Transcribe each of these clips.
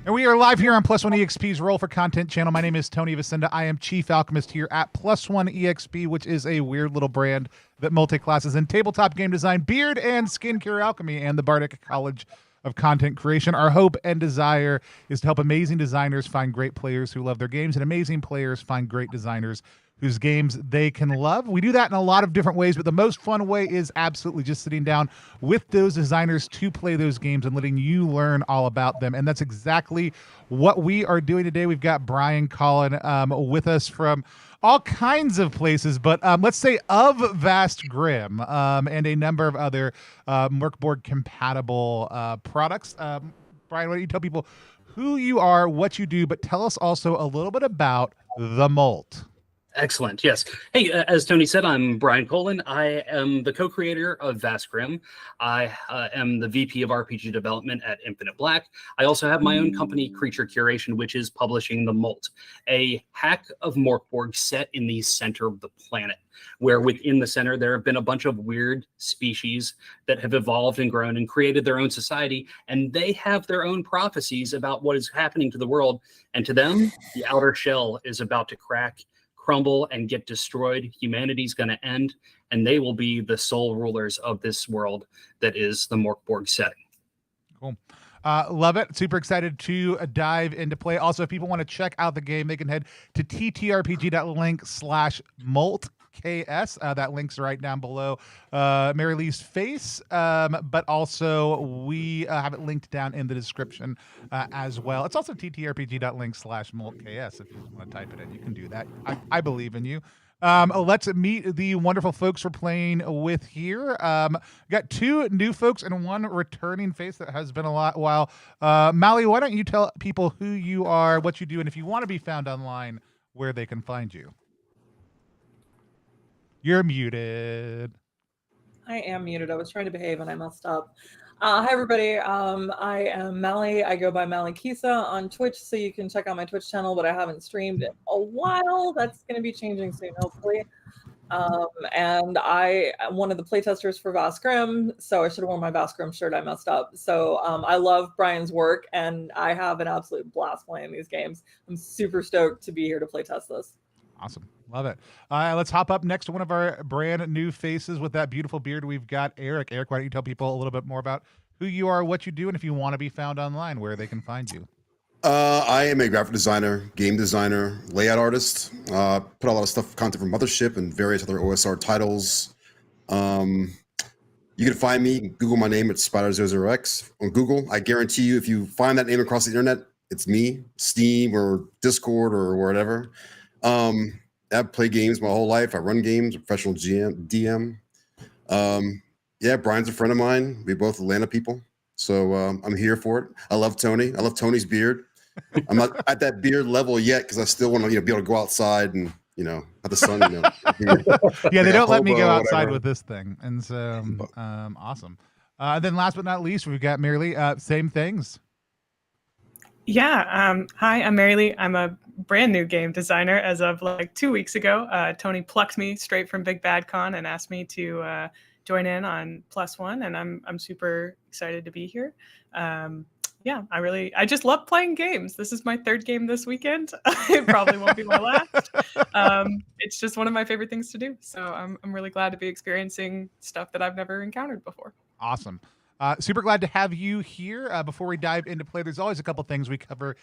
And we are live here on Plus One EXP's Roll for Content channel. My name is Tony Vicinda. I am Chief Alchemist here at Plus One EXP, which is a weird little brand that multi-classes in tabletop game design, beard and skincare alchemy, and the Bardic College of Content Creation. Our hope and desire is to help amazing designers find great players who love their games, and amazing players find great designers whose games they can love. We do that in a lot of different ways, but the most fun way is absolutely just sitting down with those designers to play those games and letting you learn all about them. And that's exactly what we are doing today. We've got Brian Colin with us from all kinds of places, but let's say of Vast Grim and a number of other Mork compatible products. Brian, why don't you tell people who you are, what you do, but tell us also a little bit about the Molt. Excellent. Yes. Hey, as Tony said, I'm Brian Colin. I am the co-creator of Vast Grim. I am the VP of RPG development at Infinite Black. I also have my own company, Creature Curation, which is publishing the Molt, a hack of Mork set in the center of the planet, where within the center there have been a bunch of weird species that have evolved and grown and created their own society, and they have their own prophecies about what is happening to the world. And to them, the outer shell is about to crack, crumble, and get destroyed. Humanity's going to end, and they will be the sole rulers of this world that is the Mork setting. Cool. Love it. Super excited to dive into play. Also, if people want to check out the game, they can head to ttrpg.link/moltKS. That link's right down below Mary Lee's face, but also we have it linked down in the description as well. It's also ttrpg.link/moltKS. If you just want to type it in, you can do that. I believe in you. Let's meet the wonderful folks we're playing with here. Got two new folks and one returning face that has been a while. Mally, why don't you tell people who you are, what you do, and if you want to be found online, where they can find you. You're muted. I am muted. I was trying to behave and I messed up. Hi, everybody. I am Mally. I go by Mally Kisa on Twitch, so you can check out my Twitch channel, but I haven't streamed in a while. That's going to be changing soon, hopefully. And I am one of the playtesters for Vast Grim, so I should have worn my Vast Grim shirt. I messed up. So I love Brian's work, and I have an absolute blast playing these games. I'm super stoked to be here to playtest this. Awesome. Love it. Let's hop up next to one of our brand new faces with that beautiful beard. We've got Eric. Eric, why don't you tell people a little bit more about who you are, what you do, and if you want to be found online, where they can find you. I am a graphic designer, game designer, layout artist. Put a lot of content from Mothership and various other OSR titles. You can find me, Google my name at Spider00X on Google. I guarantee you, if you find that name across the internet, it's me, Steam or Discord or whatever. I've played games my whole life. I run games, professional DM. Yeah, Brian's a friend of mine. We both Atlanta people. So I'm here for it. I love Tony. I love Tony's beard. I'm not at that beard level yet because I still want to be able to go outside and Not the sun. Yeah, they don't let me hobo go or outside whatever. with this thing, and so awesome. Then last but not least, we've got Mary Lee. Same things. Yeah. Hi, I'm Mary Lee. I'm a brand new game designer as of like 2 weeks ago. Tony plucked me straight from Big Bad Con and asked me to join in on +1, and I'm super excited to be here. Yeah, I just love playing games. This is my third game this weekend. It probably won't be my last. It's just one of my favorite things to do. So I'm really glad to be experiencing stuff that I've never encountered before. Awesome. Super glad to have you here. Before we dive into play, there's always a couple things we cover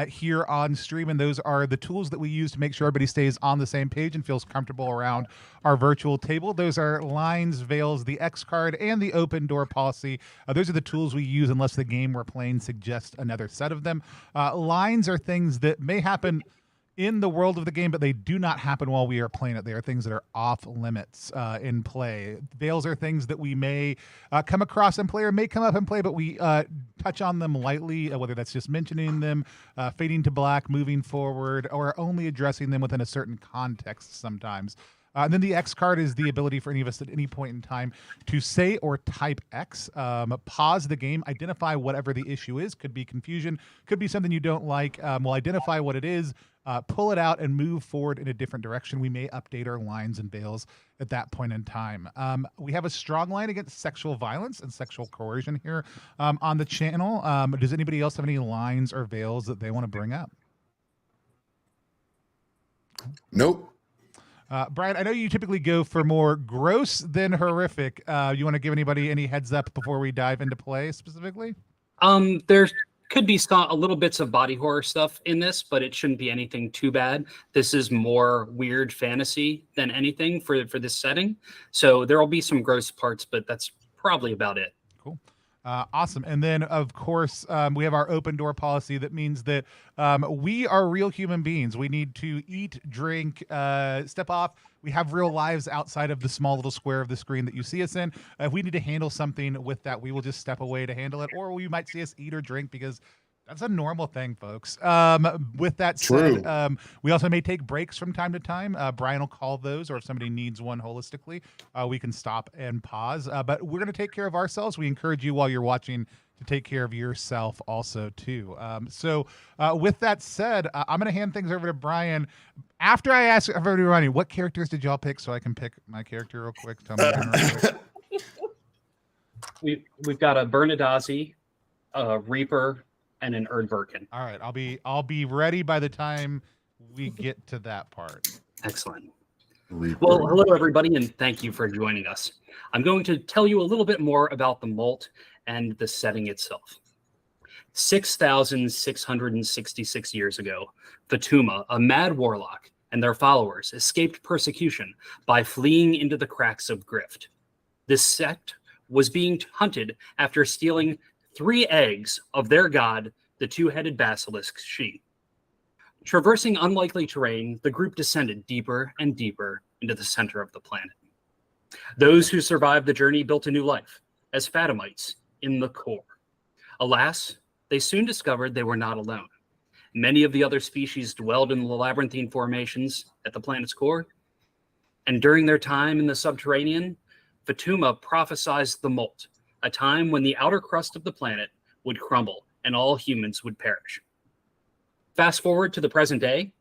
here on stream, and those are the tools that we use to make sure everybody stays on the same page and feels comfortable around our virtual table. Those are lines, veils, the X card, and the open door policy. Those are the tools we use unless the game we're playing suggests another set of them. Lines are things that may happen in the world of the game, but they do not happen while we are playing it. They are things that are off limits in play. Veils are things that we may come across in play or may come up in play, but we touch on them lightly, whether that's just mentioning them, fading to black, moving forward, or only addressing them within a certain context sometimes. And then the X card is the ability for any of us at any point in time to say or type X, pause the game, identify whatever the issue is. Could be confusion, could be something you don't like. We'll identify what it is, pull it out, and move forward in a different direction. We may update our lines and veils at that point in time. We have a strong line against sexual violence and sexual coercion here on the channel. Does anybody else have any lines or veils that they want to bring up? Nope. Brian, I know you typically go for more gross than horrific. You want to give anybody any heads up before we dive into play specifically? There could be a little bits of body horror stuff in this, but it shouldn't be anything too bad. This is more weird fantasy than anything for this setting. So there will be some gross parts, but that's probably about it. Cool. Awesome. And then, of course, we have our open door policy. That means that we are real human beings. We need to eat, drink, step off. We have real lives outside of the small little square of the screen that you see us in. If we need to handle something with that, we will just step away to handle it. Or you might see us eat or drink because that's a normal thing, folks. With that said, we also may take breaks from time to time. Brian will call those, or if somebody needs one holistically, we can stop and pause. But we're going to take care of ourselves. We encourage you while you're watching to take care of yourself also, too. So with that said, I'm going to hand things over to Brian. After I ask everybody running, what characters did y'all pick so I can pick my character real quick? Tell me again real quick. We've got a Bernadazzi, a Reaper, and an Erdverkin. All right, I'll be ready by the time we get to that part. Excellent. Well, hello everybody, and thank you for joining us. I'm going to tell you a little bit more about the Molt and the setting itself. 6,666 years ago, Fatuma, a mad warlock, and their followers escaped persecution by fleeing into the cracks of Grift. This sect was being hunted after stealing 3 eggs of their god, the two-headed basilisk She. Traversing unlikely terrain, the group descended deeper and deeper into the center of the planet. Those who survived the journey built a new life as Fatimites in the core. Alas, they soon discovered they were not alone. Many of the other species dwelled in the labyrinthine formations at the planet's core, and during their time in the subterranean, Fatuma prophesied the Molt, a time when the outer crust of the planet would crumble and all humans would perish. Fast forward to the present day,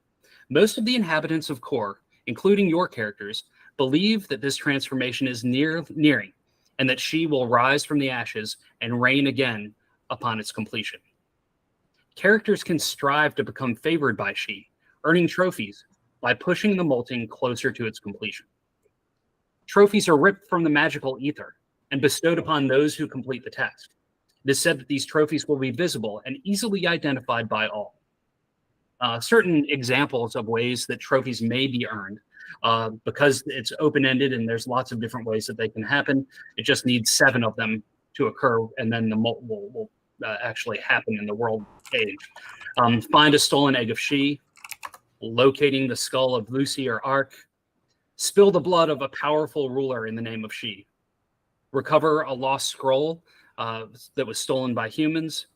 most of the inhabitants of Core, including your characters, believe that this transformation is nearing and that She will rise from the ashes and reign again upon its completion. Characters can strive to become favored by She, earning trophies by pushing the molting closer to its completion. Trophies are ripped from the magical ether and bestowed upon those who complete the task. It is said that these trophies will be visible and easily identified by all. Certain examples of ways that trophies may be earned, because it's open-ended and there's lots of different ways that they can happen. It just needs 7 of them to occur, and then the Molt will actually happen in the world age. Find a stolen egg of She, locating the skull of Lucy or Ark, spill the blood of a powerful ruler in the name of She, recover a lost scroll that was stolen by humans,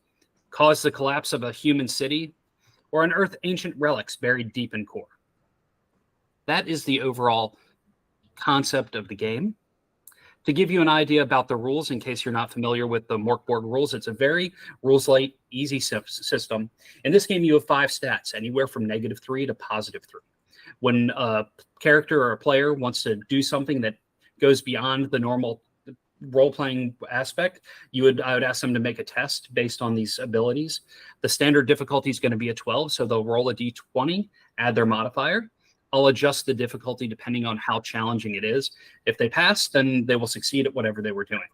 cause the collapse of a human city, or unearth ancient relics buried deep in Core. that is the overall concept of the game. To give you an idea about the rules, in case you're not familiar with the Mork board rules, it's a very rules-light, easy system. In this game, you have 5 stats, anywhere from -3 to +3. When a character or a player wants to do something that goes beyond the normal role-playing aspect, I would ask them to make a test based on these abilities. The standard difficulty is going to be a 12, so they'll roll a d20, add their modifier. I'll adjust the difficulty depending on how challenging it is. If they pass, then they will succeed at whatever they were doing.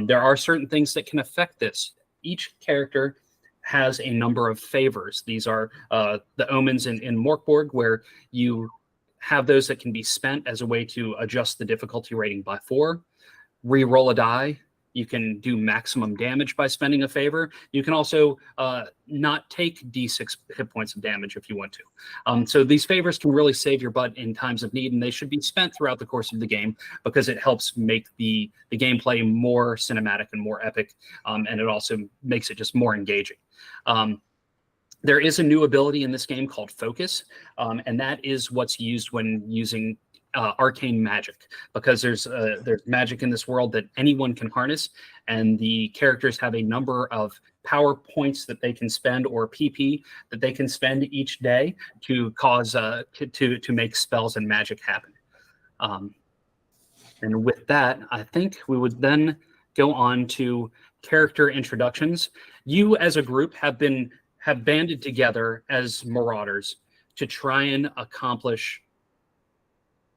There are certain things that can affect this. Each character has a number of favors. These are the omens in Morkborg, where you have those that can be spent as a way to adjust the difficulty rating by 4. Re-roll a die. You can do maximum damage by spending a favor. You can also not take d6 hit points of damage if you want to. So these favors can really save your butt in times of need, and they should be spent throughout the course of the game because it helps make the gameplay more cinematic and more epic, and it also makes it just more engaging. There is a new ability in this game called Focus, and that is what's used when using arcane magic, because there's magic in this world that anyone can harness, and the characters have a number of power points that they can spend, or PP that they can spend each day to cause to make spells and magic happen. And with that, I think we would then go on to character introductions. You as a group have banded together as Marauders to try and accomplish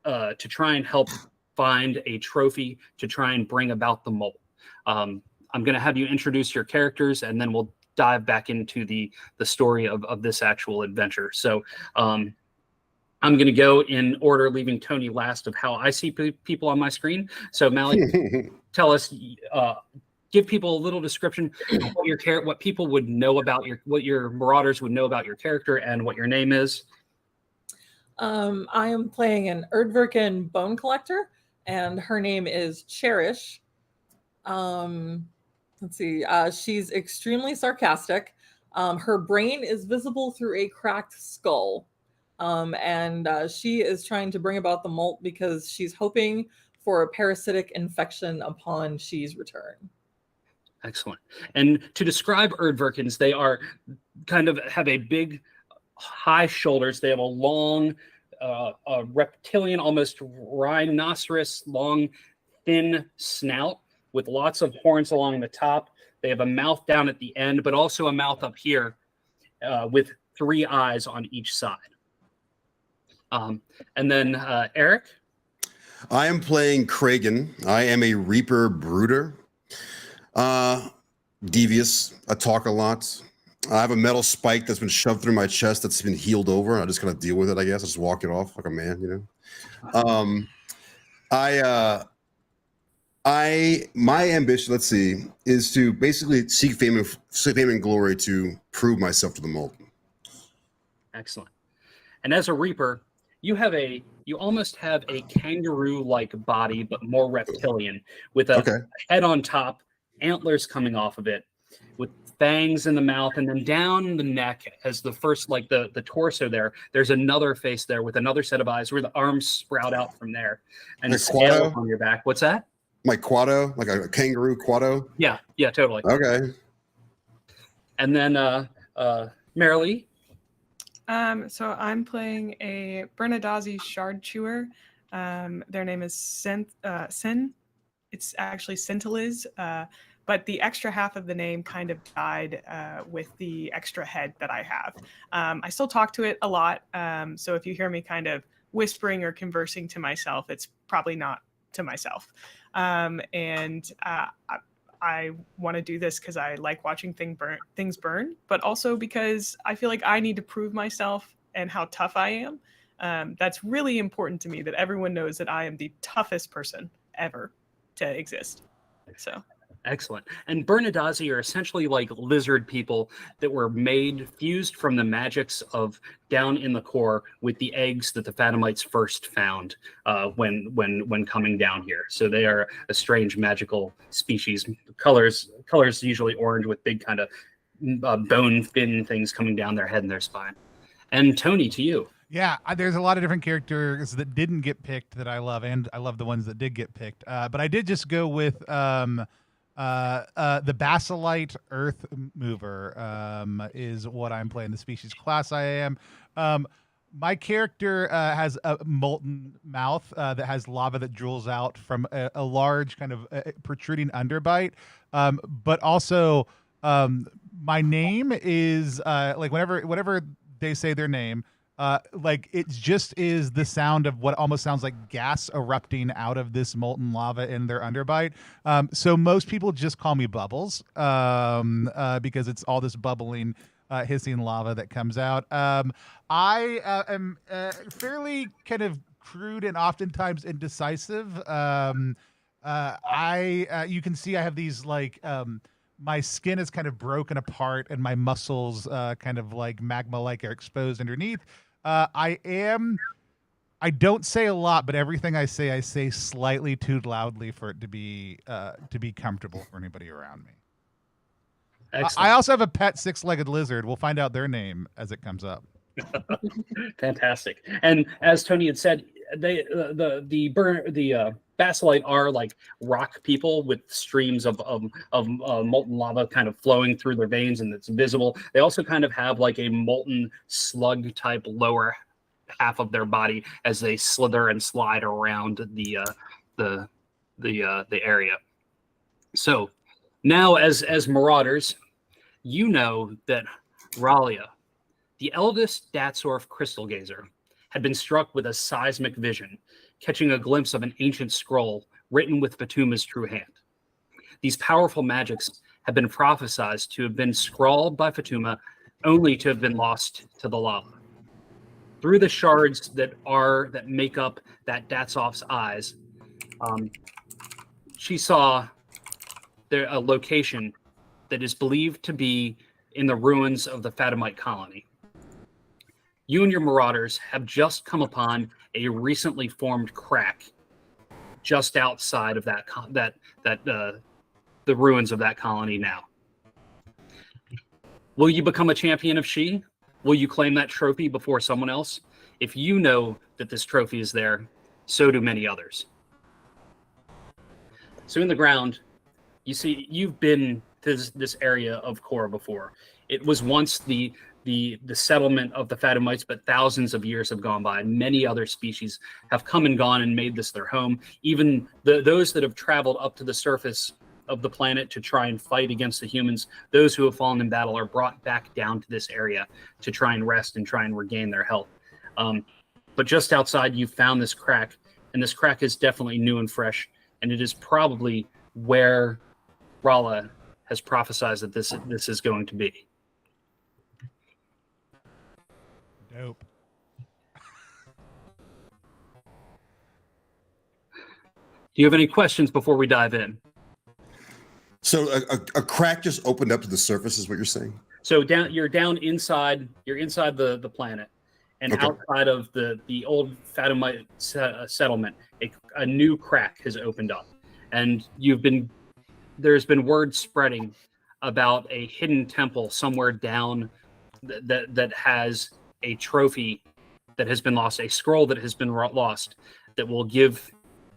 to try and help find a trophy to try and bring about the Molt. I'm going to have you introduce your characters, and then we'll dive back into the story of this actual adventure. So I'm going to go in order, leaving Tony last of how I see people on my screen. So Mally, tell us, give people a little description of what people would know about what your Marauders would know about your character and what your name is. I am playing an Erdverken bone collector, and her name is Cherish. Let's see. She's extremely sarcastic. Her brain is visible through a cracked skull. And she is trying to bring about the Molt because she's hoping for a parasitic infection upon she's return. Excellent. And to describe Erdverkens, they are have a big, high shoulders. They have a long, a reptilian, almost rhinoceros, long, thin snout with lots of horns along the top. They have a mouth down at the end, but also a mouth up here with 3 eyes on each side. And then Eric? I am playing Kragan. I am a Reaper Brooder. Devious. I talk a lot. I have a metal spike that's been shoved through my chest that's been healed over. I just kind of deal with it, I guess. I just walk it off like a man, you know. My ambition, let's see, is to basically seek fame and glory to prove myself to the Molt. Excellent. And as a Reaper, you almost have a kangaroo-like body, but more reptilian, with a head on top, antlers coming off of it, with fangs in the mouth, and then down the neck as the first, like the torso there's another face there with another set of eyes where the arms sprout out from there, and like scales on your back. What's that? Like Quado, like a kangaroo Quado? Yeah, totally. Okay. And then Marilee? So I'm playing a Bernadazi shard chewer. Their name is Sin. It's actually Scintiliz, but the extra half of the name kind of died with the extra head that I have. I still talk to it a lot, so if you hear me kind of whispering or conversing to myself, it's probably not to myself. I want to do this because I like watching things burn, but also because I feel like I need to prove myself and how tough I am. That's really important to me, that everyone knows that I am the toughest person ever to exist. So excellent. And Bernadazi are essentially like lizard people that were fused from the magics of down in the core with the eggs that the Fatimites first found when coming down here. So they are a strange magical species. Colors usually orange with big kind of bone thin things coming down their head and their spine. And Tony, to you. Yeah, there's a lot of different characters that didn't get picked that I love, and I love the ones that did get picked. But I did just go with the Basilite Earth Mover is what I'm playing. The species class I am. My character has a molten mouth that has lava that drools out from a large kind of protruding underbite. But also, my name is like whenever they say their name. Like it just is the sound of what almost sounds like gas erupting out of this molten lava in their underbite. So most people just call me Bubbles because it's all this bubbling, hissing lava that comes out. I am fairly kind of crude and oftentimes indecisive. You can see I have these like my skin is kind of broken apart and my muscles kind of like magma like are exposed underneath. I don't say a lot, but everything I say slightly too loudly for it to be comfortable for anybody around me. Excellent. I also have a pet 6-legged lizard. We'll find out their name as it comes up. Fantastic. And as Tony had said, the Basilite are like rock people with streams of molten lava kind of flowing through their veins, and it's visible. They also kind of have like a molten slug type lower half of their body as they slither and slide around the area. So now, as marauders, you know that Ralia, the eldest Datsorf crystal gazer, had been struck with a seismic vision, catching a glimpse of an ancient scroll written with Fatuma's true hand. These powerful magics have been prophesied to have been scrawled by Fatuma, only to have been lost to the lava. Through the shards that make up that Datsorf's eyes, she saw a location that is believed to be in the ruins of the Fatimite colony. You and your marauders have just come upon a recently formed crack just outside of the ruins of that colony now. Will you become a champion of She? Will you claim that trophy before someone else? If you know that this trophy is there, so do many others. So in the ground, you see, you've been to this area of Kor before. It was once the settlement of the Fatimites, but thousands of years have gone by. Many other species have come and gone and made this their home. Even those that have traveled up to the surface of the planet to try and fight against the humans, those who have fallen in battle are brought back down to this area to try and rest and try and regain their health. But just outside, you found this crack, and this crack is definitely new and fresh, and it is probably where Rala has prophesied that this is going to be. Dope. Do you have any questions before we dive in? So a crack just opened up to the surface is what you're saying? So you're inside the planet, and Okay. outside of the old Fatimite settlement, a new crack has opened up, and there's been word spreading about a hidden temple somewhere down that has a trophy that has been lost, a scroll that has been lost, that will give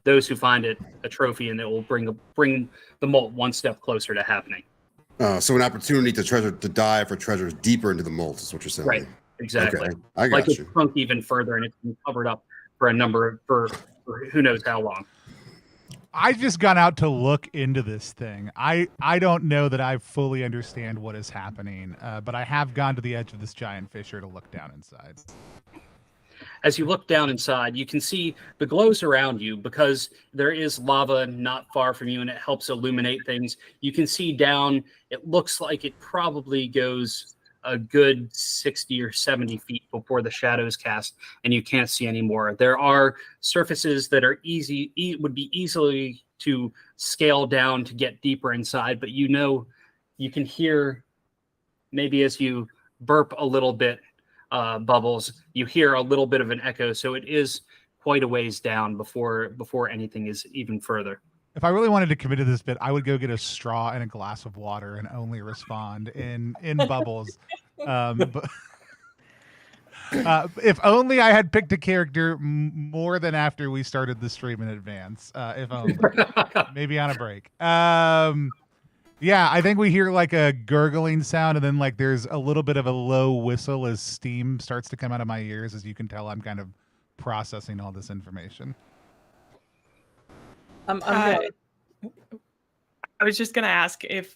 those who find it a trophy, and it will bring the Molt one step closer to happening. So an opportunity to dive for treasures deeper into the Molt is what you're saying. Right, exactly. Okay, I got It's you. shrunk even further, and it's been covered up for for who knows how long. I've just gone out to look into this thing. I don't know that I fully understand what is happening, but I have gone to the edge of this giant fissure to look down inside. As you look down inside, you can see the glows around you because there is lava not far from you, and it helps illuminate things. You can see down. It looks like it probably goes a good 60 or 70 feet before the shadows cast, and you can't see anymore. There are surfaces that are would be easily to scale down to get deeper inside, but you can hear, maybe as you burp a little bit, Bubbles, you hear a little bit of an echo, so it is quite a ways down before anything is even further. If I really wanted to commit to this bit, I would go get a straw and a glass of water and only respond in bubbles. But If only I had picked a character more than after we started the stream in advance. If only. Maybe on a break. Yeah, I think we hear like a gurgling sound, and then like there's a little bit of a low whistle as steam starts to come out of my ears. As you can tell, I'm kind of processing all this information. I'm good. I was just going to ask if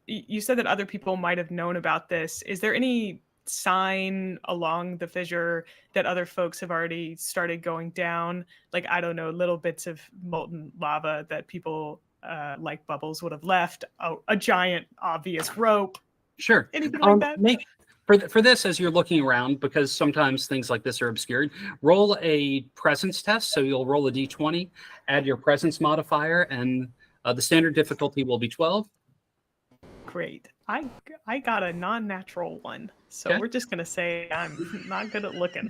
you said that other people might have known about this. Is there any sign along the fissure that other folks have already started going down? Like, I don't know, little bits of molten lava that people like Bubbles would have left, a giant obvious rope. Sure. Anything like that? For this, as you're looking around, because sometimes things like this are obscured, roll a presence test. So you'll roll a d20, add your presence modifier, and the standard difficulty will be 12. Great. I got a non-natural one. So Okay. we're just going to say I'm not good at looking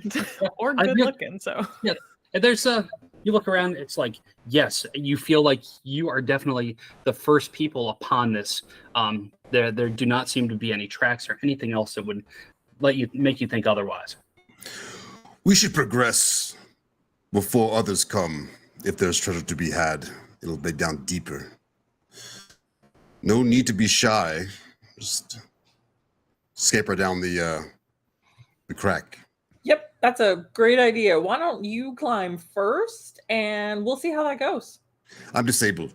or good looking. So yeah, there's you look around, it's like, yes, you feel like you are definitely the first people upon this. There do not seem to be any tracks or anything else that would make you think otherwise. We should progress before others come. If there's treasure to be had, it'll be down deeper. No need to be shy. Just escape right down the crack. Yep, that's a great idea. Why don't you climb first, and we'll see how that goes. I'm disabled.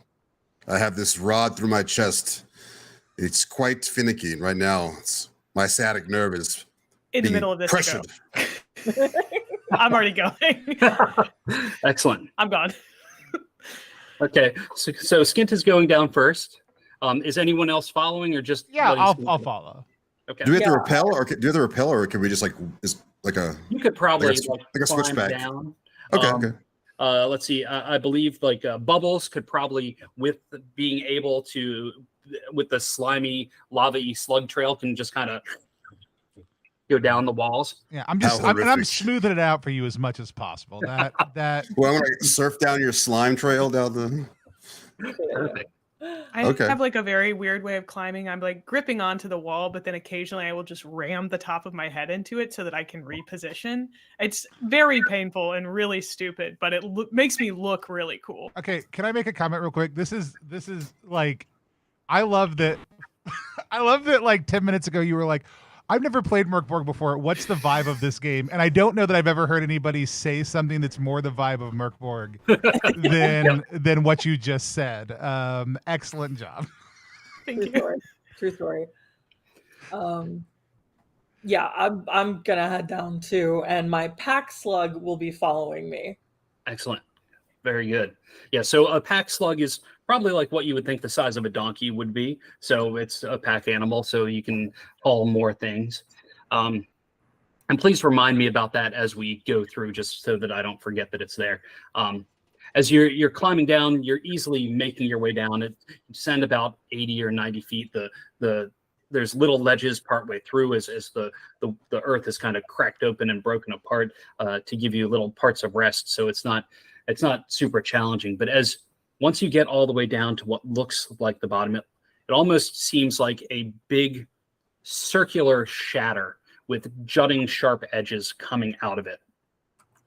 I have this rod through my chest. It's quite finicky, and right now my sciatic nerve is in the middle of this, pressured. I'm already going. Excellent. I'm gone. Okay, so Skint is going down first. Is anyone else following, or just? Yeah, letting Skint I'll go? follow. Okay. Do we have to repel, or can we just like a You could probably like a climb switchback? down. Okay. Let's see. I believe like Bubbles could probably, with being able to, with the slimy lava-y slug trail, can just kind of go down the walls. Yeah, I'm horrific. smoothing it out for you as much as possible. That Well, I'm gonna surf down your slime trail down the. Perfect. I Okay. have like a very weird way of climbing. I'm like gripping onto the wall, but then occasionally I will just ram the top of my head into it so that I can reposition. It's very painful and really stupid, but it makes me look really cool. Okay, can I make a comment real quick? This is like, I love that. I love that. Like 10 minutes ago, you were like, "I've never played Borg before. What's the vibe of this game?" And I don't know that I've ever heard anybody say something that's more the vibe of Borg than what you just said. Excellent job. Thank you. True story. Yeah, I'm gonna head down too, and my pack slug will be following me. Excellent. Very good. Yeah, so a pack slug is probably like what you would think the size of a donkey would be. So it's a pack animal, so you can haul more things. And please remind me about that as we go through, just so that I don't forget that it's there. As you're climbing down, you're easily making your way down. You descend about 80 or 90 feet. There's little ledges partway through as the earth is kind of cracked open and broken apart to give you little parts of rest. So it's not super challenging. But once you get all the way down to what looks like the bottom, it almost seems like a big circular shatter with jutting sharp edges coming out of it.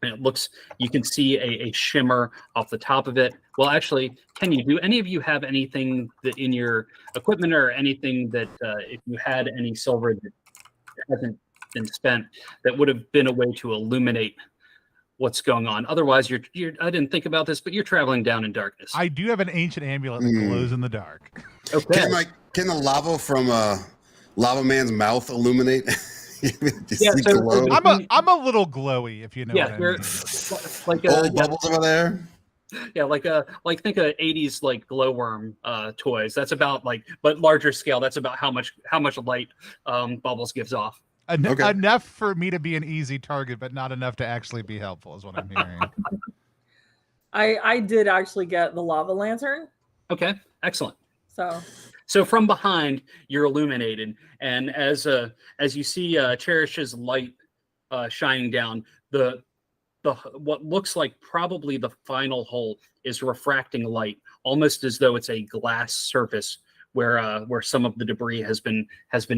And you can see a shimmer off the top of it. Well, actually, do any of you have anything that in your equipment or anything that if you had any silver that hasn't been spent, that would have been a way to illuminate what's going on? Otherwise, I didn't think about this, but you're traveling down in darkness. I do have an ancient amulet that glows in the dark. Okay. Can the lava from Lava Man's mouth illuminate? Yeah, so I'm a little glowy, if you know. yeah, what I mean. like old bubbles over there. Yeah, think of 80s like glowworm toys. That's about but larger scale. That's about how much light Bubbles gives off. Okay. Enough for me to be an easy target, but not enough to actually be helpful, is what I'm hearing. I did actually get the lava lantern. Okay, excellent. So from behind, you're illuminated, and as you see Cherish's light shining down, the what looks like probably the final hole is refracting light, almost as though it's a glass surface where some of the debris has been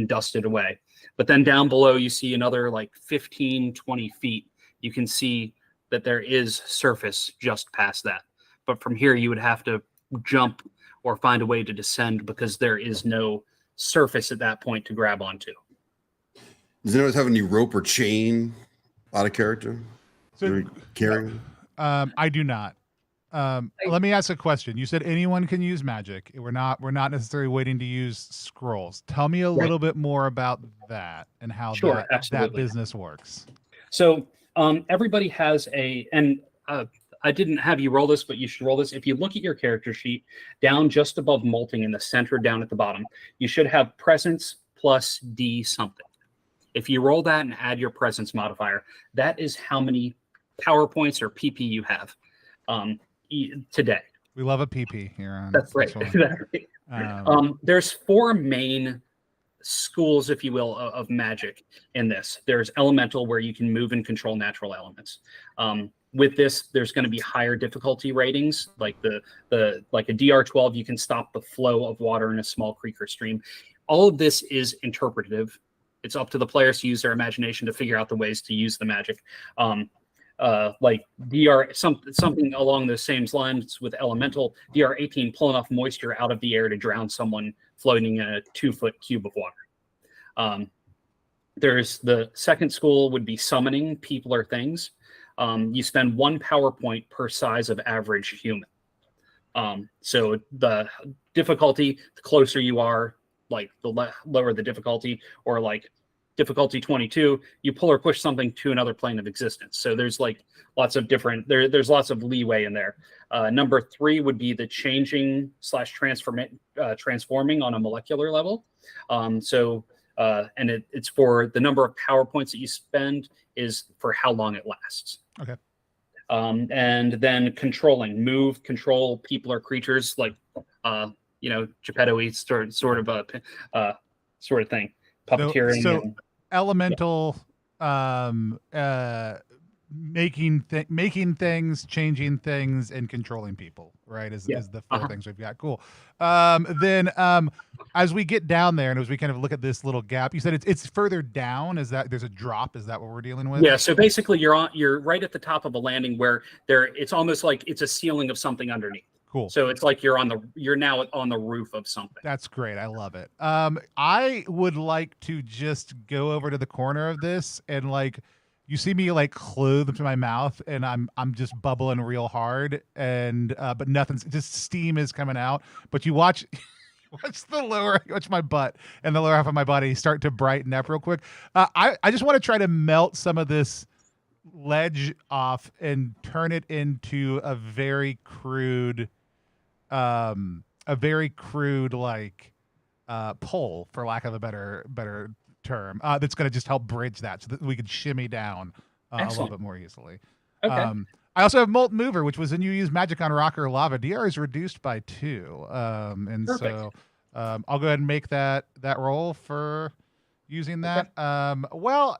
dusted away. But then down below, you see another like 15, 20 feet. You can see that there is surface just past that. But from here, you would have to jump or find a way to descend because there is no surface at that point to grab onto. Does anyone have any rope or chain out of character? So, carrying? I do not. Let me ask a question. You said anyone can use magic. We're not necessarily waiting to use scrolls. Tell me a little bit more about that and how that business works. So everybody has I didn't have you roll this, but you should roll this. If you look at your character sheet, down just above molting in the center, down at the bottom, you should have presence plus D something. If you roll that and add your presence modifier, that is how many PowerPoints or PP you have today. We love a PP here on That's right. There's 4 main schools, if you will, of magic in this. There's elemental, where you can move and control natural elements. With this, there's going to be higher difficulty ratings, like like a DR12, you can stop the flow of water in a small creek or stream. All of this is interpretative. It's up to the players to use their imagination to figure out the ways to use the magic. Like something along the same lines with elemental, DR18, pull enough moisture out of the air to drown someone floating in a 2-foot cube of water. There's the second school would be summoning people or things. You spend 1 PowerPoint per size of average human. So the difficulty, the closer you are, like the lower the difficulty, or like difficulty 22, you pull or push something to another plane of existence. So there's like lots of different, there's lots of leeway in there. Number 3 would be the changing / transforming on a molecular level. And it's for the number of PowerPoints that you spend is for how long it lasts. Okay. And then controlling, move, control people or creatures, like Geppetto-y sort of thing. Puppeteering. So elemental, making things, changing things, and controlling people, right? Is the 4 things we've got. Cool. Then as we get down there and as we kind of look at this little gap, you said it's further down. Is that there's a drop? Is that what we're dealing with? Yeah. So basically, you're right at the top of a landing where it's almost like it's a ceiling of something underneath. Cool. So it's like you're now on the roof of something. That's great. I love it. I would like to just go over to the corner of this and like, you see me like clothed to my mouth and I'm just bubbling real hard and but nothing's, just steam is coming out. But you watch my butt and the lower half of my body start to brighten up real quick. I just want to try to melt some of this ledge off and turn it into a very crude like pole, for lack of a better term, that's going to just help bridge that so that we could shimmy down a little bit more easily. Okay. I also have Molt Mover, which was when you use magic on rock or lava, DR is reduced by 2. And perfect. So I'll go ahead and make that roll for using that. Okay. Well,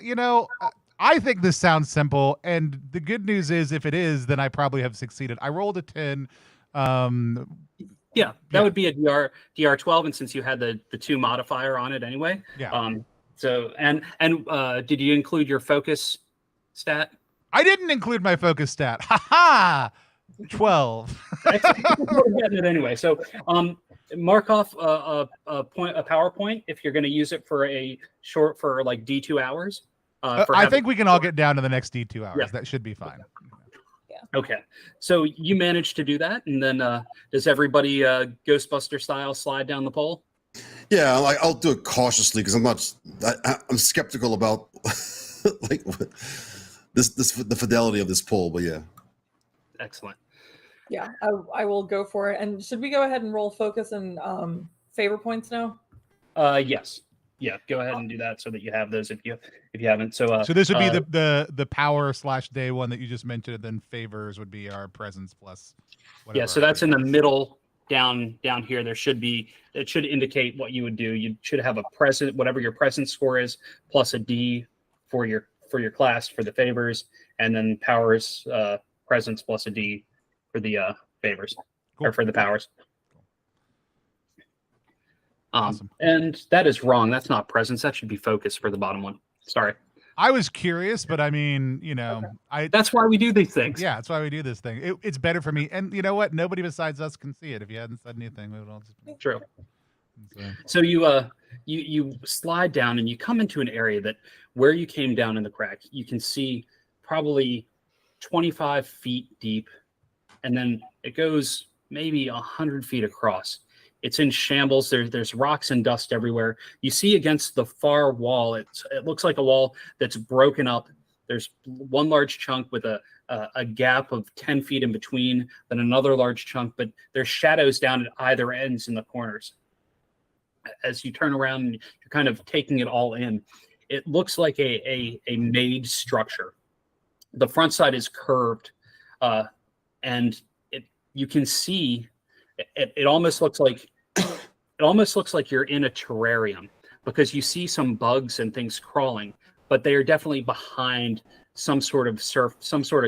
I think this sounds simple, and the good news is if it is, then I probably have succeeded. I rolled a 10. Yeah, that would be a DR12, and since you had the 2 modifier on it anyway. Yeah. So and did you include your focus stat? I didn't include my focus stat. Ha ha! 12. We're getting it anyway. So mark off a PowerPoint if you're going to use it for like D2 hours. I think we can all get down to the next D2 hours. Yeah. That should be fine. Okay, so you managed to do that, and then does everybody Ghostbuster style slide down the pole? Yeah, I'll do it cautiously because I'm skeptical about like the fidelity of this pole, but yeah. Excellent. Yeah, I will go for it. And should we go ahead and roll focus and favor points now? Yes. Yeah, go ahead and do that so that you have those if you haven't. So this would be the power / day one that you just mentioned, and then favors would be our presence plus whatever. Yeah, so that's in the middle down here. It should indicate what you would do. You should have a present, whatever your presence score is, plus a D for your class for the favors, and then powers presence plus a D for the favors. Cool. Or for the powers. Awesome. And that is wrong. That's not presence. That should be focus for the bottom one. Sorry. I was curious, but I mean, That's why we do these things. Yeah, that's why we do this thing. It's better for me. And you know what? Nobody besides us can see it. If you hadn't said anything, we would all just be... True. So you slide down and you come into an area that where you came down in the crack, you can see probably 25 feet deep, and then it goes maybe 100 feet across. It's in shambles. There's rocks and dust everywhere. You see against the far wall, it looks like a wall that's broken up. There's one large chunk with a gap of 10 feet in between, then another large chunk, but there's shadows down at either ends in the corners. As you turn around and you're kind of taking it all in, it looks like a made structure. The front side is curved, and you can see it almost looks like you're in a terrarium, because you see some bugs and things crawling, but they are definitely behind some sort of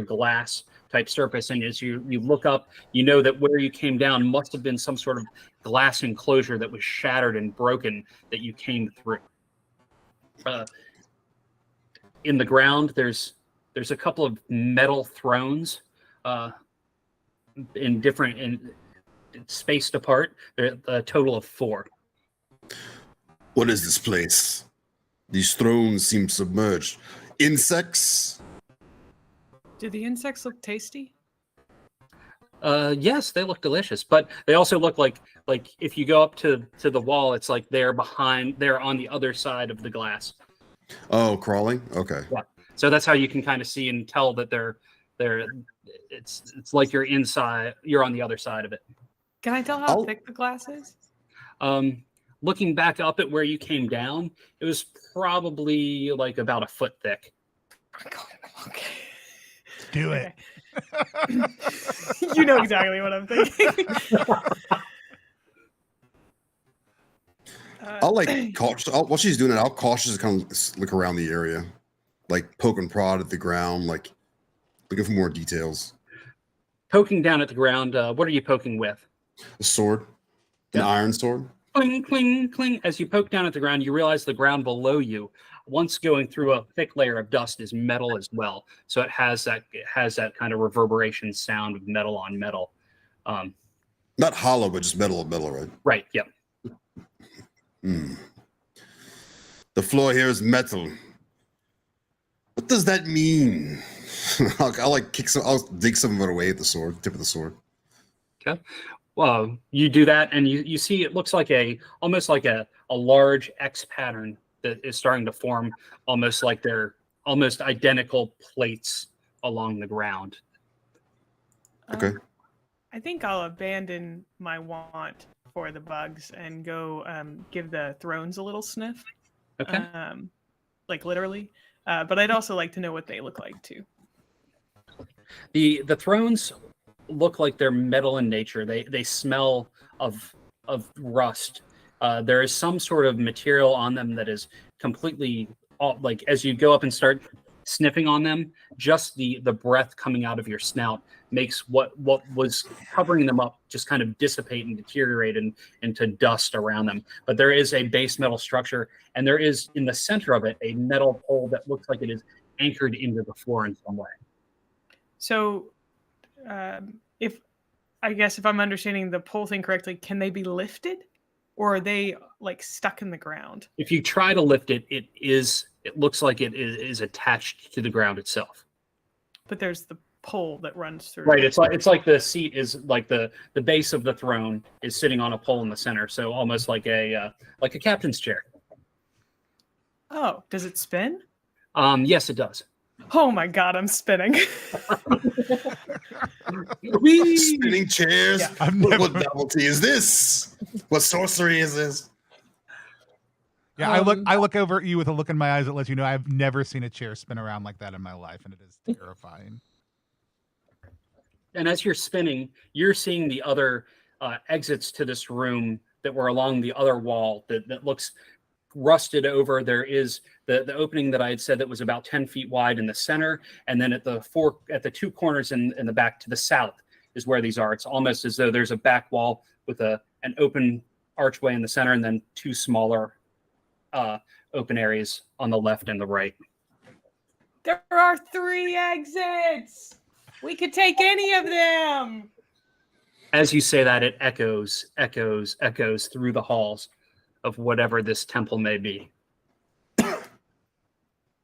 glass type surface. And as you look up, you know that where you came down must have been some sort of glass enclosure that was shattered and broken that you came through. In the ground, there's a couple of metal thrones spaced apart. They're a total of 4. What is this place? These thrones seem submerged. Insects? Do the insects look tasty? Yes, they look delicious, but they also look like if you go up to the wall, it's like they're on the other side of the glass. Oh, crawling? Okay. Yeah. So that's how you can kind of see and tell that it's like you're inside, you're on the other side of it. Can I tell how thick the glass is? Looking back up at where you came down, it was probably like about a foot thick. Okay. Do it. You know exactly what I'm thinking. While she's doing it, I'll cautiously kind of look around the area, like poke and prod at the ground, like looking for more details. Poking down at the ground, what are you poking with? A sword, an iron sword. Cling, cling, cling. As you poke down at the ground, you realize the ground below you, once going through a thick layer of dust, is metal as well. So it has that kind of reverberation sound of metal on metal. Not hollow, but just metal on metal, right? Right. Yep. The floor here is metal. What does that mean? I'll dig some of it away at the sword, tip of the sword. Okay. Well, you do that, and you see it looks like almost like a large X pattern that is starting to form, almost like they're almost identical plates along the ground. Okay. I think I'll abandon my want for the bugs and go give the thrones a little sniff. Okay. Like literally. But I'd also like to know what they look like too. The thrones look like they're metal in nature. They smell of rust. There is some sort of material on them that is completely like, as you go up and start sniffing on them, just the breath coming out of your snout makes what was covering them up just kind of dissipate and deteriorate into dust around them. But there is a base metal structure, and there is in the center of it a metal pole that looks like it is anchored into the floor in some way. So if I'm understanding the pole thing correctly, can they be lifted, or are they like stuck in the ground? If you try to lift it, it looks like it is attached to the ground itself. But there's the pole that runs through. Right. It's like the seat is like the base of the throne is sitting on a pole in the center, so almost like a captain's chair. Oh, does it spin? Yes, it does. Oh my god, I'm spinning. Spinning chairs. Yeah, what novelty is this? What sorcery is this? Yeah, I look over at you with a look in my eyes that lets you know I've never seen a chair spin around like that in my life, and it is terrifying. And as you're spinning, you're seeing the other exits to this room that were along the other wall that looks rusted over. There is the opening that I had said that was about 10 feet wide in the center, and then at the 2 corners in the back to the south is where these are. It's almost as though there's a back wall with an open archway in the center, and then 2 smaller open areas on the left and the right. There are 3 exits. We could take any of them. As you say that, it echoes through the halls of whatever this temple may be.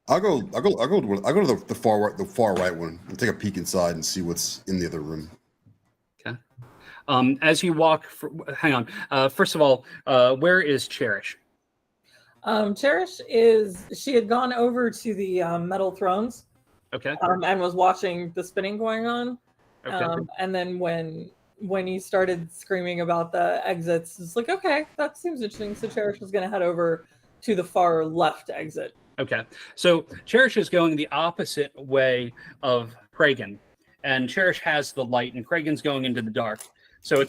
I'll go to the far right one and take a peek inside and see what's in the other room. Okay. As you walk, hang on. First of all, where is Cherish? Cherish she had gone over to the metal thrones. Okay. And was watching the spinning going on. Okay. And then when he started screaming about the exits, it's like, okay, that seems interesting. So Cherish was going to head over to the far left exit. Okay. So Cherish is going the opposite way of Kragan, and Cherish has the light, and Kragan's going into the dark. So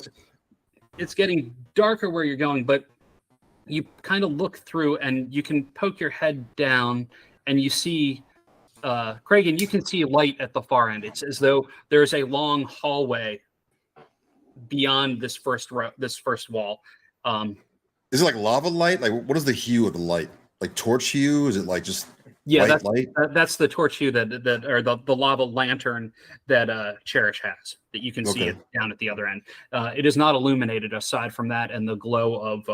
it's getting darker where you're going, but you kind of look through, and you can poke your head down, and you see. Kragan, you can see light at the far end. It's as though there's a long hallway beyond this first wall. Is it like lava light? Like, what is the hue of the light? Like torch hue? Is it like just white light? That's the torch hue that or the lava lantern that Cherish has that you can see it down at the other end. It is not illuminated aside from that and the glow of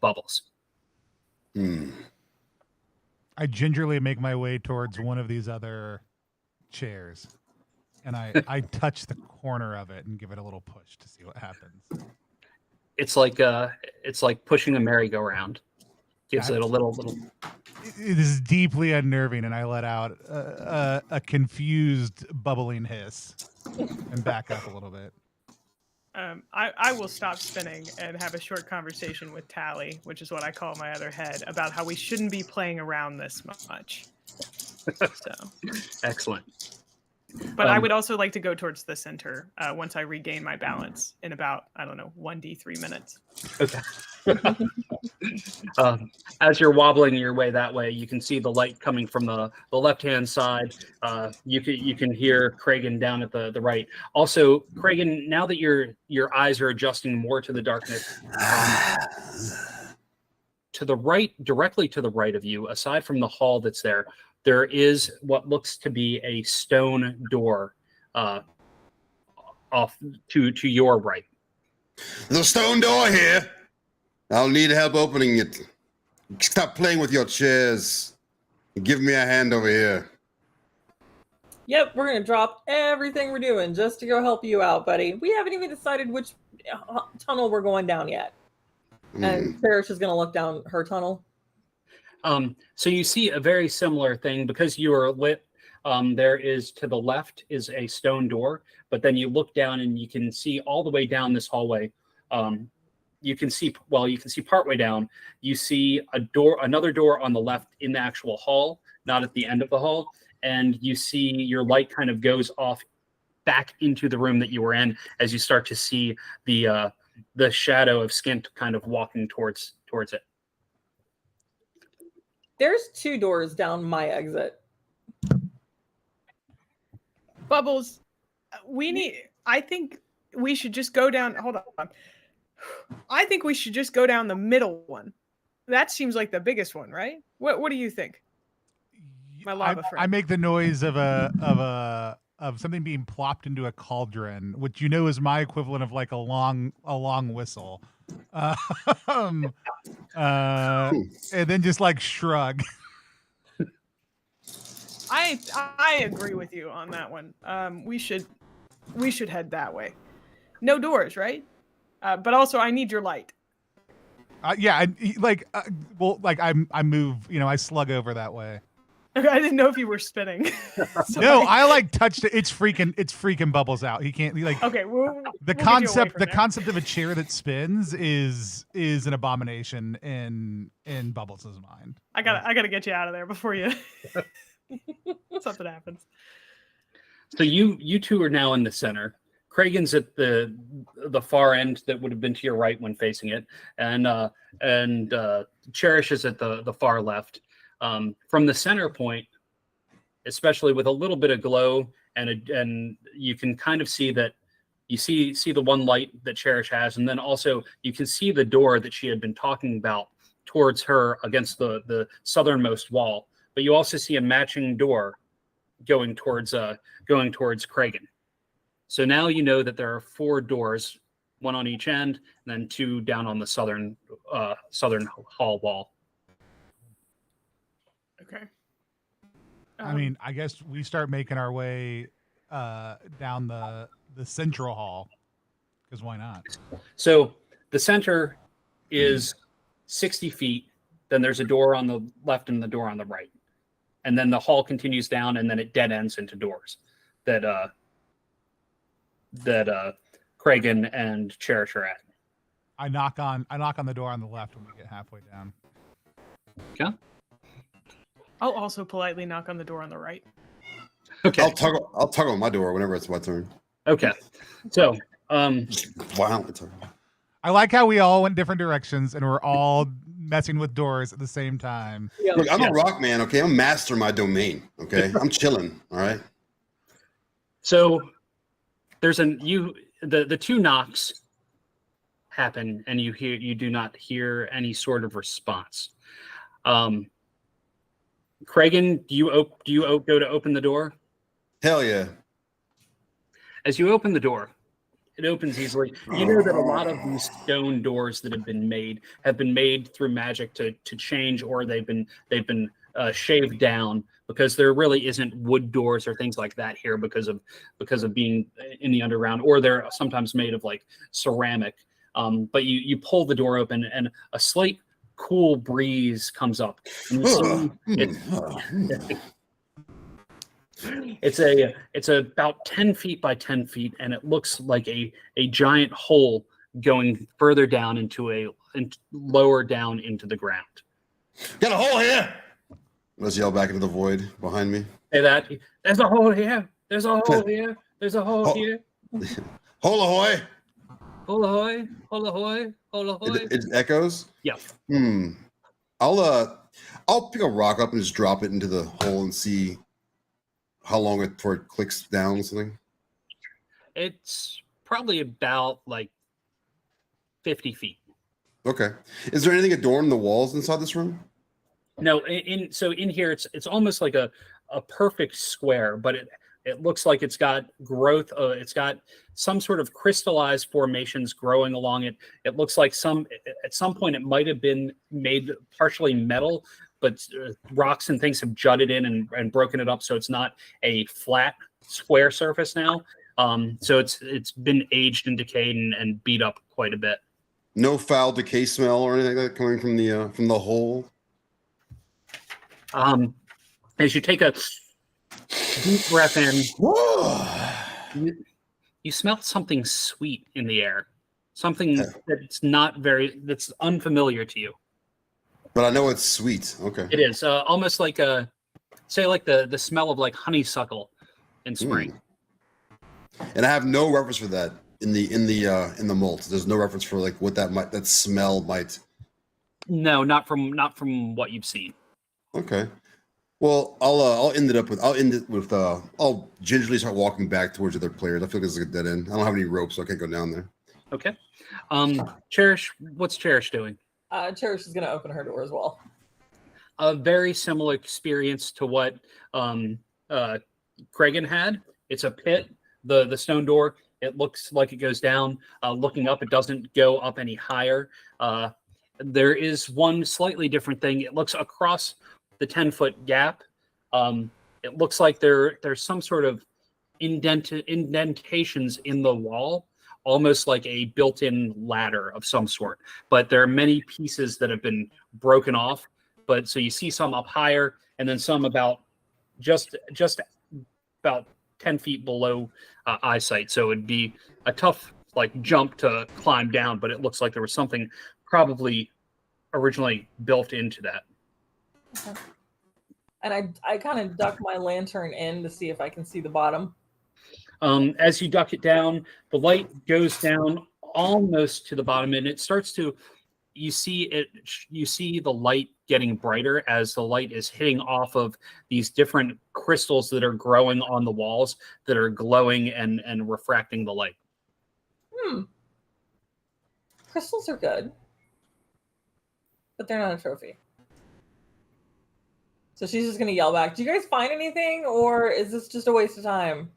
bubbles. Hmm. I gingerly make my way towards one of these other chairs, and I touch the corner of it and give it a little push to see what happens. It's like pushing a merry-go-round. Gives it a little. It is deeply unnerving, and I let out a confused, bubbling hiss and back up a little bit. I will stop spinning and have a short conversation with Tally, which is what I call my other head, about how we shouldn't be playing around this much. So Excellent. But I would also like to go towards the center once I regain my balance in about, 1d3 minutes. Okay. As you're wobbling your way that way, you can see the light coming from the left-hand side. You can hear Kragan down at the right. Also, Kragan, now that your eyes are adjusting more to the darkness, to the right, directly to the right of you, aside from the hall that's there is what looks to be a stone door off to your right. There's a stone door here. I'll need help opening it. Stop playing with your chairs. Give me a hand over here. Yep, we're going to drop everything we're doing just to go help you out, buddy. We haven't even decided which tunnel we're going down yet. And Cherish is going to look down her tunnel. So you see a very similar thing because you are lit. There is to the left is a stone door, but then you look down and you can see all the way down this hallway. You can see partway down. You see another door on the left in the actual hall, not at the end of the hall, and you see your light kind of goes off back into the room that you were in as you start to see the shadow of Skint kind of walking towards it. There's 2 doors down my exit. Bubbles, I think we should just go down. Hold on. I think we should just go down the middle one. That seems like the biggest one, right? What do you think? My lava friend. I make the noise of something being plopped into a cauldron, which is my equivalent of like a long whistle. And then just like shrug. I agree with you on that one. We should head that way. No doors, right? But also I need your light. Yeah, I move. I slug over that way. Okay, I didn't know if you were spinning. No, I touched it. It's freaking bubbles out. He can't Okay, the concept of a chair that spins is an abomination in Bubbles' mind. I gotta get you out of there before you something happens. So you two are now in the center. Kragan's at the far end that would have been to your right when facing it, and Cherish is at the far left. From the center point, especially with a little bit of glow, and you can kind of see that You see the one light that Cherish has, and then also you can see the door that she had been talking about towards her against the southernmost wall. But you also see a matching door going towards Kragan. So now you know that there are 4 doors, one on each end, and then 2 down on the southern hall wall. Okay. I mean, I guess we start making our way down the central hall, because why not? So the center is 60 feet. Then there's a door on the left and the door on the right. And then the hall continues down, and then it dead ends into doors that Kragan and Cherish are at. I knock on the door on the left when we get halfway down. Okay. I'll also politely knock on the door on the right. Okay. I'll tug on my door whenever it's my turn. Okay. So Violently tug. I like how we all went different directions and we're all messing with doors at the same time. Yeah. Look, I'm Yes. a rock man, okay? I'm master of my domain, okay? I'm chilling, all right? So there's the 2 knocks happen, and you do not hear any sort of response. Kragan, do you go to open the door? Hell yeah. As you open the door, it opens easily. You know that a lot of these stone doors that have been made through magic to change, or they've been shaved down, because there really isn't wood doors or things like that here because of being in the underground, or they're sometimes made of like ceramic. But you pull the door open, and a slight cool breeze comes up. And you see it's about 10 feet by 10 feet, and it looks like a giant hole going further down lower down into the ground. Got a hole here! Let's yell back into the void behind me. Say that. There's a hole here. There's a hole here. There's a hole here. Hole ahoy! Hole ahoy. Hole ahoy. Hole ahoy. It echoes? Yeah. I'll pick a rock up and just drop it into the hole and see how long before it clicks down or something. It's probably about like 50 feet. Okay. Is there anything adorning the walls inside this room? No, in here it's almost like a perfect square, but it looks like it's got growth. It's got some sort of crystallized formations growing along it. It looks like at some point it might have been made partially metal, but rocks and things have jutted in and broken it up, so it's not a flat square surface now. So it's been aged and decayed and beat up quite a bit. No foul decay smell or anything like that coming from the hole? As you take a deep breath in, you smell something sweet in the air, something that's unfamiliar to you. But I know it's sweet. Okay. It is almost like the smell of like honeysuckle in spring. And I have no reference for that in the Molt. There's no reference for like what that smell might. No, not from what you've seen. Okay. Well, I'll end it with I'll gingerly start walking back towards other players. I feel like this is a dead end. I don't have any ropes, so I can't go down there. Okay. Cherish, what's Cherish doing? Cherish is going to open her door as well. A very similar experience to what Kragan had. It's a pit. The stone door, it looks like it goes down. Looking up, it doesn't go up any higher. There is one slightly different thing. It looks across the 10-foot gap. It looks like there's some sort of indentations in the wall, almost like a built-in ladder of some sort. But there are many pieces that have been broken off. But so you see some up higher, and then some about just about 10 feet below eyesight. So it'd be a tough jump to climb down, but it looks like there was something probably originally built into that. Okay. And I kind of duck my lantern in to see if I can see the bottom. As you duck it down, the light goes down almost to the bottom, and it starts to. You see the light getting brighter as the light is hitting off of these different crystals that are growing on the walls that are glowing and refracting the light. Crystals are good, but they're not a trophy. So she's just gonna yell back. Do you guys find anything, or is this just a waste of time?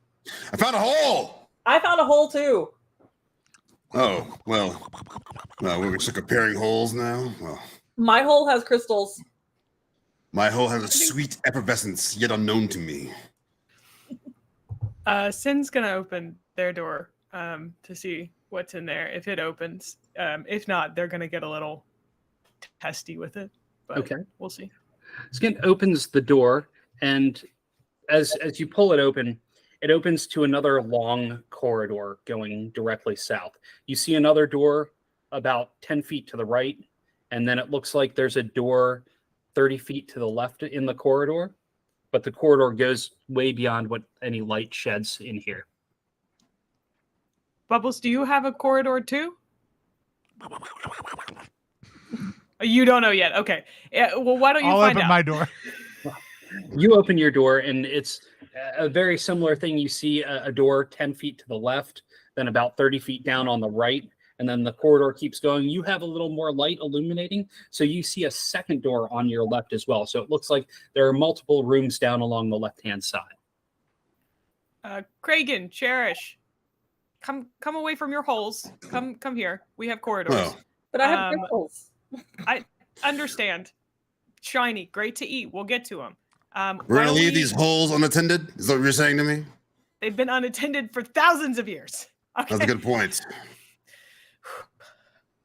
I found a hole. I found a hole too. Oh, well, we're just comparing holes now. Well, My hole has crystals. my hole has a sweet effervescence yet unknown to me. Sin's gonna open their door to see what's in there. If it opens, if not, they're gonna get a little testy with it. But Okay. We'll see. Skin opens the door, and as you pull it opens to another long corridor going directly south. You see another door about 10 feet to the right, and then it looks like there's a door 30 feet to the left in the corridor, but the corridor goes way beyond what any light sheds in here. Bubbles, do you have a corridor too? You don't know yet. Okay. Yeah, well, why don't you I'll find open out? my door. You open your door, and it's a very similar thing. You see a door 10 feet to the left, then about 30 feet down on the right, and then the corridor keeps going. You have a little more light illuminating, so you see a second door on your left as well. So it looks like there are multiple rooms down along the left-hand side. Kragan, Cherish, come away from your holes. Come here. We have corridors. Oh. But I have crystals. I understand. Shiny, great to eat. We'll get to them. We're gonna leave these holes unattended? Is that what you're saying to me? They've been unattended for thousands of years. Okay. That's a good point.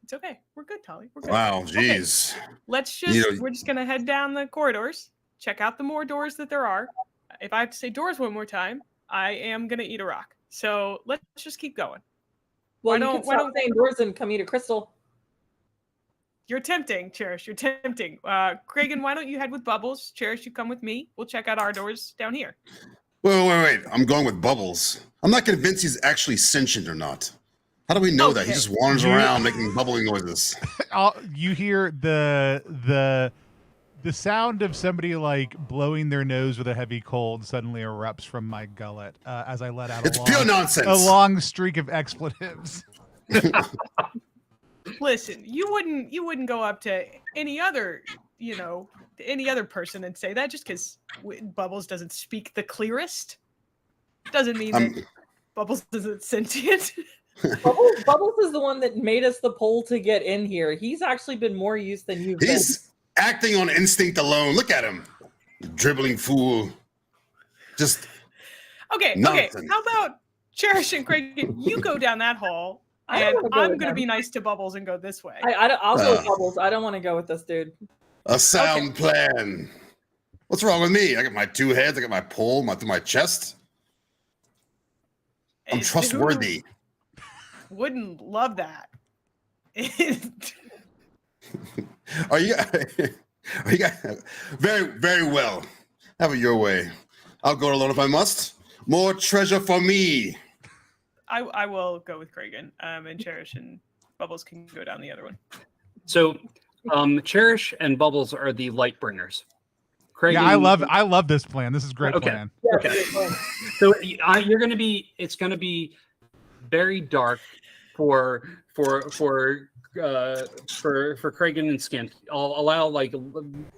It's okay. We're good, Tolly. We're good. Wow, Okay. jeez. Let's just, You know- we're just going to head down the corridors, check out the more doors that there are. If I have to say doors one more time, I am going to eat a rock. So let's just keep going. Well, why you don't- can why stop don't- saying doors and come eat a crystal. You're tempting, Cherish. You're tempting. Kragan, why don't you head with Bubbles? Cherish, you come with me. We'll check out our doors down here. Wait. I'm going with Bubbles. I'm not convinced he's actually sentient or not. How do we know that? He Okay. just wanders around making bubbling noises. You hear the sound of somebody like blowing their nose with a heavy cold suddenly erupts from my gullet as I let out It's pure nonsense. a long streak of expletives. Listen, you wouldn't go up to any other, any other person and say that just because Bubbles doesn't speak the clearest. Doesn't mean that Bubbles isn't sentient. Bubbles is the one that made us the poll to get in here. He's actually been more use than you've been. He's acting on instinct alone. Look at him. Dribbling fool. Just Okay. nonsense. How about Cherish and Craig? You go down that hall, I don't and wanna go I'm with going to them. be nice to Bubbles and go this way. I'll go with Bubbles. I don't want to go with this dude. A sound plan. What's wrong with me? I got my two heads. I got my pole through my chest. I'm Who trustworthy. Wouldn't love that. Are you guys very, very well. Have it your way. I'll go alone if I must. More treasure for me. I will go with Kragan, and Cherish and Bubbles can go down the other one. So Cherish and Bubbles are the light bringers. Craig, Yeah, I love this plan. This is a great Okay. plan. Okay. So you're going to be. It's going to be very dark for Kragan and Skint. I'll allow like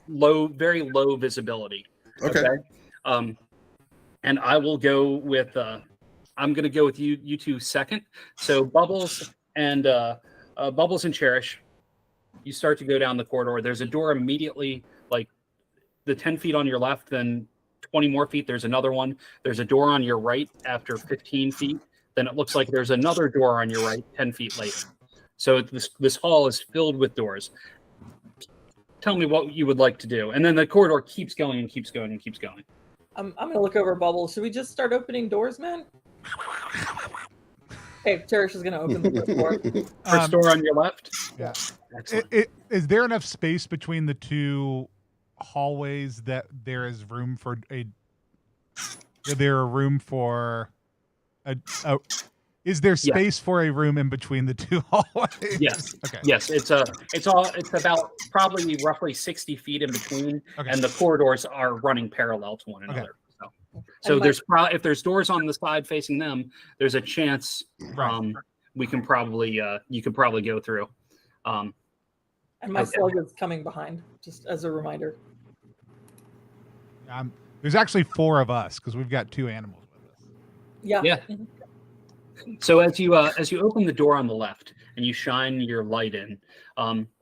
very low visibility. Okay. And I will go with. I'm going to go with you two second. So Bubbles and Cherish, you start to go down the corridor. There's a door immediately, like the 10 feet on your left, then 20 more feet. There's another one. There's a door on your right after 15 feet. Then it looks like there's another door on your right 10 feet later. So this hall is filled with doors. Tell me what you would like to do. And then the corridor keeps going and keeps going and keeps going. I'm going to look over Bubbles. Should we just start opening doors, man? Hey, Cherish is going to open the door. First door on your left. Yeah. Excellent. Is there enough space between the two hallways that there is room for is there space for a room in between the two hallways? Yes. Okay. Yes. It's about probably roughly 60 feet in between, Okay. and the corridors are running parallel to one another. So And there's if there's doors on the side facing them, there's a chance. Right. we can probably you could probably go through. And my Okay. slug is coming behind, just as a reminder. There's actually 4 of us because we've got 2 animals with us. Yeah. Yeah. So as you open the door on the left and you shine your light in,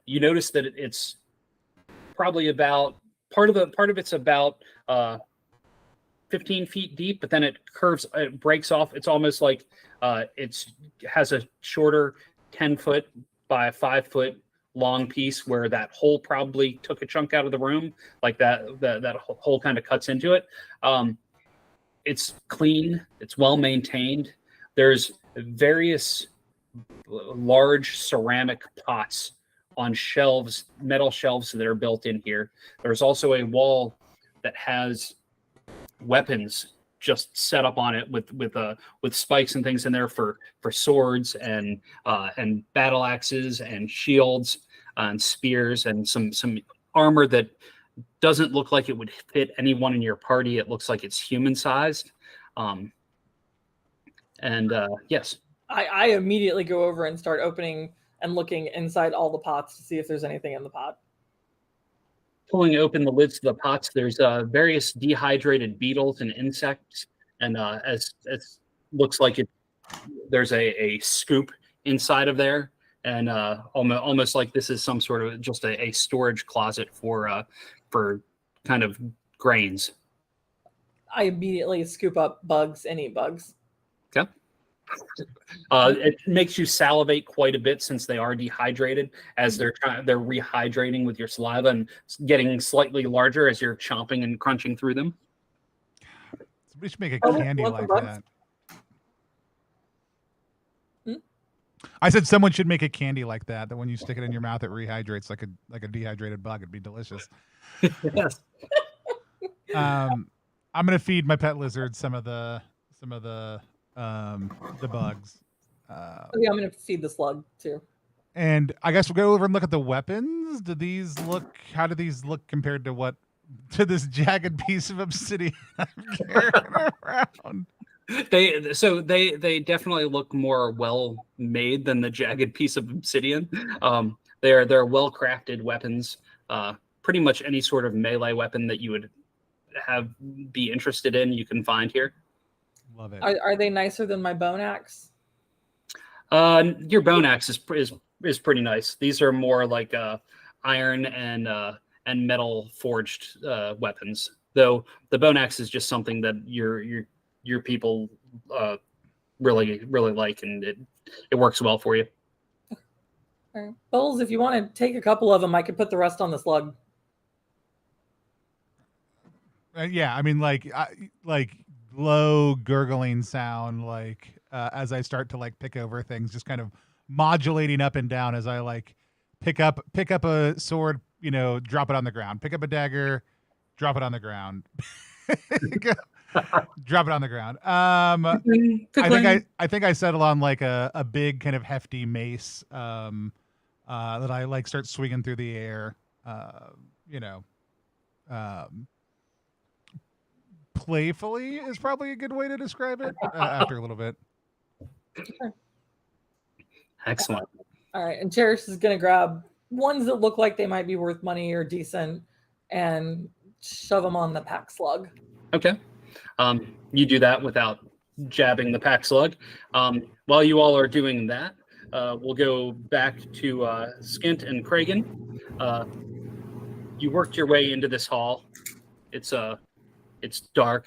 you notice that it's probably about part of it's about 15 feet deep, but then it breaks off. It's almost like it has a shorter 10-foot by 5-foot long piece where that hole probably took a chunk out of the room, like that hole kind of cuts into it. It's clean. It's well maintained. There's various large ceramic pots on shelves, metal shelves that are built in here. There's also a wall that has weapons just set up on it with spikes and things in there for swords and battle axes and shields and spears and some armor that doesn't look like it would fit anyone in your party. It looks like it's human sized. Yes. I immediately go over and start opening and looking inside all the pots to see if there's anything in the pot. Pulling open the lids of the pots, there's various dehydrated beetles and insects, and as it looks like there's a scoop inside of there, and almost like this is some sort of just a storage closet for kind of grains. I immediately scoop up bugs and eat bugs. Okay. It makes you salivate quite a bit since they are dehydrated, as they're rehydrating with your saliva and getting slightly larger as you're chomping and crunching through them. We should make a candy like that. I said someone should make a candy like that. That when you stick it in your mouth, it rehydrates like a dehydrated bug. It'd be delicious. Yes. I'm gonna feed my pet lizard some of the bugs. Yeah, I'm gonna feed the slug too. And I guess we'll go over and look at the weapons. How do these look compared to this jagged piece of obsidian I'm carrying around? They definitely look more well made than the jagged piece of obsidian. They're well crafted weapons. Pretty much any sort of melee weapon that you would be interested in, you can find here. Love it. Are they nicer than my bone axe? Your bone axe is pretty nice. These are more like iron and metal forged weapons. Though the bone axe is just something that your people really like, and it works well for you. All right. Bowles, if you want to take a couple of them, I could put the rest on the slug. Yeah, I mean, like low gurgling sound, like as I start to like pick over things, just kind of modulating up and down as I like pick up a sword, drop it on the ground, pick up a dagger, drop it on the ground, drop it on the ground. I think I settle on like a big kind of hefty mace that I like start swinging through the air. Playfully is probably a good way to describe it after a little bit. Excellent. All right, and Cherish is going to grab ones that look like they might be worth money or decent and shove them on the pack slug. Okay. You do that without jabbing the pack slug. While you all are doing that, we'll go back to Skint and Kragan. You worked your way into this hall. It's dark.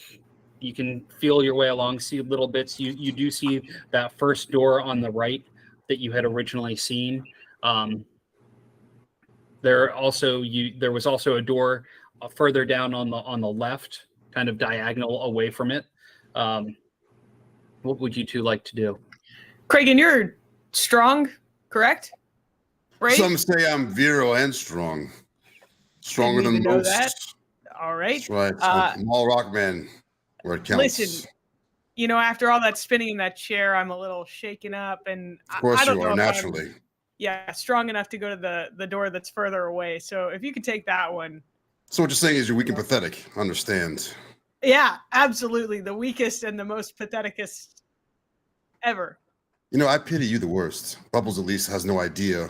You can feel your way along, see little bits. You do see that first door on the right that you had originally seen. There was also a door further down on the left, kind of diagonal away from it. What would you two like to do? Kragan, you're strong, correct? Right? Some say I'm virile and strong. Stronger than most. That. All right. That's right. I'm all rock man where it counts. Listen, after all that spinning in that chair, I'm a little shaken up, and of course I don't you know are, if naturally. strong enough to go to the door that's further away. So if you could take that one. So what you're saying is you're weak and pathetic. Understand? Yeah, absolutely. The weakest and the most patheticest ever. You know, I pity you the worst. Bubbles at least has no idea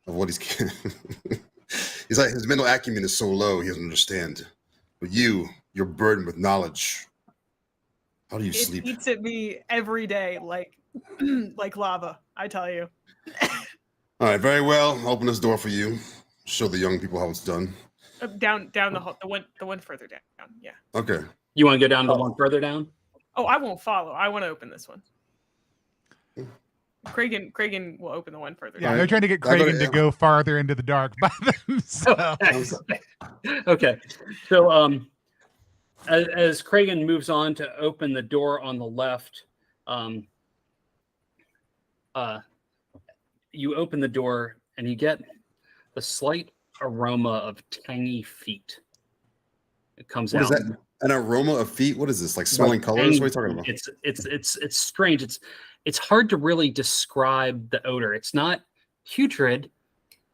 of what he's. He's like his mental acumen is so low he doesn't understand. But you're burdened with knowledge. How do you It sleep? eats at me every day, like like lava. I tell you. All right, very well. I'll open this door for you. Show the young people how it's done. Down the hall, the one further down. Yeah. Okay. You want to go down to the one further down? Oh, I won't follow. I want to open this one. Kragan will open the one further Yeah, down. they're trying to get I'll go Kragan to to- go farther into the dark by themselves. Okay. So as Kragan moves on to open the door on the left, you open the door and you get the slight aroma of tangy feet. It comes What out. is that? An aroma of feet? What is this? Like smelling colors? What are you talking about? It's strange. It's hard to really describe the odor. It's not putrid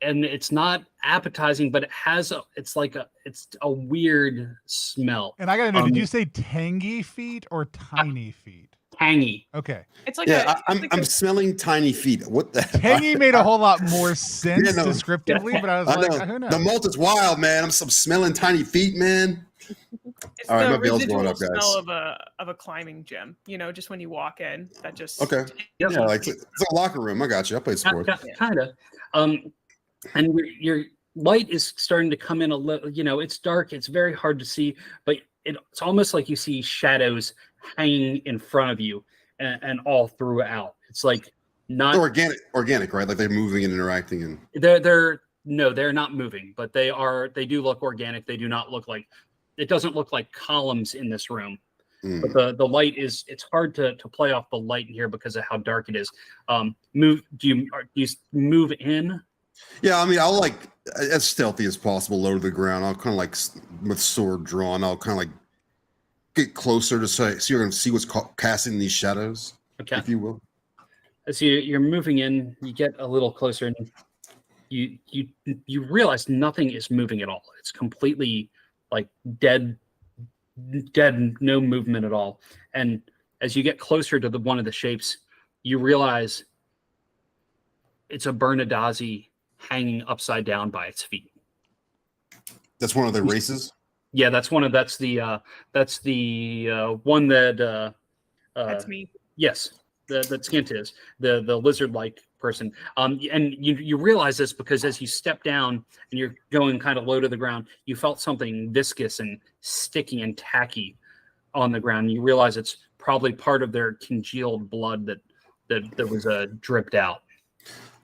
and it's not appetizing, but it's a weird smell. And I gotta know, did you say tangy feet or tiny feet? Tangy. Okay. It's like Yeah, it's like I'm smelling tiny feet. What the Tangy made a whole lot more sense Yeah, no. descriptively, but I was I like, know. who knows? The Molt is wild, man. I'm smelling tiny feet, man. It's All right, the my bell's going residual up, guys. smell of a climbing gym. You know, just when you walk in, that just Okay. Yep. Yeah, like it's a locker room. I got you. I play sports. Kind of. And your light is starting to come in a little. You know, it's dark. It's very hard to see, but it's almost like you see shadows hanging in front of you and all throughout. It's like not Organic, right? Like they're moving and interacting, and they're not moving, but they do look organic. They do not look like. It doesn't look like columns in this room. But the light it's hard to play off the light in here because of how dark it is. Do you move in? yeah. I mean, I'll like as stealthy as possible, low to the ground. I'll kind of like with sword drawn. I'll kind of like get closer to so you're going to see what's casting these shadows, Okay. if you will. As you're moving in, you get a little closer, and you realize nothing is moving at all. It's completely like dead, no movement at all. And as you get closer to one of the shapes, you realize it's a Bernadazzi hanging upside down by its feet. That's one of the races. Yeah, that's the one that that's me. yes, that Skint is the lizard-like person. And you realize this because as you step down and you're going kind of low to the ground, you felt something viscous and sticky and tacky on the ground. You realize it's probably part of their congealed blood that was dripped out.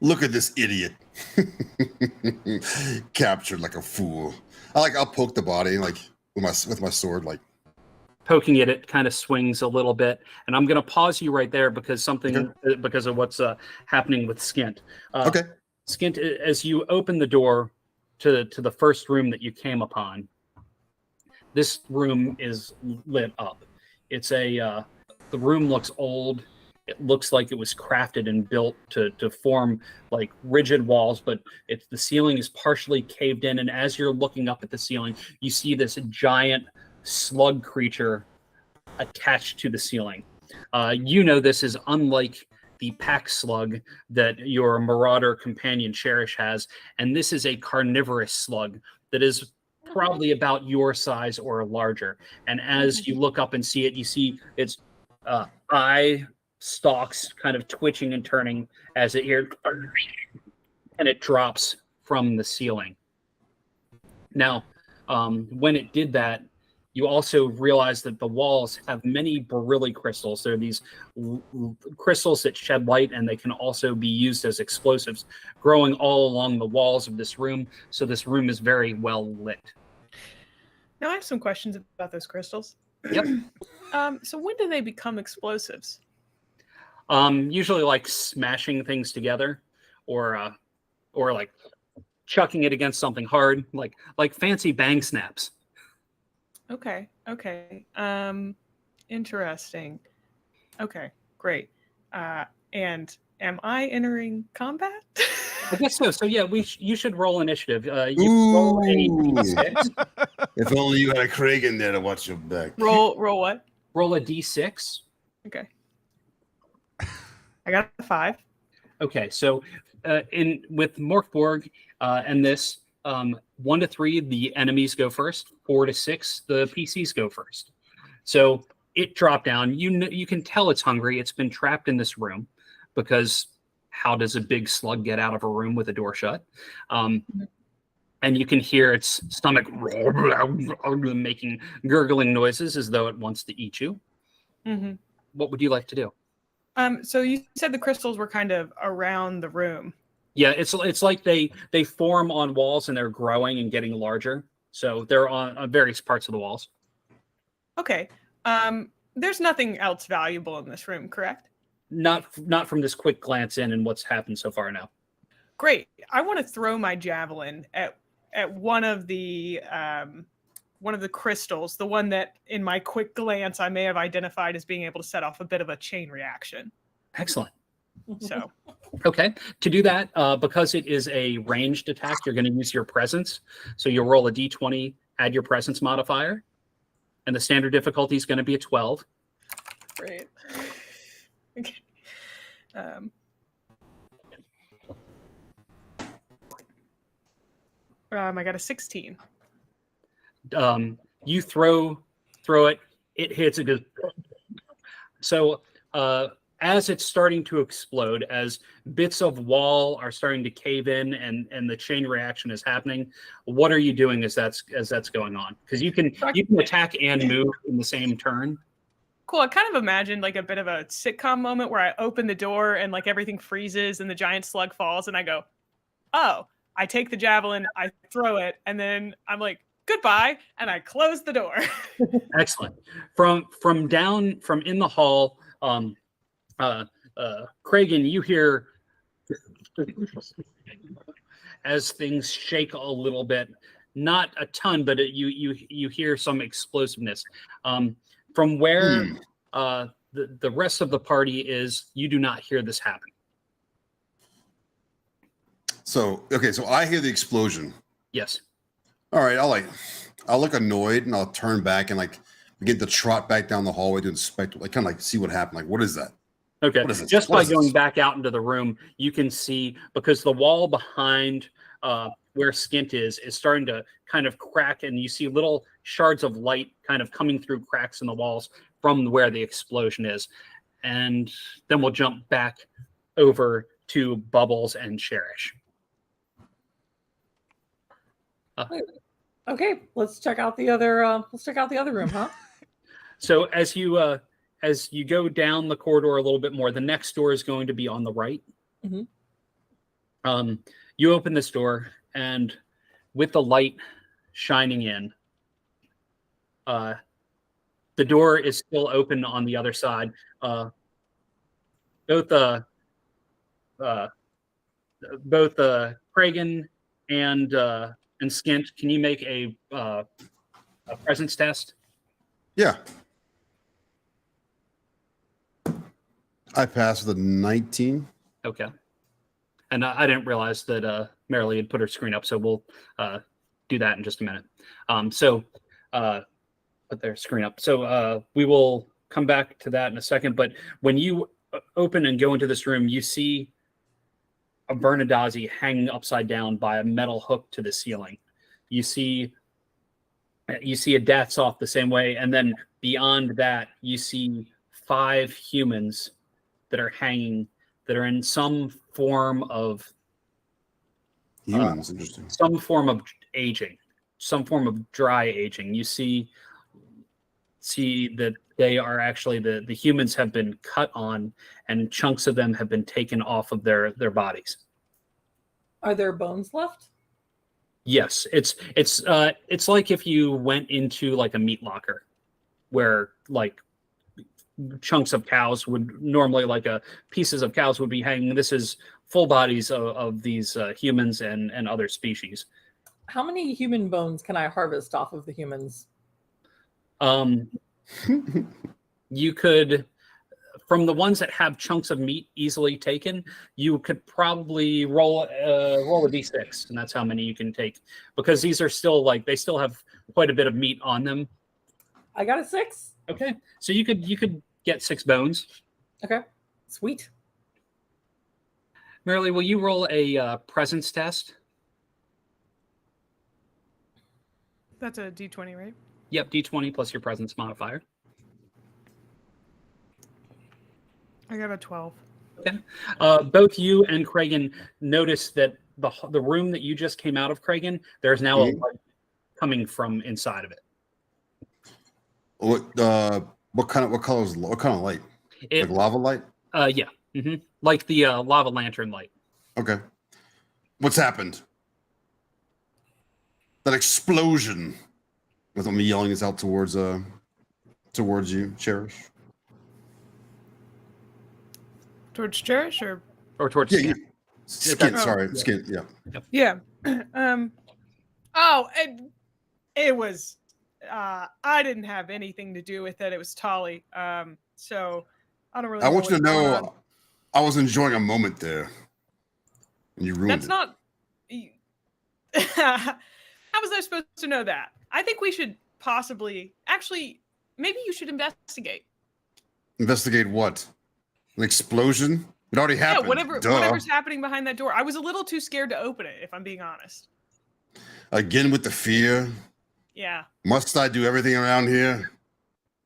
Look at this idiot. Captured like a fool. I'll poke the body like with my sword, like Poking it kind of swings a little bit, and I'm going to pause you right there because because of what's happening with Skint. okay. Skint, as you open the door to the first room that you came upon, this room is lit up. It's the room looks old. It looks like it was crafted and built to form like rigid walls, but the ceiling is partially caved in. And as you're looking up at the ceiling, you see this giant slug creature attached to the ceiling. This is unlike the pack slug that your marauder companion Cherish has, and this is a carnivorous slug that is probably about your size or larger. And as you look up and see it, you see its eye stalks kind of twitching and turning as it here, and it drops from the ceiling. Now, when it did that, you also realize that the walls have many berylli crystals. They're these crystals that shed light, and they can also be used as explosives, growing all along the walls of this room. So this room is very well lit. Now I have some questions about those crystals. Yep. So when do they become explosives? Usually like smashing things together, or like chucking it against something hard, like fancy bang snaps. Okay. Interesting. Okay, great. And am I entering combat? I guess so. So yeah, you should roll initiative. You roll a d6. If only you had a Kragan there to watch your back. roll what? Roll a d6. Okay. I got a 5. Okay, so with Mork Borg and this 1 to 3, the enemies go first. 4 to 6, the PCs go first. So it dropped down. You can tell it's hungry. It's been trapped in this room because how does a big slug get out of a room with a door shut? And you can hear its stomach making gurgling noises as though it wants to eat you. Mm-hmm. What would you like to do? So you said the crystals were kind of around the room. Yeah, it's like they form on walls and they're growing and getting larger. So they're on various parts of the walls. Okay. There's nothing else valuable in this room, correct? Not from this quick glance in and what's happened so far now. Great. I want to throw my javelin at one of the crystals, the one that in my quick glance I may have identified as being able to set off a bit of a chain reaction. Excellent. So okay, to do that, because it is a ranged attack, you're going to use your presence. So you'll roll a d20, add your presence modifier, and the standard difficulty is going to be a 12. great. Okay. I got a 16. You throw it, it hits, it goes. So as it's starting to explode, as bits of wall are starting to cave in and the chain reaction is happening, what are you doing as that's going on? Because you can attack and move in the same turn. Cool. I kind of imagined like a bit of a sitcom moment where I open the door and like everything freezes and the giant slug falls and I go, oh, I take the javelin, I throw it, and then I'm like, goodbye, and I close the door. Excellent. From in the hall, Kragan, you hear as things shake a little bit, not a ton, but you hear some explosiveness. From where the rest of the party is, you do not hear this happen. So I hear the explosion. Yes. All right, I'll look annoyed and I'll turn back and like begin to trot back down the hallway to inspect, like kind of like see what happened. Like, what is that? Okay. What is this? Just What by is going this? back out into the room, you can see, because the wall behind where Skint is starting to kind of crack, and you see little shards of light kind of coming through cracks in the walls from where the explosion is. And then we'll jump back over to Bubbles and Cherish. Okay, let's check out the other. Let's check out the other room, huh? So as you go down the corridor a little bit more, the next door is going to be on the right. Mm-hmm. You open this door, and with the light shining in, the door is still open on the other side. Both Kragan and Skint, can you make a presence test? Yeah. I passed with a 19. Okay. And I didn't realize that Marilee had put her screen up, so we'll do that in just a minute. Put their screen up. So we will come back to that in a second. But when you open and go into this room, you see a Bernadazzi hanging upside down by a metal hook to the ceiling. You see a death's off the same way, and then beyond that, you see 5 humans that are hanging, that are in some form of Humans, interesting. some form of aging, some form of dry aging. You see that they are actually the humans have been cut on, and chunks of them have been taken off of their bodies. Are there bones left? Yes, it's like if you went into like a meat locker, where like chunks of cows would normally, like pieces of cows would be hanging. This is full bodies of these humans and other species. How many human bones can I harvest off of the humans? You could, from the ones that have chunks of meat easily taken, you could probably roll a d6, and that's how many you can take, because these are still they still have quite a bit of meat on them. I got a 6. Okay, so you could get 6 bones. Okay, sweet. Merrily, will you roll a presence test? That's a D20, right? Yep, D20 plus your presence modifier. I got a 12. Okay. Both you and Kragan notice that the room that you just came out of, Kragan, there's now a light coming from inside of it. What kind of light? Like lava light? Yeah. Like the lava lantern light. Okay. What's happened? That explosion. With me yelling this out towards you, Cherish. Towards Cherish or towards Skin. Skin. Sorry, Skin. Yeah. Yeah. Oh, it was. I didn't have anything to do with it. It was Tolly. So I don't really. I want you to know, I was enjoying a moment there, and you ruined it. That's not. How was I supposed to know that? I think we should actually, maybe you should investigate. Investigate what? An explosion? It already happened. Yeah, whatever's happening behind that door. I was a little too scared to open it, if I'm being honest. Again with the fear? Yeah. Must I do everything around here?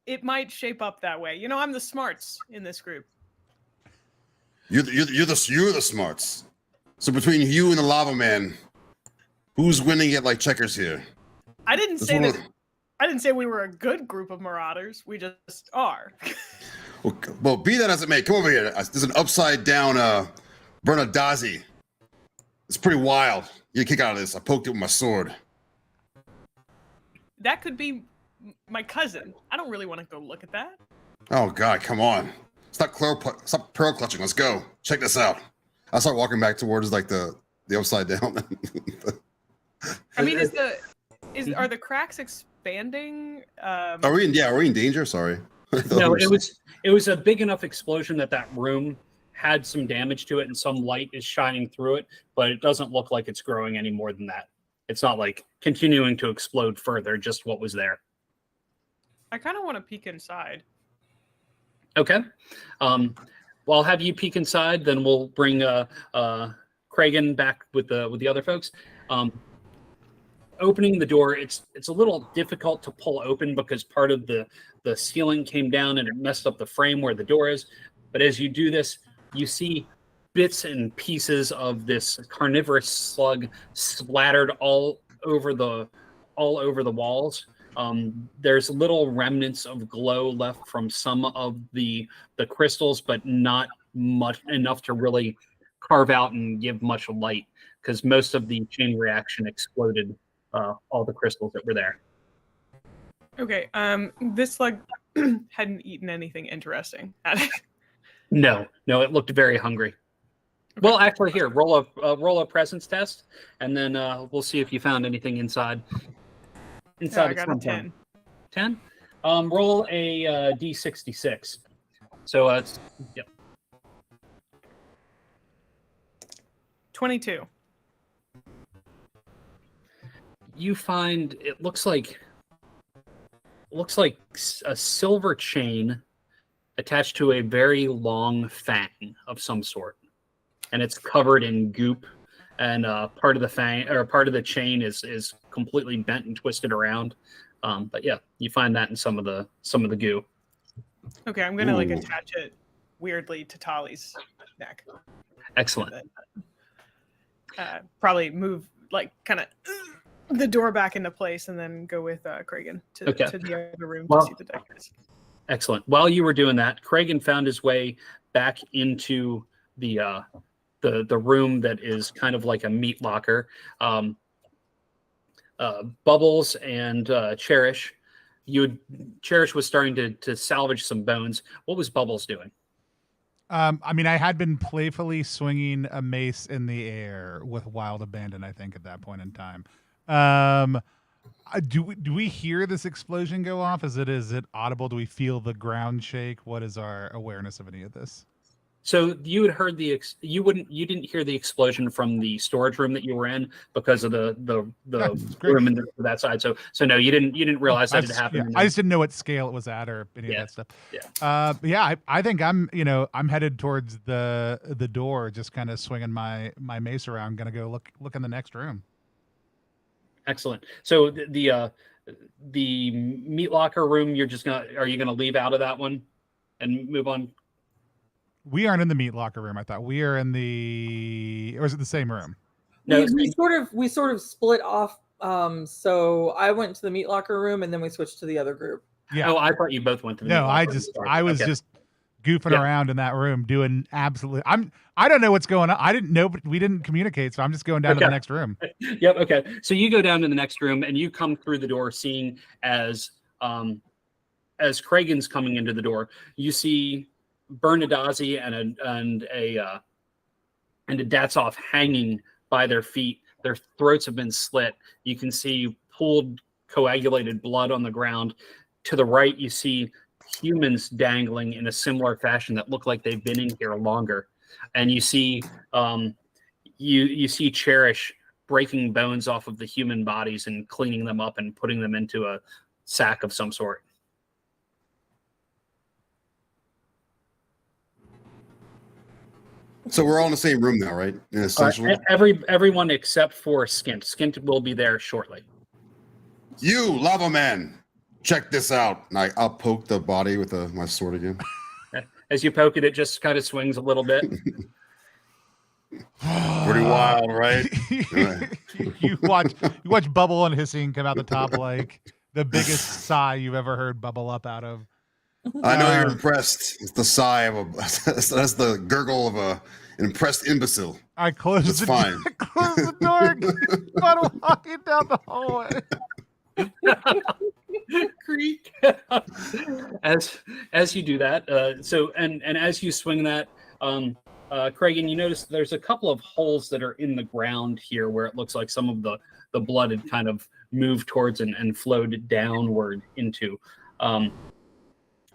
It might shape up that way. I'm the smarts in this group. You're the smarts. So between you and the lava man, who's winning at like checkers here? I didn't say we were a good group of marauders. We just are. Well, be that as it may, come over here. There's an upside down Bernadazzi. It's pretty wild. You kick out of this. I poked it with my sword. That could be my cousin. I don't really want to go look at that. Oh God, come on! Stop pearl clutching. Let's go. Check this out. I start walking back towards like the upside down. I mean, are the cracks expanding? Are we in danger? Sorry. No, it was a big enough explosion that room had some damage to it, and some light is shining through it, but it doesn't look like it's growing any more than that. It's not like continuing to explode further, just what was there. I kind of want to peek inside. Okay. Well, I'll have you peek inside, then we'll bring Kragan back with the other folks. Opening the door, it's a little difficult to pull open because part of the ceiling came down and it messed up the frame where the door is. But as you do this, you see bits and pieces of this carnivorous slug splattered all over the walls. There's little remnants of glow left from some of the crystals, but not much enough to really carve out and give much light because most of the chain reaction exploded all the crystals that were there. Okay. This slug hadn't eaten anything interesting. No, it looked very hungry. Okay. Well, actually, here, roll a presence test, and then we'll see if you found anything inside. I got a 10. 10? Roll a D66. So it's 22. You find it looks like a silver chain attached to a very long fang of some sort, and it's covered in goop, and part of the fang or part of the chain is completely bent and twisted around. But yeah, you find that in some of the goo. Okay, I'm gonna attach it weirdly to Tolly's neck. Excellent. Then, probably move kind of the door back into place, and then go with Kragan to the other room to see the deckers. Excellent. While you were doing that, Kragan found his way back into the room that is kind of like a meat locker. Bubbles and Cherish. Cherish was starting to salvage some bones. What was Bubbles doing? I mean, I had been playfully swinging a mace in the air with wild abandon, I think, at that point in time. Do we hear this explosion go off? Is it audible? Do we feel the ground shake? What is our awareness of any of this? So you had heard you didn't hear the explosion from the storage room that you were in because of the room in that side. So no, you didn't realize that it happened. Yeah, I just didn't know what scale it was at or any of that stuff. Yeah. I think I'm headed towards the door, just kind of swinging my mace around. Gonna go look in the next room. Excellent. So the meat locker room, are you gonna leave out of that one and move on? We aren't in the meat locker room. I thought we are in the, or is it the same room? No, we sort of split off. So I went to the meat locker room and then we switched to the other group. Yeah. Oh, I thought you both went to the No, meat locker room. I was just goofing around in that room doing absolutely. I don't know what's going on. I didn't know, but we didn't communicate, so I'm just going down to the next room. Yep. Okay. So you go down to the next room and you come through the door, seeing as Kragen's coming into the door, you see Bernadazzi and a Datsov hanging by their feet. Their throats have been slit. You can see pooled, coagulated blood on the ground. To the right, you see humans dangling in a similar fashion that look like they've been in here longer. And you see you see Cherish breaking bones off of the human bodies and cleaning them up and putting them into a sack of some sort. So we're all in the same room now, right? Essentially. Everyone except for Skint. Skint will be there shortly. You, Lava Man, check this out. And I'll poke the body with my sword again. As you poke it, it just kind of swings a little bit. Pretty wild, right? you watch Bubble and Hissing come out the top like the biggest sigh you've ever heard bubble up out of. I know you're impressed. It's the sigh of that's the gurgle of an impressed imbecile. I close It's the fine. close the door. I'm walking down the hallway. Creak. As you do that, so and as you swing that, Kragen, you notice there's a couple of holes that are in the ground here where it looks like some of the blood had kind of moved towards and flowed downward into.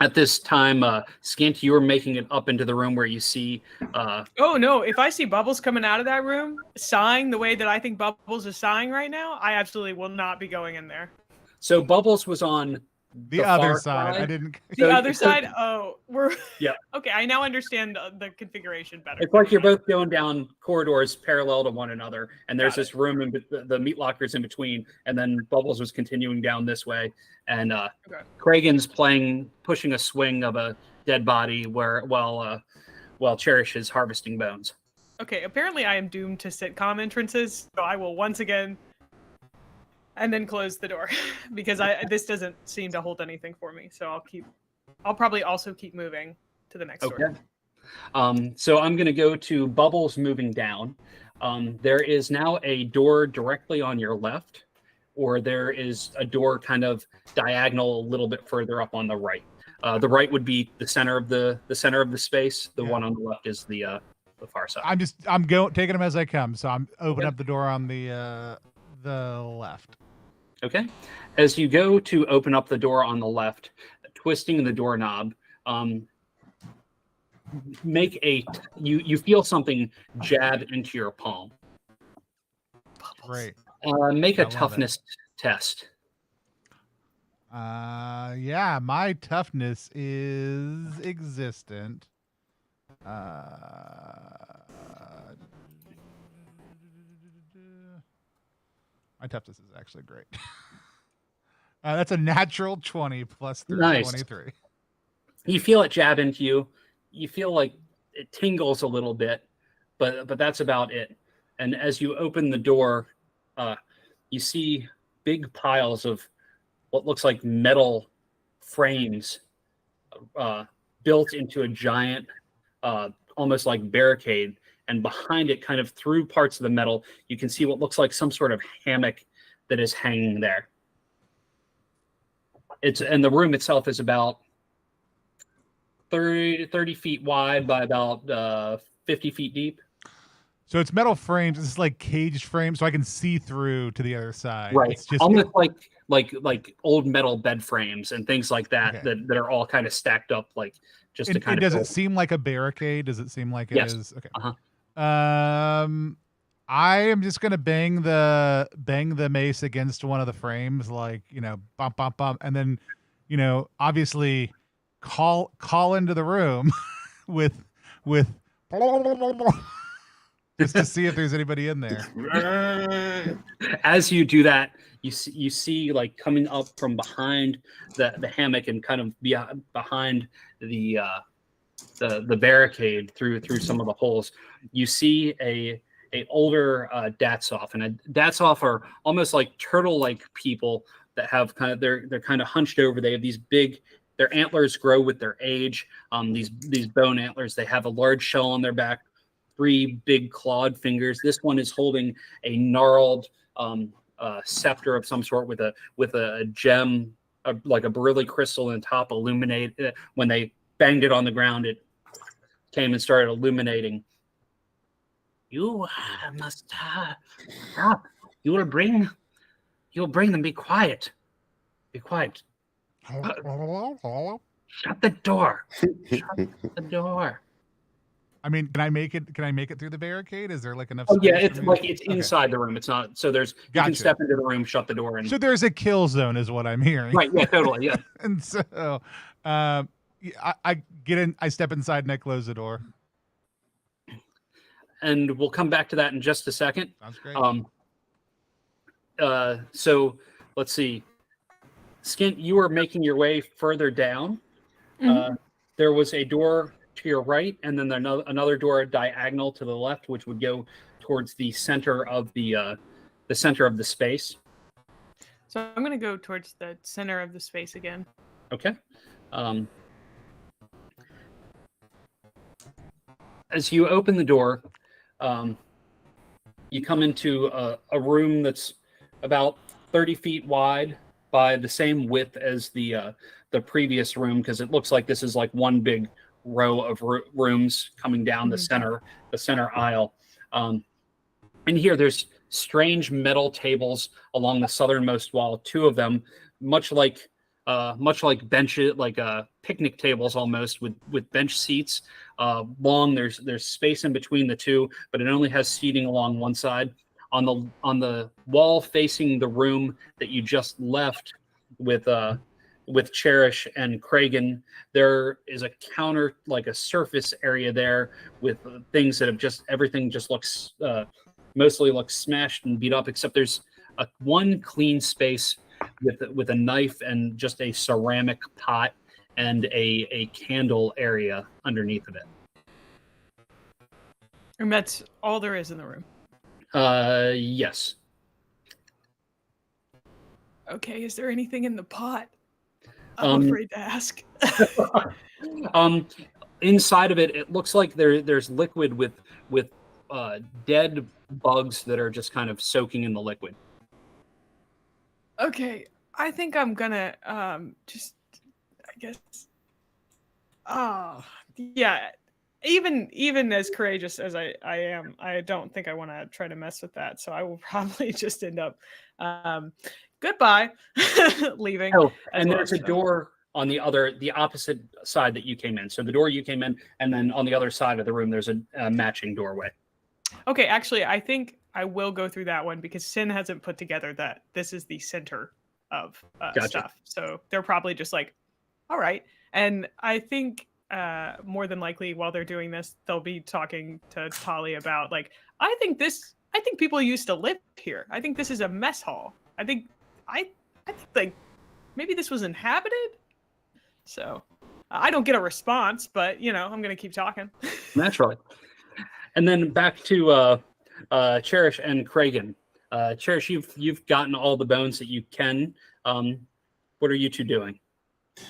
At this time, Skint, you are making it up into the room where you see. Oh no! If I see Bubbles coming out of that room, sighing the way that I think Bubbles is sighing right now, I absolutely will not be going in there. So Bubbles was on the other side. I didn't. The other side. Oh, we're. Yeah. Okay, I now understand the configuration better. It's like you're both going down corridors parallel to one another, and there's this room in the meat lockers in between, and then Bubbles was continuing down this way, and Kragen's pushing a swing of a dead body while Cherish is harvesting bones. Okay, apparently I am doomed to sitcom entrances, so I will once again. And then close the door because this doesn't seem to hold anything for me. So I'll probably also keep moving to the next door. So I'm going to go to Bubbles moving down. There is now a door directly on your left, or there is a door kind of diagonal a little bit further up on the right. The right would be the center of the space. The one on the left is the far side. I'm taking them as I come. So I'm opening up the door on the left. Okay. As you go to open up the door on the left, twisting the doorknob, you feel something jab into your palm. Great. Make a toughness test. Yeah, my toughness is existent. My toughness is actually great. That's a natural 20 plus 23. You feel it jab into you. You feel like it tingles a little bit, but that's about it. And as you open the door, you see big piles of what looks like metal frames built into a giant, almost like barricade. And behind it, kind of through parts of the metal, you can see what looks like some sort of hammock that is hanging there. And the room itself is about 30 feet wide by about 50 feet deep. So it's metal frames. It's like caged frames, so I can see through to the other side. Right. It's just almost like old metal bed frames and things like that, that are all kind of stacked up like just to kind of. Does it seem like a barricade? Does it seem like it is? Okay. I am just gonna bang the mace against one of the frames, like, bump, bump, bump, and then, obviously call into the room with just to see if there's anybody in there. As you do that, you see like coming up from behind the hammock and kind of behind the barricade through some of the holes. You see a older Datsov, and a Datsov are almost like turtle-like people that have they're kind of hunched over. They have these big. Their antlers grow with their age. These bone antlers. They have a large shell on their back, 3 big clawed fingers. This one is holding a gnarled scepter of some sort with a gem, like a beryllium crystal in the top, illuminate. When they banged it on the ground, it came and started illuminating. You must stop. You'll bring them. Be quiet. Be quiet. Shut the door. Shut the door. I mean, can I make it through the barricade? Is there like enough? Oh yeah, it's like it's inside the room. It's not. So you can step into the room, shut the door, and so there's a kill zone, is what I'm hearing. Right. Yeah. Totally. Yeah. And so, I get in. I step inside and I close the door. And we'll come back to that in just a second. Sounds great. So let's see. Skint, you are making your way further down. Mhm. There was a door to your right, and then another door diagonal to the left, which would go towards the center of the center of the space. So I'm going to go towards the center of the space again. Okay. As you open the door, you come into a room that's about 30 feet wide by the same width as the previous room, because it looks like this is like one big row of rooms coming down the center aisle. In here, there's strange metal tables along the southernmost wall. 2 of them, much like benches, like picnic tables almost, with bench seats. Long. There's space in between the 2, but it only has seating along one side. On the wall facing the room that you just left with Cherish and Kragan, there is a counter, like a surface area there with things that have everything just looks mostly looks smashed and beat up, except there's one clean space with a knife and just a ceramic pot and a candle area underneath of it. And that's all there is in the room. Yes. Okay, is there anything in the pot? I'm afraid to ask. Inside of it, it looks like there's liquid with dead bugs that are just kind of soaking in the liquid. Okay, I think I'm gonna just, I guess. Yeah. Even as courageous as I am, I don't think I want to try to mess with that. So I will probably just end up goodbye, leaving. Oh, and there's a door on the opposite side that you came in. So the door you came in, and then on the other side of the room, there's a matching doorway. Okay, actually, I think I will go through that one because Sin hasn't put together that this is the center of stuff. So they're probably just like, all right. And I think more than likely while they're doing this, they'll be talking to Tali about like, I think people used to live here. I think this is a mess hall. I think like maybe this was inhabited. So I don't get a response, but I'm going to keep talking. Naturally. And then back to Cherish and Kragan. Cherish, you've gotten all the bones that you can. What are you 2 doing?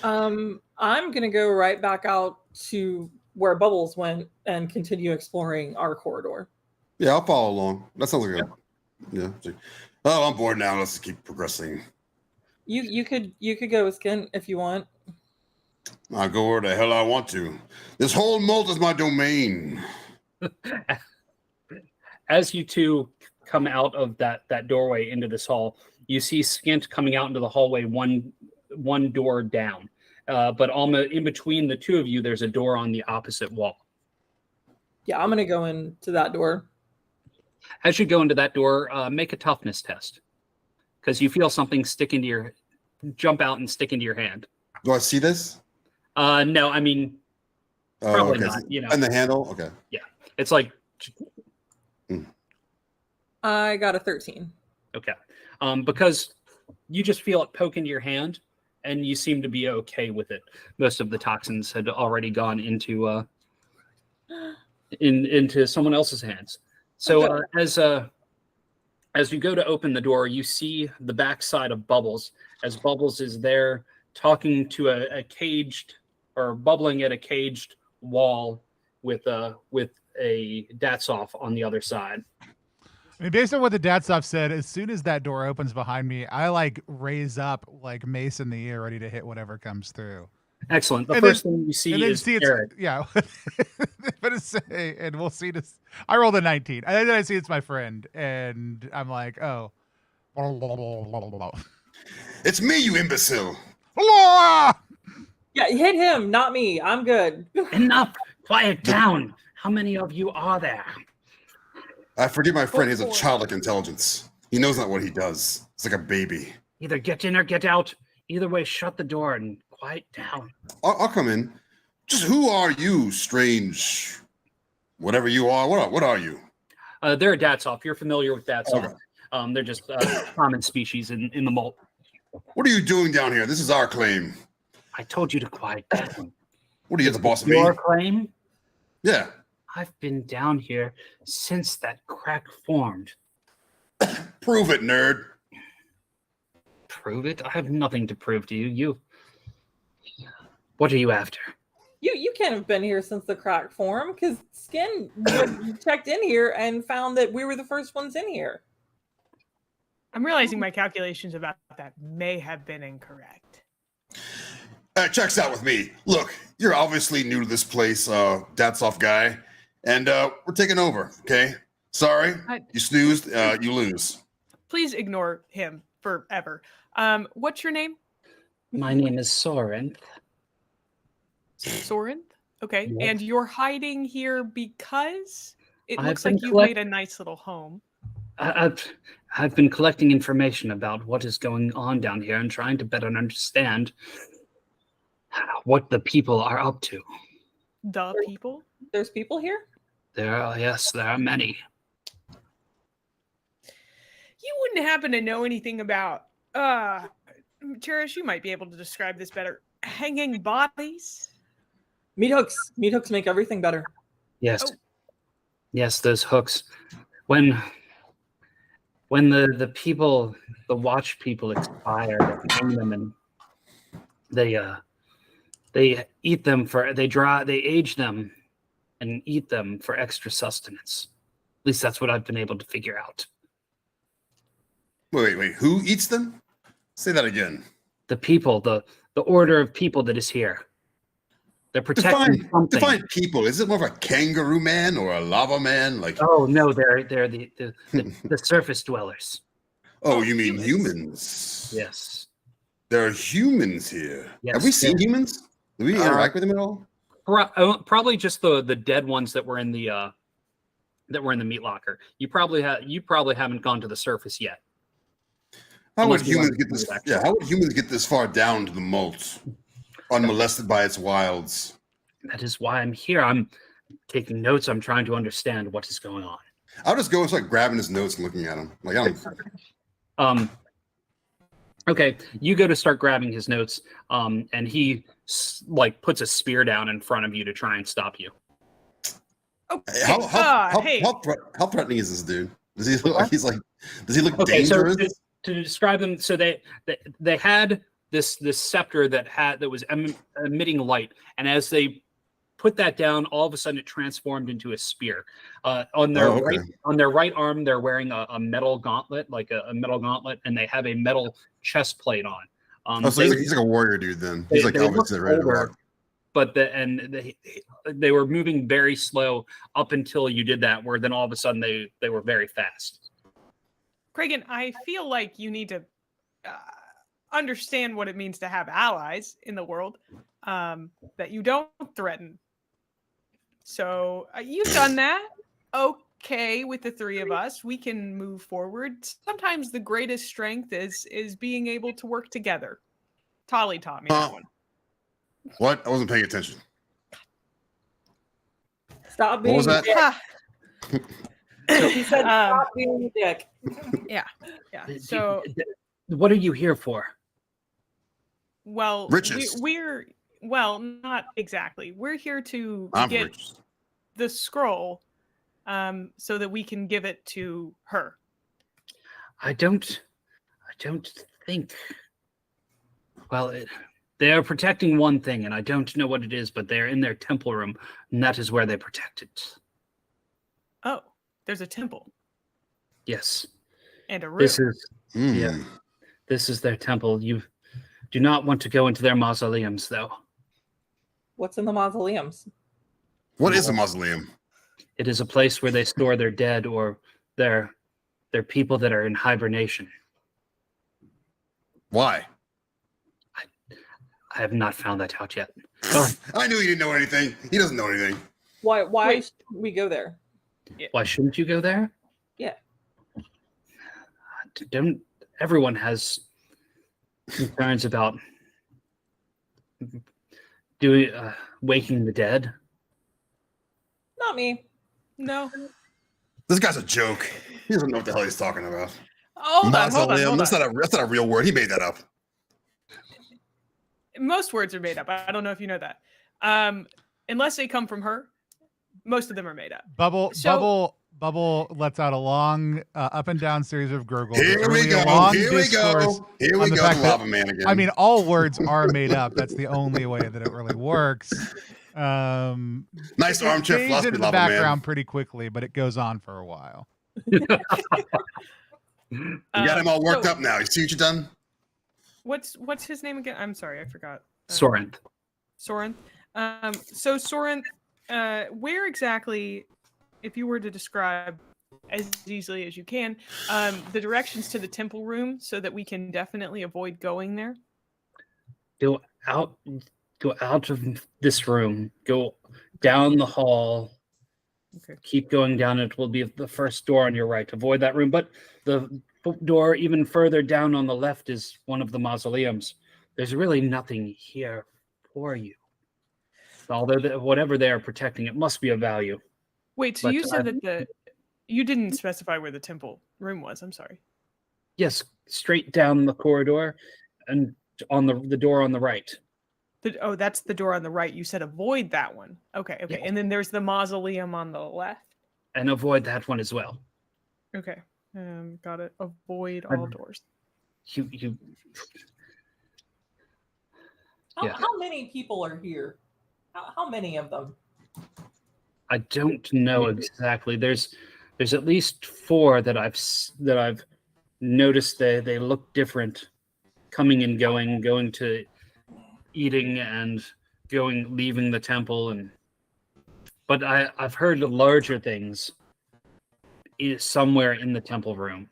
I'm gonna go right back out to where Bubbles went and continue exploring our corridor. Yeah, I'll follow along. That sounds like yeah. Oh, I'm bored now. Let's keep progressing. You could go with Skin if you want. I'll go where the hell I want to. This whole Molt is my domain. As you 2 come out of that doorway into this hall, you see Skint coming out into the hallway one door down, but almost in between the two of you, there's a door on the opposite wall. Yeah, I'm gonna go into that door. As you go into that door, make a toughness test because you feel something jump out and stick into your hand. Do I see this? No, I mean, probably okay. not. You know, And the handle? Okay. yeah, it's like I got a 13. okay, because you just feel it poke into your hand, and you seem to be okay with it. Most of the toxins had already gone into into someone else's hands. So as you go to open the door, you see the backside of Bubbles, as Bubbles is there talking to a caged or bubbling at a caged wall with a Datsoff on the other side. I mean, based on what the Datsoff said, as soon as that door opens behind me, I like raise up like mace in the air, ready to hit whatever comes through. Excellent. The And first thing you see is Eric. Yeah, but and we'll see this. I rolled a 19, and then I see it's my friend, and I'm like, oh, It's me, you imbecile. Yeah, hit him, not me. I'm good. Enough. Quiet down. How many of you are there? I forgive my friend. He has a childlike intelligence. He knows not what he does. It's like a baby. Either get in or get out. Either way, shut the door and quiet down. I'll come in. Just who are you, strange? Whatever you are. What are you? They're a Datsoff. You're familiar with Datsoff. Okay. They're just common species in the Molt. What are you doing down here? This is our claim. I told you to quiet down. What are you, the boss of me? Your claim? Yeah. I've been down here since that crack formed. Prove it, nerd. Prove it? I have nothing to prove to you. What are you after? You can't have been here since the crack formed, because Skin checked in here and found that we were the first ones in here. I'm realizing my calculations about that may have been incorrect. Checks out with me. Look, you're obviously new to this place, Datsoff guy, and we're taking over, okay? Sorry, you snoozed, you lose. Please ignore him forever. What's your name? My name is Soren. Soren? Okay. Yes. And you're hiding here because it I've looks been like you've made a nice little home. I've been collecting information about what is going on down here and trying to better understand what the people are up to. The people? There's people here? There are many. You wouldn't happen to know anything about Cherish, you might be able to describe this better. Hanging bodies? Meat hooks. Meat hooks make everything better. Yes. Oh. Yes, those hooks. When the people, the watch people expire, they hang them and they eat them they age them and eat them for extra sustenance. At least that's what I've been able to figure out. Wait. Who eats them? Say that again. The people, the order of people that is here. They're protecting something. Define people. Is it more of a kangaroo man or a lava man? Like, oh no, they're the surface dwellers. oh, you mean humans? Yes. There are humans here. Yes, Have we seen humans? Do we interact with them at all? Probably just the dead ones that were in the meat locker. You probably haven't gone to the surface yet. How would Unless you humans want get to this? do that. Yeah, how would humans get this far down to the Molt, unmolested by its wilds? That is why I'm here. I'm taking notes. I'm trying to understand what is going on. I'll just go and start grabbing his notes and looking at them. Like, I don't. Okay, you go to start grabbing his notes, and he puts a spear down in front of you to try and stop you. Okay. How threatening is this dude? Does he look like Does he look dangerous? So to describe them, so they had this scepter that was emitting light, and as they put that down, all of a sudden it transformed into a spear. On their right arm, they're wearing a metal gauntlet, like a metal gauntlet, and they have a metal chest plate on. So he's like a warrior dude then. He's like Elvis ready to rock. But they were moving very slow up until you did that, where then all of a sudden they were very fast. Kragan, I feel like you need to understand what it means to have allies in the world that you don't threaten. So you've done that. Okay, with the three of us, we can move forward. Sometimes the greatest strength is being able to work together. Tolly taught me that one. What? I wasn't paying attention. Stop being What was a that? dick. He said, "Stop being a dick." Yeah. So, what are you here for? well, Riches. we're not exactly. We're here to I'm get rich. the scroll, so that we can give it to her. I don't think. Well, they are protecting one thing, and I don't know what it is, but they're in their temple room, and that is where they protect it. Oh, there's a temple Yes, and a room. this is their temple. You do not want to go into their mausoleums, though. What's in the mausoleums? What is a mausoleum? It is a place where they store their dead or their people that are in hibernation. Why? I have not found that out yet. I knew he didn't know anything. He doesn't know anything. Why Wait. should we go there? Why shouldn't you go there? Yeah. Don't. Everyone has concerns about waking the dead. Not me. No. This guy's a joke. He doesn't know what the hell he's talking about. Hold on. Mausoleum. That's not a real word. He made that up. Most words are made up. I don't know if you know that. Unless they come from her, most of them are made up. Bubble lets out a long up and down series of gurgles. Here we go. Here we go. Here we go. The lava man again. I mean, all words are made up. That's the only way that it really works. Nice armchair It fades philosophy, into the lava background man. pretty quickly, but it goes on for a while. You got him all worked up now. You see what you done? What's his name again? I'm sorry, I forgot. Sorenth. Sorenth. So Sorenth, where exactly, if you were to describe as easily as you can, the directions to the temple room so that we can definitely avoid going there? Go out of this room. Go down the hall. Okay. Keep going down. It will be the first door on your right. Avoid that room. But the door even further down on the left is one of the mausoleums. There's really nothing here for you. Although whatever they are protecting, it must be of value. Wait, so But you said that you didn't specify where the temple room was. I'm sorry. Yes, straight down the corridor and on the door on the right. That's the door on the right. You said avoid that one. Okay. Yeah. And then there's the mausoleum on the left. And avoid that one as well. Okay. Got it. Avoid all doors. You Yeah. How many people are here? How many of them? I don't know exactly. There's at least 4 that I've noticed. They look different, coming and going to eating and leaving the temple, but I've heard larger things is somewhere in the temple room.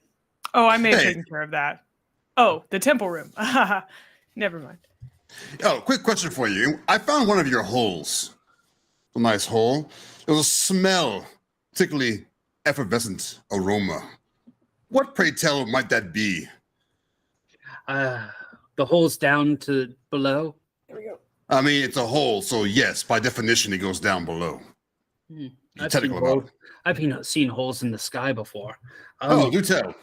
Oh, I may have Hey. taken care of that. Oh, the temple room. Never mind. Oh, quick question for you. I found one of your holes. A nice hole. There was a smell, particularly effervescent aroma. What, pray tell, might that be? The hole's down to below. Here we go. I mean, it's a hole, so yes, by definition, it goes down below. Be technical about it. I've seen holes in the sky before. Oh, do tell.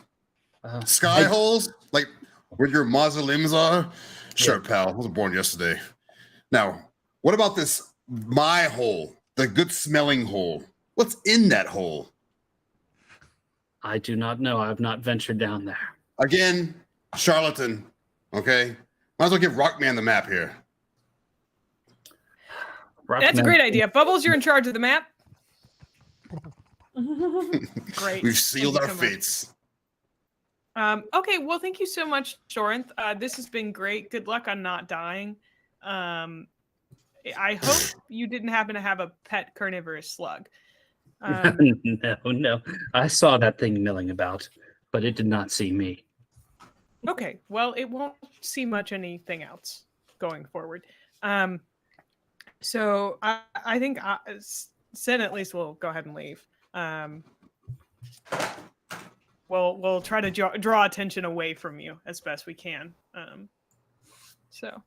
Sky holes? Like where your mausoleums are? Sure, Yeah. pal. I wasn't born yesterday. Now, what about this, my hole? The good smelling hole. What's in that hole? I do not know. I've not ventured down there. Again, charlatan. Okay? Might as well give Rockman the map here. That's a great idea. Bubbles, you're in charge of the map. Great. We've sealed Thank our you so much. fates. Okay, well, thank you so much, Sorenth. This has been great. Good luck on not dying. I hope you didn't happen to have a pet carnivorous slug. No. I saw that thing milling about, but it did not see me. Okay, well, it won't see much anything else going forward. So I think Sin at least will go ahead and leave. We'll try to draw attention away from you as best we can. So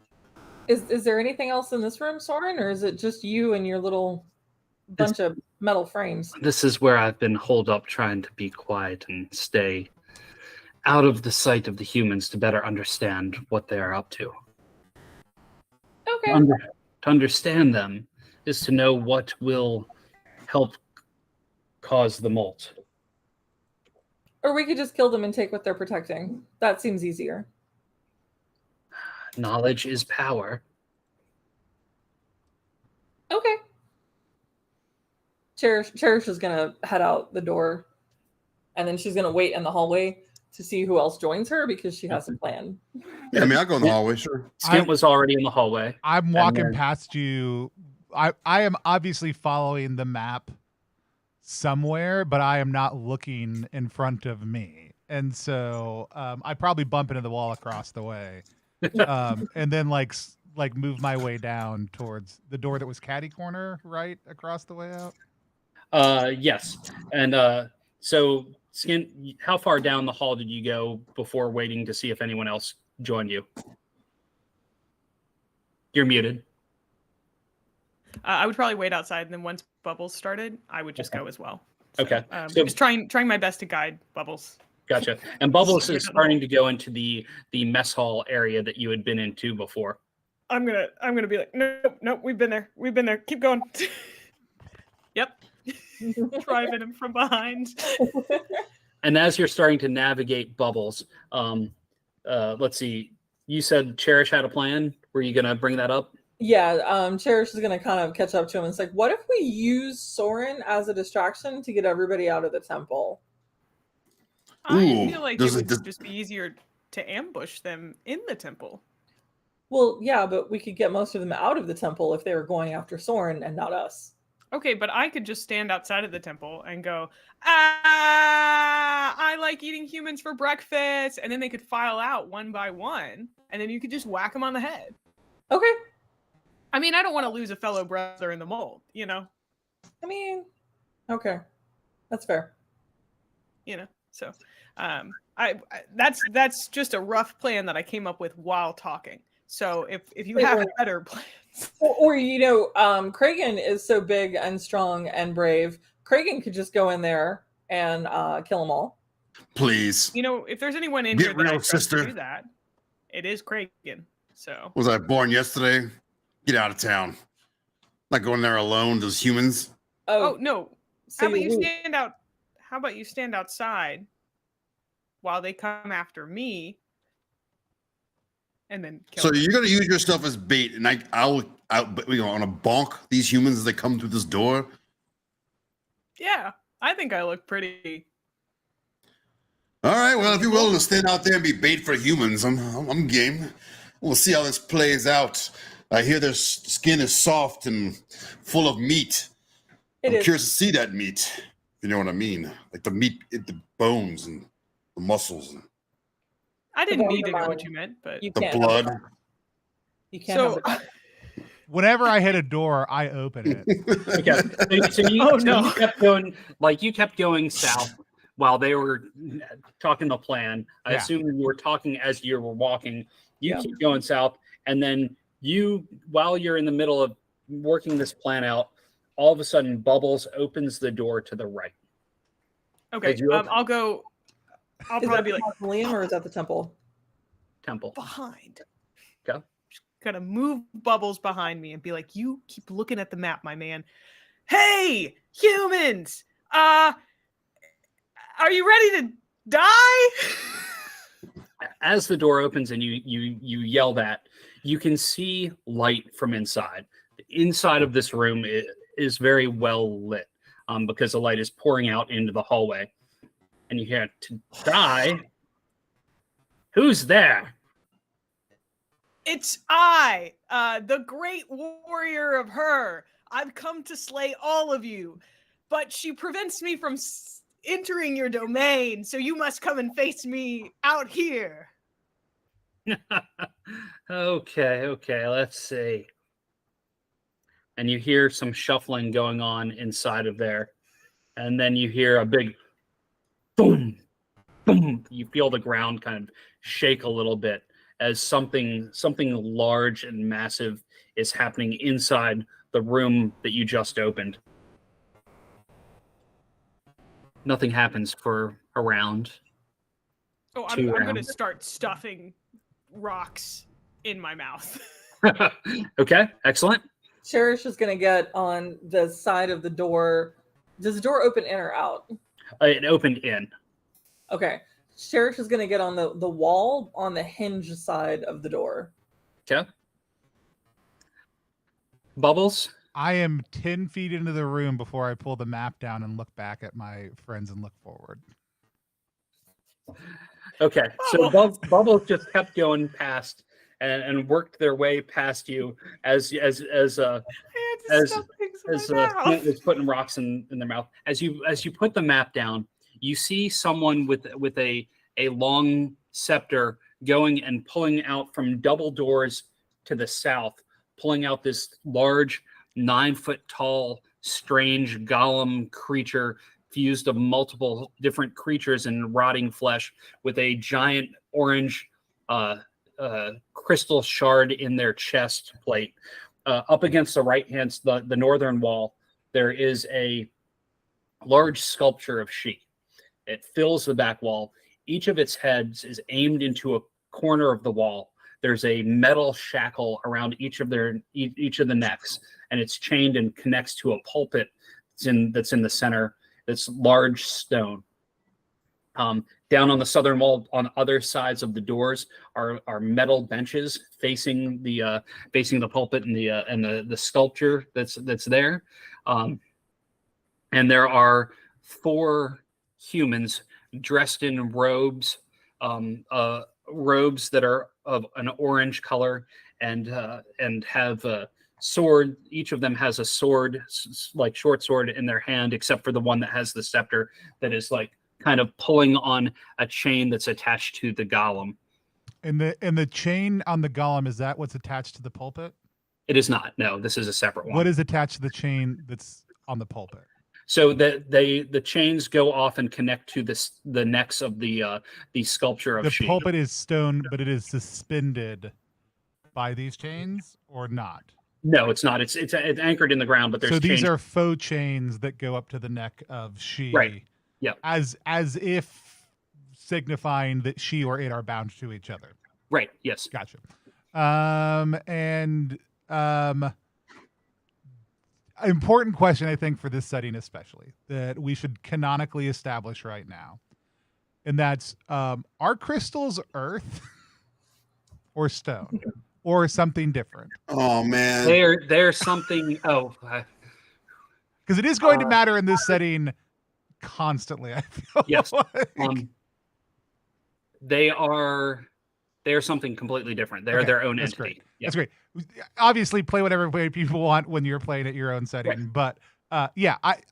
Is there anything else in this room, Soren, or is it just you and your little bunch of metal frames? This is where I've been holed up trying to be quiet and stay out of the sight of the humans to better understand what they are up to. Okay. To understand them is to know what will help cause the molt. Or we could just kill them and take what they're protecting. That seems easier. Knowledge is power. Okay. Cherish is gonna head out the door, and then she's gonna wait in the hallway to see who else joins her because she has a plan. Yeah, I mean, I'll go in the hallway, sure. Skint was already in the hallway. I'm walking then- past you. I am obviously following the map somewhere, but I am not looking in front of me. And so I probably bump into the wall across the way. And then like move my way down towards the door that was catty corner, right across the way out. Yes. And so Skint, how far down the hall did you go before waiting to see if anyone else joined you? You're muted. I would probably wait outside, and then once Bubbles started, I would just go as well. So, Okay. So- just trying my best to guide Bubbles. Gotcha. And Bubbles is starting to go into the mess hall area that you had been into before. I'm gonna be like, no, we've been there. Keep going. Yep. Driving him from behind. And as you're starting to navigate Bubbles, let's see. You said Cherish had a plan. Were you going to bring that up? Yeah, Cherish is gonna kind of catch up to him. It's like, what if we use Soren as a distraction to get everybody out of the temple? I Ooh, feel like it does would it- just be easier to ambush them in the temple. Well, yeah, but we could get most of them out of the temple if they were going after Soren and not us. Okay, but I could just stand outside of the temple and go, I like eating humans for breakfast. And then they could file out one by one. And then you could just whack them on the head. Okay. I mean, I don't want to lose a fellow brother in the mold, you know? I mean, okay. That's fair. You know? So that's just a rough plan that I came up with while talking. So if you have better plans. Or Kragan is so big and strong and brave. Kragan could just go in there and kill them all. Please. You know, if there's anyone in Get here that I real, trust to sister. do that, it is Kragan. So Was I born yesterday? Get out of town. Not going there alone. Those humans. oh no. so How about you you leave. stand out? How about you stand outside while they come after me, and then kill So them? you're gonna use yourself as bait, and I'll on a bonk these humans as they come through this door. Yeah, I think I look pretty. All right. Well, if you're willing to stand out there and be bait for humans, I'm game. We'll see how this plays out. I hear their skin is soft and full of meat. I'm It curious is. to see that meat. If you know what I mean, like the meat, the bones and the muscles, and I didn't bones need are to know mine. what you meant, but You the can't have blood. it. You can't so have the body. Whenever I hit a door, I open it. Okay. Oh, So no. you kept going south while they were talking the plan. I Yeah. assume you were talking as you were walking. You Yeah. keep going south, and then while you're in the middle of working this plan out, all of a sudden Bubbles opens the door to the right. okay, Did you open- I'll go. I'll Is probably that be the like mausoleum or is that the temple? Temple. behind. Go. Just gonna move Bubbles behind me and be like, "You keep looking at the map, my man. Hey, humans! Are you ready to die?" As the door opens and you yell that, you can see light from inside. The inside of this room is very well lit because the light is pouring out into the hallway. And you hear, "To die? Who's there?" It's I, the great warrior of her. I've come to slay all of you, but she prevents me from entering your domain, so you must come and face me out here. Okay, let's see. And you hear some shuffling going on inside of there. And then you hear a big boom, boom. You feel the ground kind of shake a little bit as something large and massive is happening inside the room that you just opened. Nothing happens for a round. Oh, I'm 2 going to rounds. start stuffing rocks in my mouth. Okay, excellent. Cherish is going to get on the side of the door. Does the door open in or out? It opened in. Okay. Cherish is going to get on the wall on the hinge side of the door. Okay. Bubbles? I am 10 feet into the room before I pull the map down and look back at my friends and look forward. Okay, so Bubbles just kept going past and worked their way past you as Clint was putting rocks in their mouth. As you put the map down, you see someone with a long scepter going and pulling out from double doors to the south, pulling out this large 9-foot tall, strange golem creature fused of multiple different creatures and rotting flesh with a giant orange crystal shard in their chest plate. Up against the right hand, the northern wall, there is a large sculpture of she. It fills the back wall. Each of its heads is aimed into a corner of the wall. There's a metal shackle around each of the necks, and it's chained and connects to a pulpit that's in the center. That's large stone. Down on the southern wall, on other sides of the doors, are metal benches facing the pulpit and the sculpture that's there. And there are 4 humans dressed in robes that are of an orange color and have a sword. Each of them has a sword, like short sword, in their hand, except for the one that has the scepter that is like kind of pulling on a chain that's attached to the golem. And the chain on the golem, is that what's attached to the pulpit? It is not. No, this is a separate one. What is attached to the chain that's on the pulpit? So the chains go off and connect to the necks of the sculpture of the she. pulpit is stone, but it is suspended by these chains or not? No, it's not. It's anchored in the ground, but there's these chains. are faux chains that go up to the neck of she. Right. Yeah. As if signifying that she or it are bound to each other. Right. Yes. Gotcha. Important question, I think, for this setting especially, that we should canonically establish right now. And that's, are crystals earth or stone or something different? Oh man, There's something. Because it is going to matter in this setting constantly, I feel. Yes. Like. They are something completely different. They're their own entity. Great. Yeah. That's great. Obviously, play whatever way people want when you're playing at your own setting. Right. But I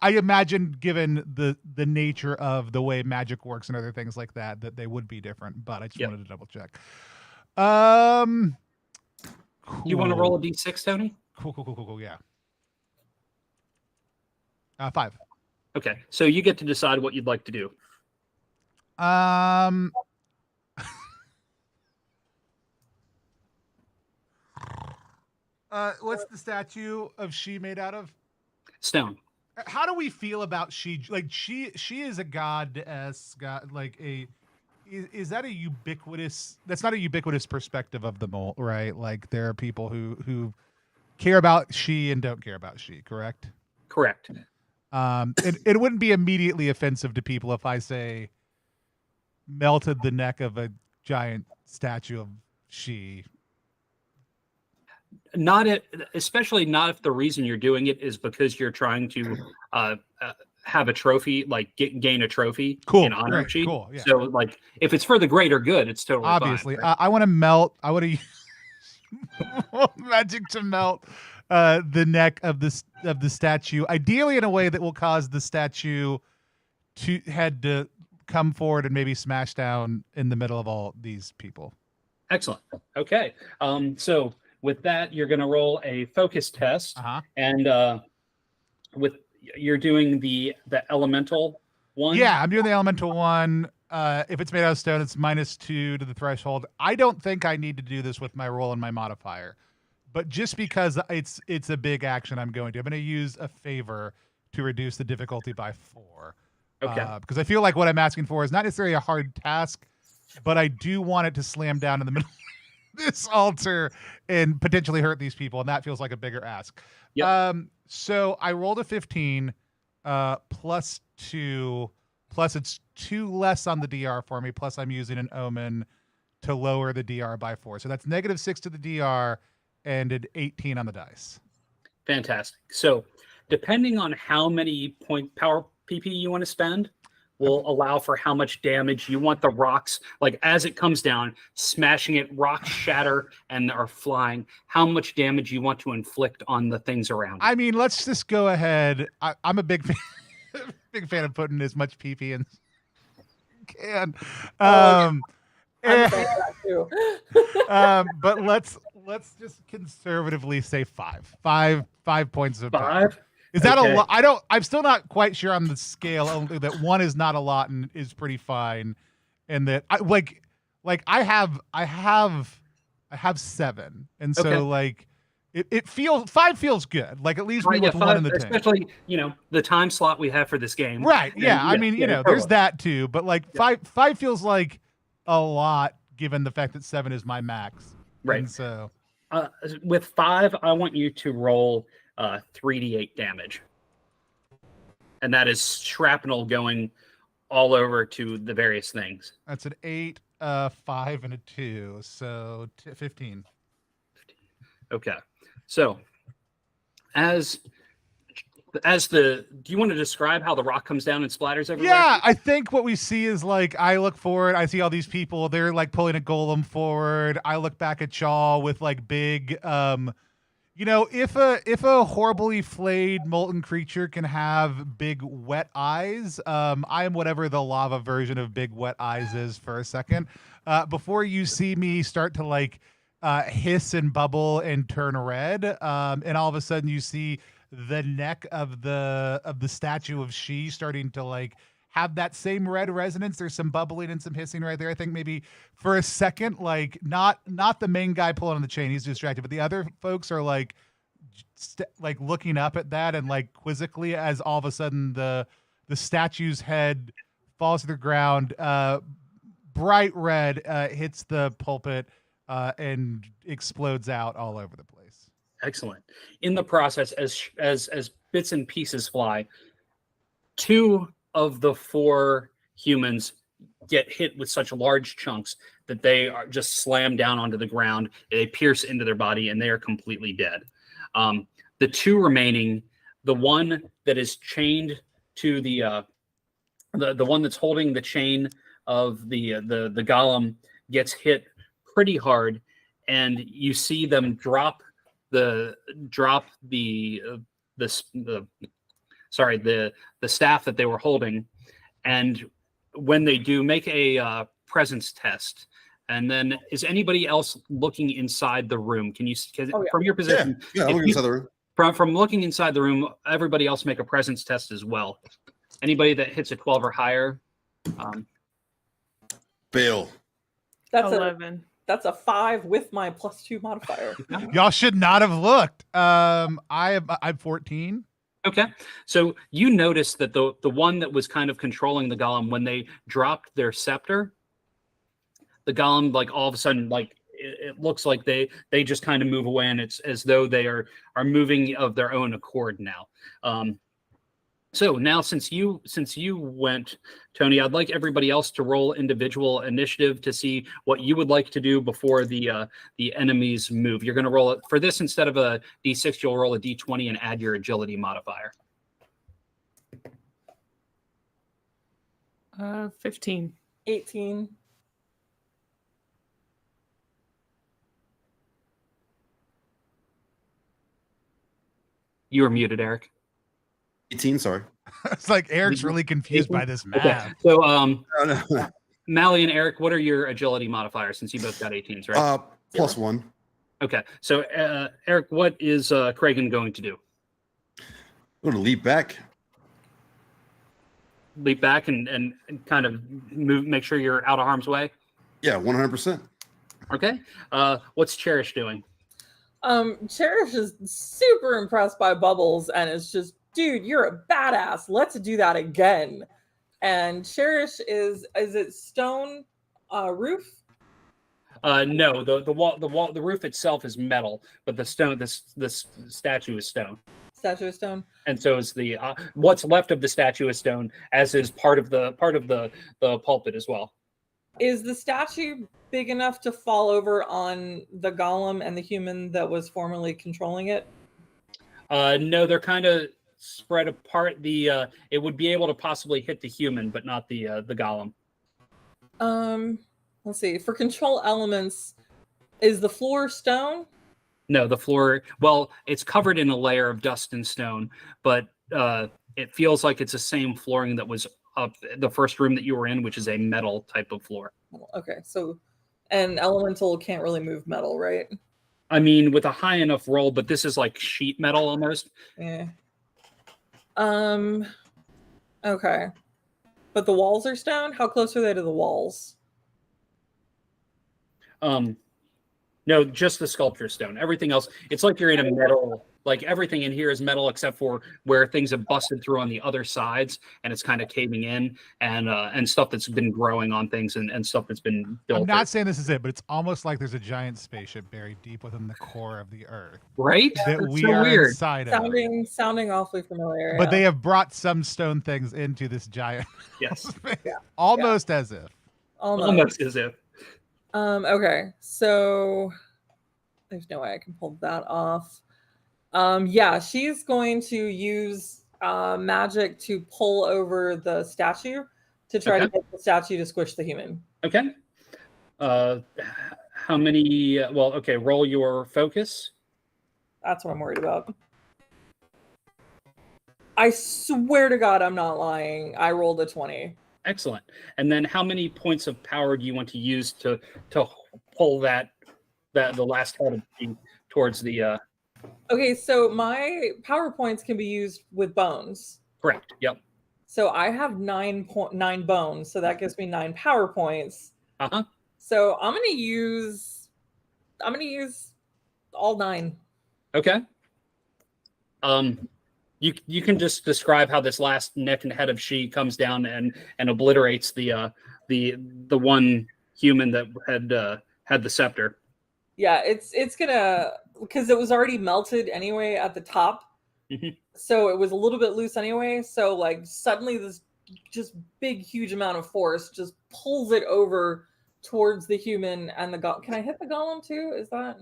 imagine, given the nature of the way magic works and other things like that they would be different. But I just wanted to double check. Cool. You want to roll a d6, Tony? Cool. Yeah. 5. Okay, so you get to decide what you'd like to do. What's the statue of she made out of? Stone. How do we feel about she? Like she is a goddess, like a. Is that a ubiquitous? That's not a ubiquitous perspective of the Molt, right? Like there are people who care about she and don't care about she. Correct. Correct. It wouldn't be immediately offensive to people if I say melted the neck of a giant statue of she. Especially not if the reason you're doing it is because you're trying to have a trophy, like gain a trophy in honor of she. Cool. Yeah. So like if it's for the greater good, it's totally obviously fine, right? I want to melt. I want to use magic to melt the neck of the statue, ideally in a way that will cause the statue to come forward and maybe smash down in the middle of all these people. Excellent. Okay. So with that, you're going to roll a focus test, and with you're doing the elemental one. Yeah, I'm doing the elemental one. If it's made out of stone, it's -2 to the threshold. I don't think I need to do this with my roll and my modifier, but just because it's a big action, I'm going to use a favor to reduce the difficulty by 4. Okay. Because I feel like what I'm asking for is not necessarily a hard task, but I do want it to slam down in the middle of this altar and potentially hurt these people, and that feels like a bigger ask. Yep. So I rolled a 15 +2, plus it's 2 less on the DR for me, plus I'm using an omen to lower the DR by 4. So that's -6 to the DR and an 18 on the dice. Fantastic. So depending on how many power PP you want to spend will allow for how much damage you want the rocks, like as it comes down, smashing it, rocks shatter and are flying, how much damage you want to inflict on the things around you. I mean, let's just go ahead. I'm a big fan, big fan of putting as much PP in can. I'm saying that too. But let's just conservatively say 5 points of power. 5? Is that Okay. a lot? I'm still not quite sure on the scale. Only that 1 is not a lot and is pretty fine, and that I have 7, and so Okay. like it feels 5 feels good. Like at least me Right, yeah, with 1 in the tank. especially the time slot we have for this game. Right? And, Yeah. I mean, there's totally. that too. But like 5 feels like a lot given the fact that 7 is my max. Right. And so With 5, I want you to roll 3d8 damage, and that is shrapnel going all over to the various things. that's an 8, 5, and a 2. So 15. Okay, so as do you want to describe how the rock comes down and splatters everywhere? Yeah, I think what we see is like I look forward, I see all these people, they're like pulling a golem forward. I look back at Chaw with like big if a horribly flayed molten creature can have big wet eyes, I am whatever the lava version of big wet eyes is for a second. Before you see me start to like hiss and bubble and turn red, and all of a sudden you see the neck of the statue of she starting to like have that same red resonance. There's some bubbling and some hissing right there. I think maybe for a second, like not the main guy pulling on the chain, he's distracted, but the other folks are like like looking up at that and like quizzically as all of a sudden the statue's head falls to the ground, bright red, hits the pulpit and explodes out all over the place. Excellent. In the process, as bits and pieces fly, 2 of the 4 humans get hit with such large chunks that they are just slammed down onto the ground. They pierce into their body and they are completely dead. The 2 remaining, the one that is chained to the one that's holding the chain of the golem gets hit pretty hard, and you see them drop the staff that they were holding, and when they do, make a presence test. And then is anybody else looking inside the room? Can you from your position? Yeah, I'm looking inside the room. From looking inside the room, everybody else make a presence test as well. Anybody that hits a 12 or higher. Fail. That's 11. That's a 5 with my +2 modifier. Y'all should not have looked. I'm 14. Okay, so you notice that the one that was kind of controlling the golem, when they dropped their scepter, the golem, like all of a sudden, like it looks like they just kind of move away, and it's as though they are moving of their own accord now. So now, since you went, Tony, I'd like everybody else to roll individual initiative to see what you would like to do before the enemies move. You're going to roll it for this, instead of a D6, you'll roll a D20 and add your agility modifier. 15. 18. You were muted, Eric. 18, sorry. It's like Eric's really confused by this math. So No, no. Mally and Eric, what are your agility modifiers since you both got 18s, right? +1. Okay, so Eric, what is Kragan going to do? I'm going to leap back. Leap back and kind of move, make sure you're out of harm's way? Yeah, 100%. Okay. What's Cherish doing? Cherish is super impressed by Bubbles and is just, dude, you're a badass. Let's do that again. And Cherish is it stone roof? No, the roof itself is metal, but the stone, this statue is stone. Statue of stone. And so is the what's left of the statue of stone, as is part of the pulpit as well. Is the statue big enough to fall over on the golem and the human that was formerly controlling it? No, they're kind of spread apart. It would be able to possibly hit the human, but not the golem. Let's see. For control elements, is the floor stone? No, the floor. Well, it's covered in a layer of dust and stone, but it feels like it's the same flooring that was up the first room that you were in, which is a metal type of floor. Okay, so an elemental can't really move metal, right? I mean, with a high enough roll, but this is like sheet metal almost. Yeah. Okay. But the walls are stone? How close are they to the walls? No, just the sculpture stone. Everything else, it's like you're in a metal, like everything in here is metal except for where things have busted through on the other sides and it's kind of caving in and stuff that's been growing on things and stuff that's been built. I'm not saying this is it, but it's almost like there's a giant spaceship buried deep within the core of the Earth. Right? That That's we so are weird. inside of. Sounding awfully familiar. But they have brought some stone things into this giant. Yes. Almost as if. Almost as if. Okay, so there's no way I can pull that off. Yeah, she's going to use magic to pull over the statue to try to get the statue to squish the human. Okay. How many? Well, okay. Roll your focus. That's what I'm worried about. I swear to God, I'm not lying. I rolled a 20. Excellent. And then, how many points of power do you want to use to pull the last head of the towards the? Okay, so my power points can be used with bones. Correct. Yep. So I have 9 bones, so that gives me 9 power points. Uh-huh. So I'm gonna use all 9. Okay. You can just describe how this last neck and head of she comes down and obliterates the one human that had the scepter. Yeah, it's gonna, because it was already melted anyway at the top. Mm-hmm. So it was a little bit loose anyway. So like suddenly this just big, huge amount of force just pulls it over towards the human and the golem. Can I hit the golem too? Is that?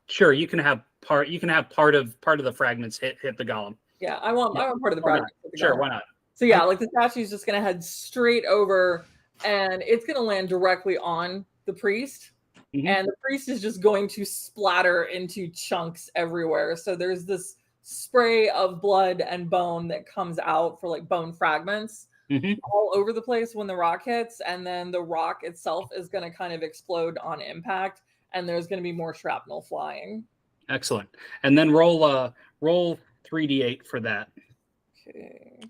Sure. You can have part of the fragments hit the golem. Yeah, I want part of the fragments. Sure, why not? So yeah, like the statue's just gonna head straight over, and it's gonna land directly on the priest. Mm-hmm. And the priest is just going to splatter into chunks everywhere. So there's this spray of blood and bone that comes out for like bone fragments all over the place when the rock hits. And then the rock itself is going to kind of explode on impact. And there's going to be more shrapnel flying. Excellent. And then roll 3d8 for that. Okay.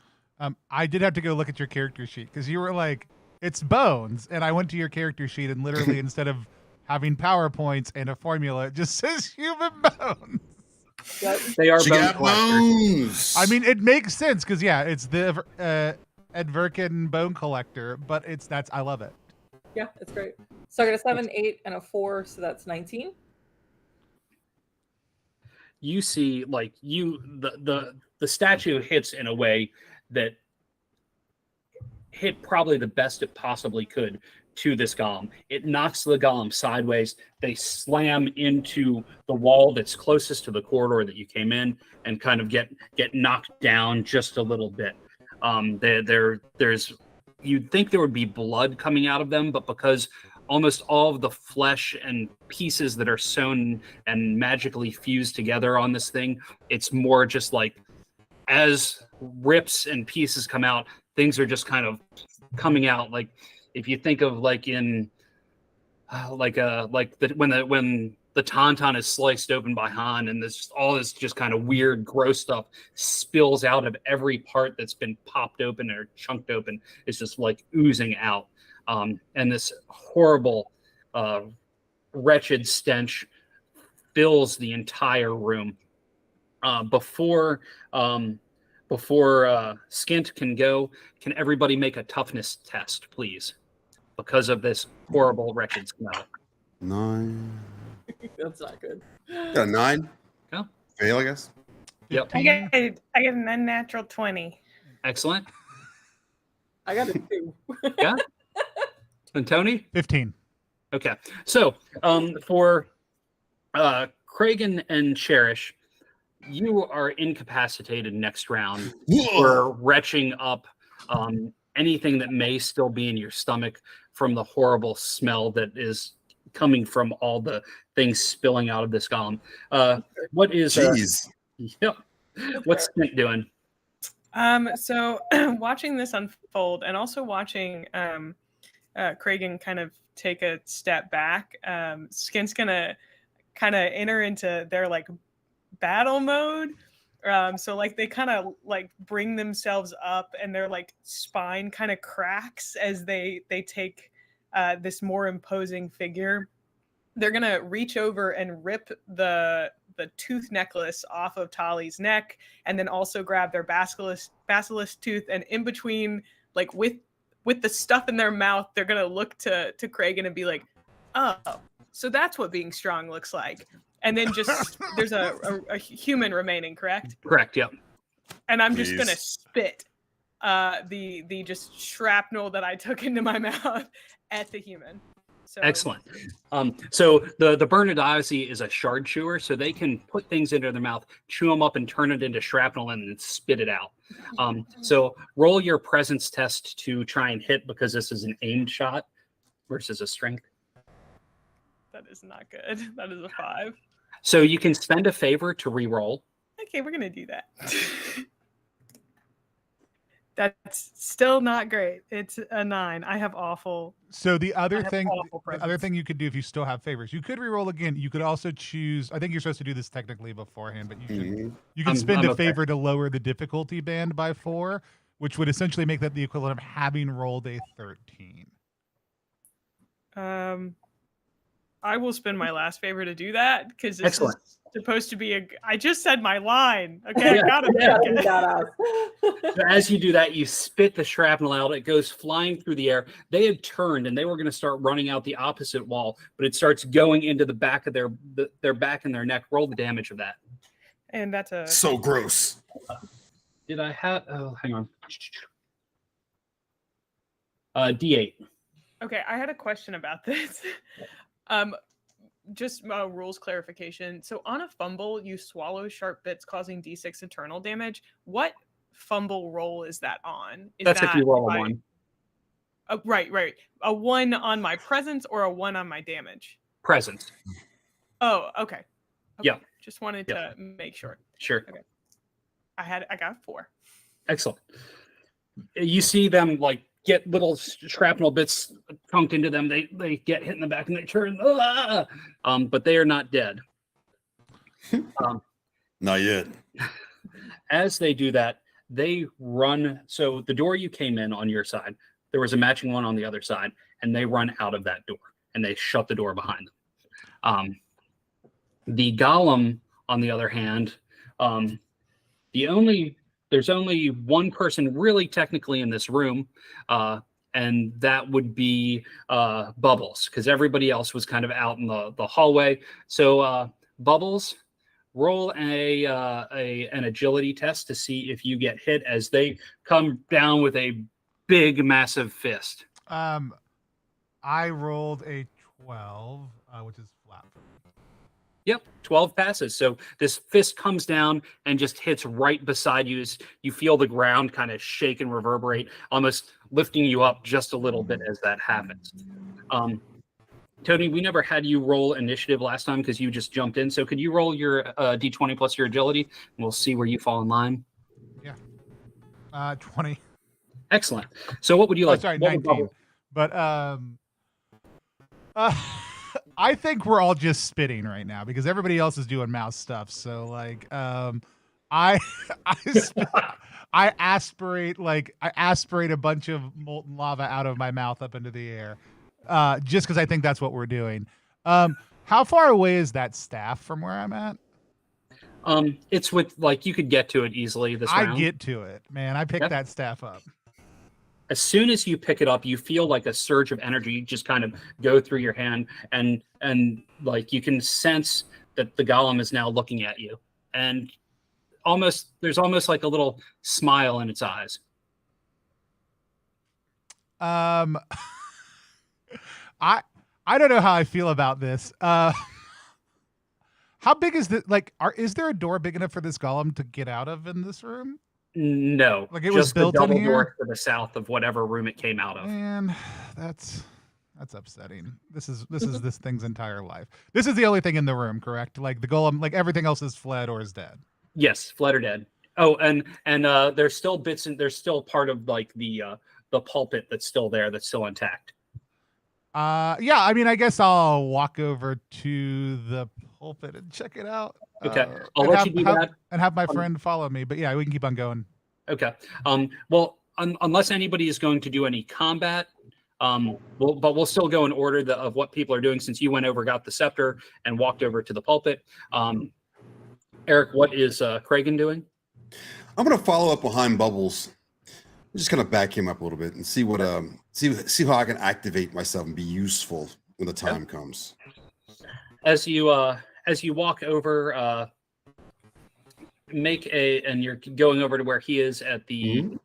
I did have to go look at your character sheet because you were like, it's bones. And I went to your character sheet and literally instead of having PowerPoints and a formula, it just says human bones. Yep. They are bones. I mean, it makes sense because it's the Edverkin bone collector, but I love it. Yeah, it's great. So I got a 7, 8, and a 4, so that's 19. You see, like the statue hits in a way that hit probably the best it possibly could to this golem. It knocks the golem sideways. They slam into the wall that's closest to the corridor that you came in and kind of get knocked down just a little bit. There's you'd think there would be blood coming out of them, but because almost all of the flesh and pieces that are sewn and magically fused together on this thing, it's more just like as rips and pieces come out, things are just kind of coming out. Like if you think of like in when the tauntaun is sliced open by Han, and all this just kind of weird, gross stuff spills out of every part that's been popped open or chunked open. It's just like oozing out, and this horrible, wretched stench fills the entire room. Before Skint can go, can everybody make a toughness test, please? Because of this horrible, wretched smell. 9. That's not good. Got a 9. Yeah. Fail, I guess. Yep. I get an unnatural 20. Excellent. I got a 2. Yeah. And Tony? 15. Okay. So for Kragan and Cherish, you are incapacitated next round for retching up anything that may still be in your stomach from the horrible smell that is coming from all the things spilling out of this golem. What is Jeez. Yep. What's Skint doing? So watching this unfold and also watching Kragan kind of take a step back, Skint's gonna kind of enter into their like battle mode. So like they kind of like bring themselves up and their like spine kind of cracks as they take this more imposing figure. They're gonna reach over and rip the tooth necklace off of Tali's neck, and then also grab their basilisk tooth, and in between, like with the stuff in their mouth, they're gonna look to Kragan and be like, "Oh, so that's what being strong looks like." And then just there's a human remaining, correct? Correct. Yep. And I'm just Please. gonna spit the just shrapnel that I took into my mouth at the human. So, Excellent. So the Bernadazzi is a shard chewer, so they can put things into their mouth, chew them up, and turn it into shrapnel and then spit it out. So roll your presence test to try and hit, because this is an aimed shot versus a strength. That is not good. That is a 5. So you can spend a favor to re-roll. Okay, we're gonna do that. That's still not great. It's a 9. I have awful. So the other I have thing, awful the other presence. thing you could do if you still have favors, you could re-roll again. You could also choose. I think you're supposed to do this technically beforehand, but you can spend I'm a okay. favor to lower the difficulty band by 4, which would essentially make that the equivalent of having rolled a 13. I will spend my last favor to do that because this Excellent. is supposed to be I just said my line. Okay, I gotta Yeah. make it. Badass. So as you do that, you spit the shrapnel out. It goes flying through the air. They had turned and they were going to start running out the opposite wall, but it starts going into the back of their back and their neck. Roll the damage of that. And that's a So gross. Did I have? Oh, hang on. D8. okay. I had a question about this. Just rules clarification. So on a fumble, you swallow sharp bits causing D6 internal damage. What fumble roll is that on? Is That's if you roll a I- 1. Right. A 1 on my presence or a 1 on my damage? Presence. Oh, okay. Yeah. Just wanted to make sure. Sure. I got 4. Excellent. You see them like get little shrapnel bits chunked into them. They get hit in the back and they turn. But they are not dead. Not yet. As they do that, they run. So the door you came in on your side, there was a matching one on the other side, and they run out of that door and they shut the door behind them. The golem, on the other hand, there's only one person really technically in this room, and that would be Bubbles, because everybody else was kind of out in the hallway. So Bubbles, roll an agility test to see if you get hit as they come down with a big, massive fist. I rolled a 12, which is flat for me. Yep, 12 passes. So this fist comes down and just hits right beside you. As you feel the ground kind of shake and reverberate, almost lifting you up just a little bit as that happens. Tony, we never had you roll initiative last time because you just jumped in. So could you roll your D20 plus your agility? And we'll see where you fall in line. Yeah. 20. Excellent. So what would you like? Sorry, What would 19. Bubble? But I think we're all just spitting right now because everybody else is doing mouse stuff. So like, I I aspirate a bunch of molten lava out of my mouth up into the air, just because I think that's what we're doing. How far away is that staff from where I'm at? It's with like you could get to it easily this round. I get to it, man. I picked that staff up. As soon as you pick it up, you feel like a surge of energy just kind of go through your hand, and like you can sense that the golem is now looking at you, and there's almost like a little smile in its eyes. I don't know how I feel about this. How big is the is there a door big enough for this golem to get out of in this room? No, like it was built the double in here door to the south of whatever room it came out of. Man, that's upsetting. This is this thing's entire life. This is the only thing in the room, correct? Like the golem, like everything else is fled or is dead. Yes, fled or dead. Oh, and there's still bits and there's still part of like the pulpit that's still there, that's still intact. Yeah, I mean, I guess I'll walk over to the pulpit and check it out. Okay, I'll let you do that and have my friend follow me. But yeah, we can keep on going. Okay. Well, unless anybody is going to do any combat, we'll still go in order of what people are doing, since you went over, got the scepter, and walked over to the pulpit. Eric, what is Kragan doing? I'm gonna follow up behind Bubbles. I'm just gonna back him up a little bit and see what see how I can activate myself and be useful when the time comes. As you walk over, and you're going over to where he is at the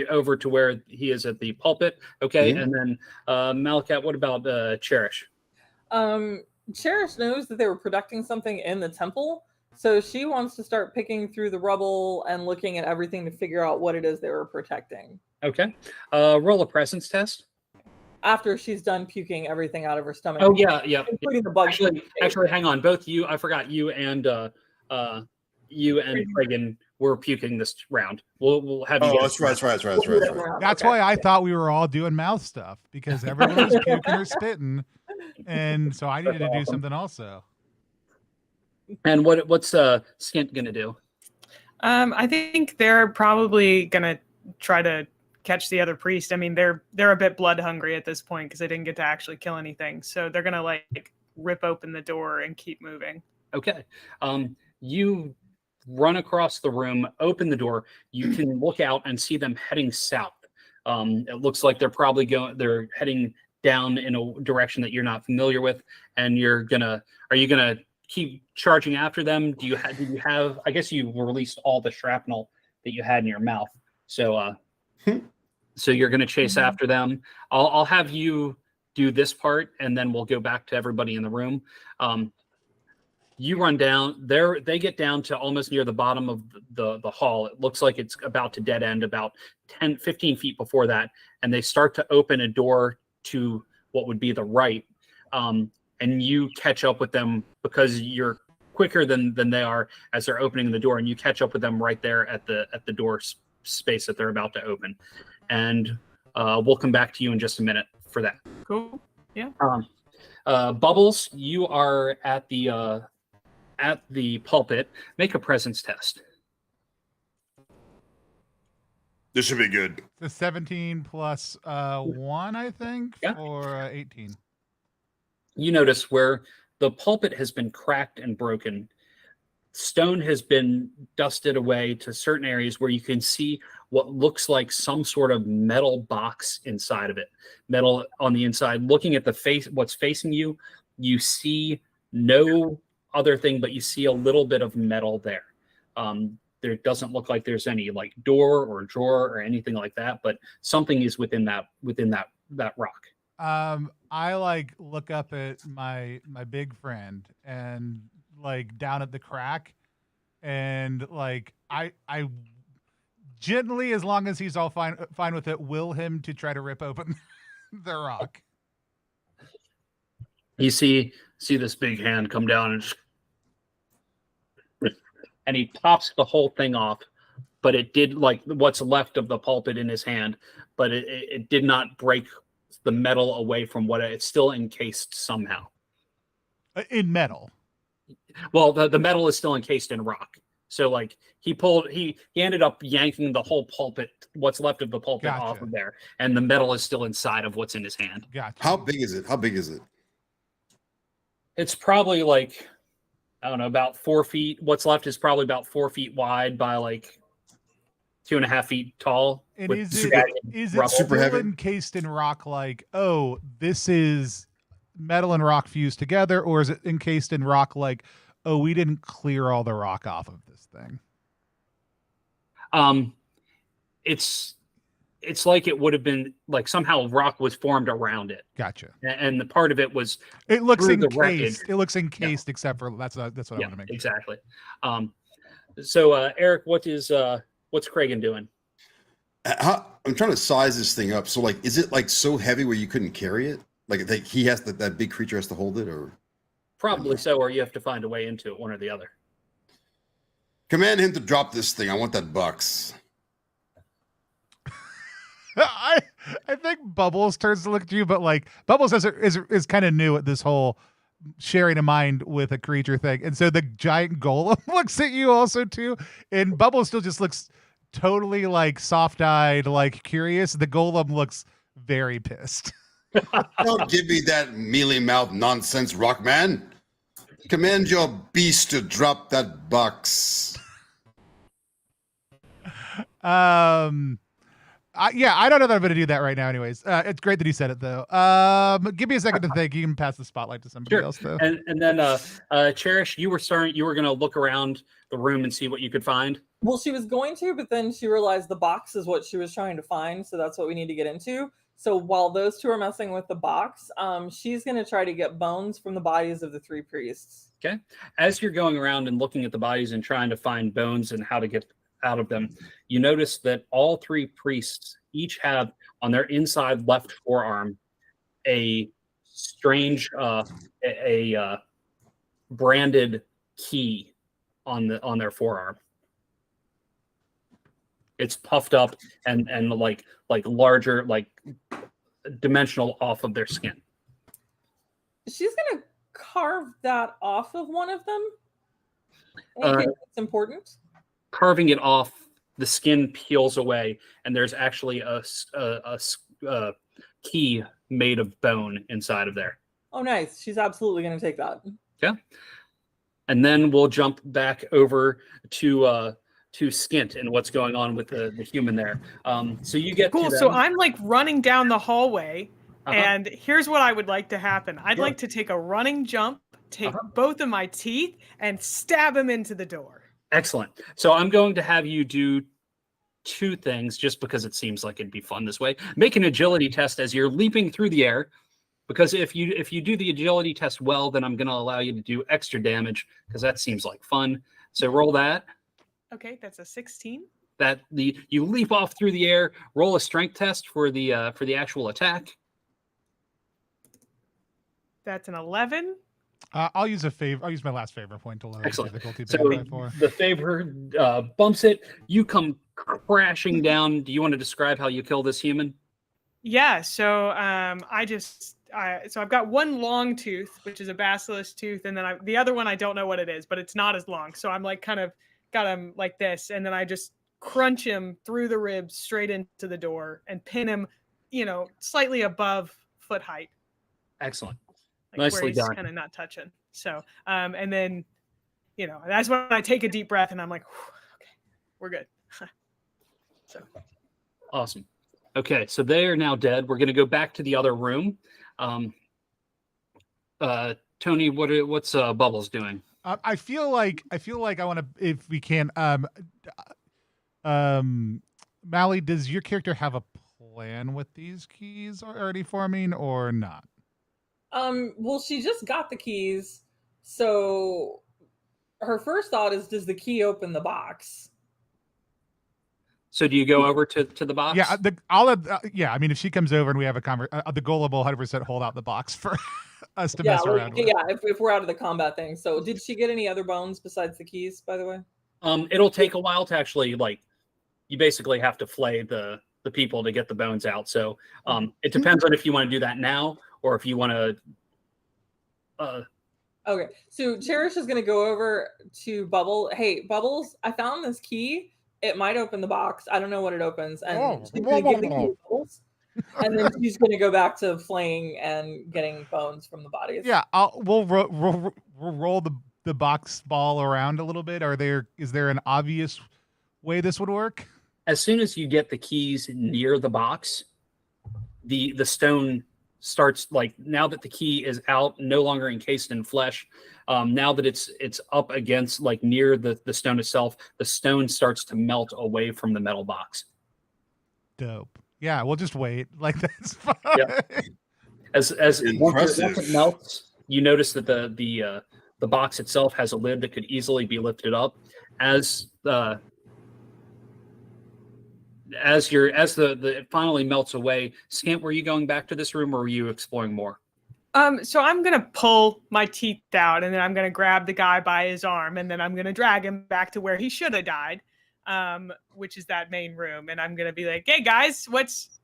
over to where he is at the pulpit. Okay, and then Malakat, what about Cherish? Cherish knows that they were protecting something in the temple, so she wants to start picking through the rubble and looking at everything to figure out what it is they were protecting. Okay, roll a presence test. After she's done puking everything out of her stomach. Oh yeah, including the bugs. Actually, hang on. Both you, I forgot you and Kragan were puking this round. We'll have you. Oh, that's right. That's why I thought we were all doing mouth stuff, because everyone was puking or spitting, and so I needed to do something also. And what's Skint gonna do? I think they're probably gonna try to catch the other priest. I mean, they're a bit blood hungry at this point because they didn't get to actually kill anything. So they're gonna like rip open the door and keep moving. Okay. You run across the room, open the door. You can look out and see them heading south. It looks like they're heading down in a direction that you're not familiar with. And are you gonna keep charging after them? Did you have, I guess you released all the shrapnel that you had in your mouth. So, so you're going to chase after them. I'll have you do this part, and then we'll go back to everybody in the room. You run down there. They get down to almost near the bottom of the hall. It looks like it's about to dead end about 15 feet before that. And they start to open a door to what would be the right. And you catch up with them because you're quicker than they are as they're opening the door. And you catch up with them right there at the door space that they're about to open. And we'll come back to you in just a minute for that. Cool. Yeah. Bubbles, you are at the pulpit. Make a presence test. This should be good. The 17 plus 1, I think, or 18. You notice where the pulpit has been cracked and broken. Stone has been dusted away to certain areas where you can see what looks like some sort of metal box inside of it. Metal on the inside. Looking at what's facing you, you see no other thing, but you see a little bit of metal there. There doesn't look like there's any like door or drawer or anything like that, but something is within that rock. I like look up at my big friend and like down at the crack, and like I gently, as long as he's all fine with it, will him to try to rip open the rock. You see this big hand come down and he pops the whole thing off, but it did like what's left of the pulpit in his hand, but it did not break the metal away from what it's still encased somehow. In metal. Well, the metal is still encased in rock. So like he ended up yanking the whole pulpit, what's left of the pulpit off of there, and the metal is still inside of what's in his hand. Gotcha. How big is it? How big is it? It's probably like, I don't know, about 4 feet. What's left is probably about 4 feet wide by like 2.5 feet tall. And is it Super still heavy? encased in rock? Like, oh, this is metal and rock fused together, or is it encased in rock? Like, oh, we didn't clear all the rock off of this thing. It's like it would have been like somehow rock was formed around it. Gotcha. And the part of it was It looks through the encased. wreckage. It looks encased, except for that's what I want to make. Exactly. So Eric, what's Kragan doing? I'm trying to size this thing up. So like, is it like so heavy where you couldn't carry it? Like he has that big creature has to hold it, or Probably so, or you have to find a way into it, one or the other. command him to drop this thing. I want that box. I think Bubbles turns to look at you, but like Bubbles is kind of new at this whole sharing a mind with a creature thing, and so the giant golem looks at you also too, and Bubbles still just looks totally like soft-eyed, like curious. The golem looks very pissed. Don't give me that mealy-mouthed nonsense, Rockman. Command your beast to drop that box. Yeah, I don't know that I'm going to do that right now. Anyways, it's great that he said it though. Give me a second to think. You can pass the spotlight to somebody else though. And then Cherish, you were going to look around the room and see what you could find. Well, she was going to, but then she realized the box is what she was trying to find, so that's what we need to get into. So while those two are messing with the box, she's going to try to get bones from the bodies of the 3 priests. Okay. As you're going around and looking at the bodies and trying to find bones and how to get out of them, you notice that all 3 priests each have on their inside left forearm a strange branded key on their forearm. It's puffed up and like larger, like dimensional off of their skin. She's going to carve that off of one of them. Anything that's important? Carving it off, the skin peels away, and there's actually a key made of bone inside of there. Oh, nice. She's absolutely going to take that. Okay. And then we'll jump back over to Skint and what's going on with the human there. So you get cool. to them. So I'm like running down the hallway, and here's what I would like to happen. I'd like to take a running jump, take both of my teeth, and stab him into the door. Excellent. So I'm going to have you do 2 things just because it seems like it'd be fun this way. Make an agility test as you're leaping through the air, because if you do the agility test well, then I'm going to allow you to do extra damage because that seems like fun. So roll that. Okay, that's a 16. You leap off through the air. Roll a strength test for the actual attack. That's an 11. I'll use my last favor point to lower the Excellent. difficulty. So by 4. the favor bumps it. You come crashing down. Do you want to describe how you kill this human? Yeah. So I've got one long tooth, which is a basilisk tooth, and then the other one I don't know what it is, but it's not as long. So I'm like kind of got him like this, and then I just crunch him through the ribs straight into the door and pin him, slightly above foot height. Excellent. Like Nicely where he's done. kind of not touching. So, and then, that's when I take a deep breath and I'm like, okay, we're good. So awesome. Okay, so they are now dead. We're going to go back to the other room. Tony, what's Bubbles doing? I feel like I want to, if we can, Mally, does your character have a plan with these keys already forming or not? Well, she just got the keys, so her first thought is, does the key open the box? So do you go over to the box? Yeah, I mean, if she comes over and we have a conversation, the golem will 100% hold out the box for us to mess around with. Yeah, if we're out of the combat thing. So did she get any other bones besides the keys, by the way? It'll take a while to actually you basically have to flay the people to get the bones out. So it depends on if you want to do that now or if you want to. Okay, so Cherish is going to go over to Bubble. Hey, Bubbles, I found this key. It might open the box. I don't know what it opens. And she's going to give the key to Bubbles. And then she's going to go back to flaying and getting bones from the bodies. Yeah, we'll roll the box ball around a little bit. Is there an obvious way this would work? As soon as you get the keys near the box, the stone starts, like, now that the key is out, no longer encased in flesh, now that it's up against, like, near the stone itself, the stone starts to melt away from the metal box. Dope. Yeah, we'll just wait. Like, that's fine. Yeah. As once it melts, you notice that the box itself has a lid that could easily be lifted up. As it finally melts away, Scamp, were you going back to this room or were you exploring more? So I'm gonna pull my teeth out, and then I'm gonna grab the guy by his arm, and then I'm gonna drag him back to where he should have died, which is that main room. And I'm gonna be like, "Hey guys, what's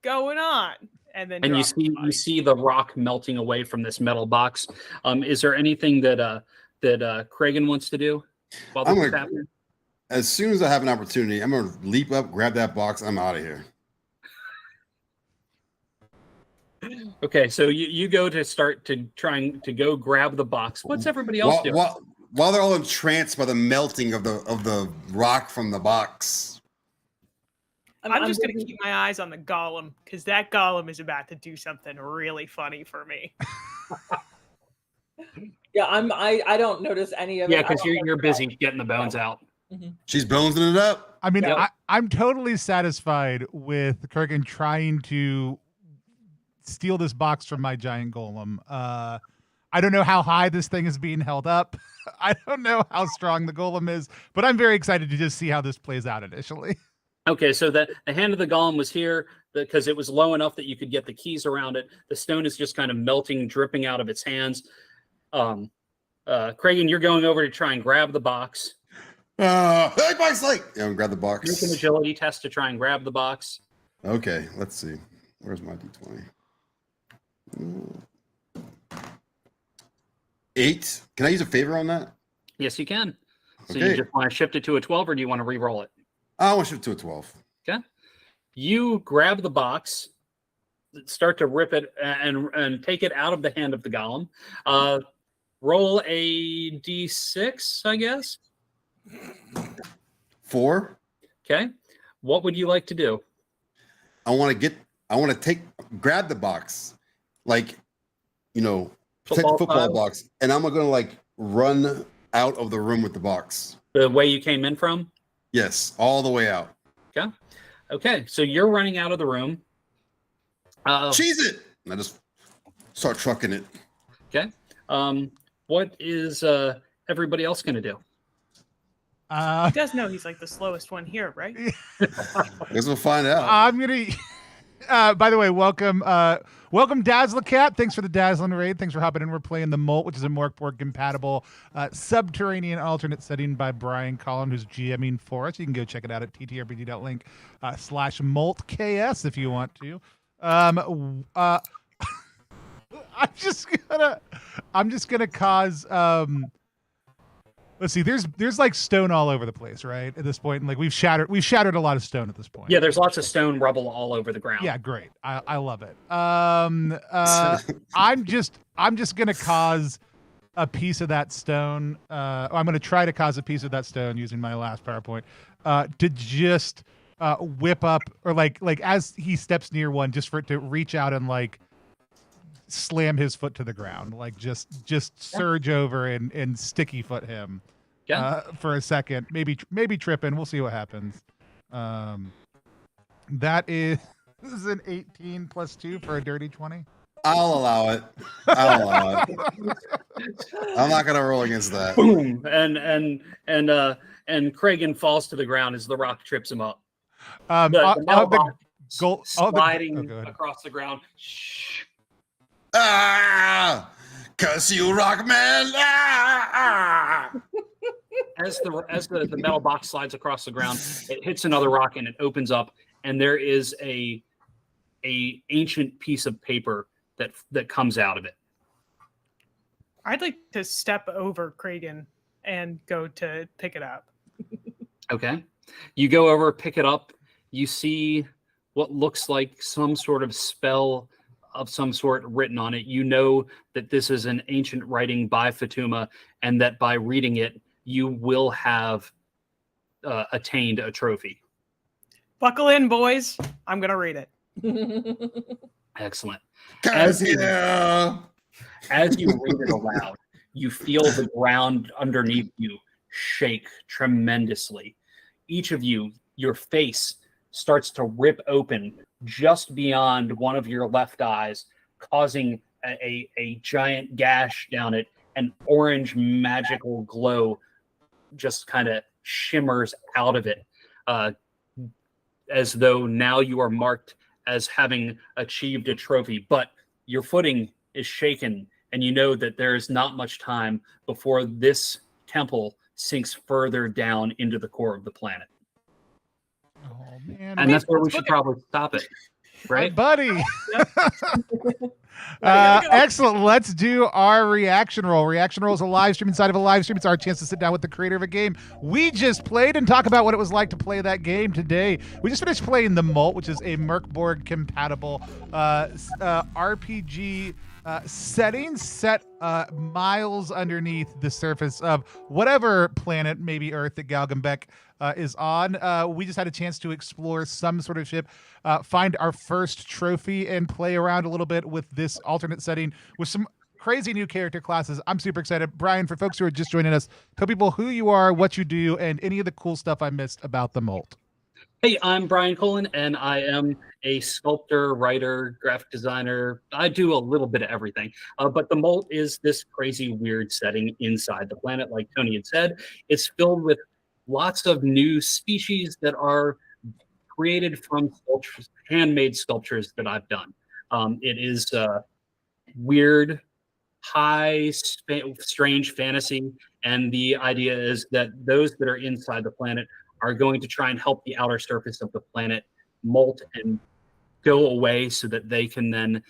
going on?" And then you see the rock melting away from this metal box. Is there anything that Kragan wants to do while this is happening? As soon as I have an opportunity, I'm gonna leap up, grab that box. I'm out of here. Okay, so you go to start to trying to go grab the box. What's everybody else doing? While they're all entranced by the melting of the rock from the box. I'm just going to keep my eyes on the golem, because that golem is about to do something really funny for me. Yeah, I don't notice any of it. Yeah, because you're busy getting the bones out. Mm-hmm. She's bonesing it up. I mean, Yep. I'm totally satisfied with Kurgan trying to steal this box from my giant golem. I don't know how high this thing is being held up. I don't know how strong the golem is, but I'm very excited to just see how this plays out initially. Okay, so the hand of the golem was here because it was low enough that you could get the keys around it. The stone is just kind of melting, dripping out of its hands. Kragan, you're going over to try and grab the box. Hey, box like. Yeah, grab the box. Make an agility test to try and grab the box. Okay, let's see. Where's my d20? 8. Can I use a favor on that? Yes, you can. So Okay. you just want to shift it to a 12, or do you want to re-roll it? I want to shift to a 12. Okay. You grab the box, start to rip it, and take it out of the hand of the golem. Roll a d6, I guess. 4. Okay. What would you like to do? I want to grab the box, like, take the football box, and I'm gonna like run out of the room with the box. The way you came in from? Yes, all the way out. Okay. Okay. So you're running out of the room. Cheese it! And I just start trucking it. Okay. What is everybody else going to do? He does know he's like the slowest one here, right? Guess we'll find out. I'm gonna. By the way, welcome Dazzler Cat. Thanks for the dazzling raid. Thanks for hopping in. We're playing the Molt, which is a mork borg compatible subterranean alternate setting by Brian Colin, who's GMing for us. You can go check it out at ttrpg.link /moltKS if you want to. I'm just gonna cause let's see, there's like stone all over the place, right? At this point, and like we've shattered a lot of stone at this point. Yeah, there's lots of stone rubble all over the ground. Yeah, great. I love it. I'm just gonna cause a piece of that stone. I'm gonna try to cause a piece of that stone using my last PowerPoint to just whip up, or like as he steps near one, just for it to reach out and like slam his foot to the ground, like just surge over and sticky foot him for a second, maybe tripping. We'll see what happens. That is an 18 + 2 for a dirty 20. I'll allow it. I'm not gonna roll against that. Boom, and Kragan falls to the ground as the rock trips him up. The metal box sliding across the ground. Curse you, Rockman! the metal box slides across the ground, it hits another rock and it opens up, and there is a ancient piece of paper that comes out of it. I'd like to step over Kragan and go to pick it up. Okay. You go over, pick it up. You see what looks like some sort of spell of some sort written on it. You know that this is an ancient writing by Fatuma, and that by reading it, you will have attained a trophy. Buckle in, boys. I'm going to read it. Excellent. Guys, As you read it aloud, you feel the ground underneath you shake tremendously. Each of you, your face starts to rip open just beyond one of your left eyes, causing a giant gash down it. An orange magical glow just kind of shimmers out of it, as though now you are marked as having achieved a trophy. But your footing is shaken, and you know that there is not much time before this temple sinks further down into the core of the planet. Oh man, And that's where we should probably stop it, right? buddy. Excellent. Let's do our reaction roll. Reaction roll is a live stream inside of a live stream. It's our chance to sit down with the creator of a game we just played and talk about what it was like to play that game today. We just finished playing the Molt, which is a Borg compatible RPG setting set miles underneath the surface of whatever planet, maybe Earth, that Galgenbeck is on. We just had a chance to explore some sort of ship, find our first trophy, and play around a little bit with this alternate setting with some crazy new character classes. I'm super excited. Brian, for folks who are just joining us, tell people who you are, what you do, and any of the cool stuff I missed about the Molt. Hey, I'm Brian Colin, and I am a sculptor, writer, graphic designer. I do a little bit of everything. But the Molt is this crazy, weird setting inside the planet, like Tony had said. It's filled with lots of new species that are created from sculptures, handmade sculptures that I've done. It is weird, high, strange fantasy, and the idea is that those that are inside the planet are going to try and help the outer surface of the planet molt and go away so that they can then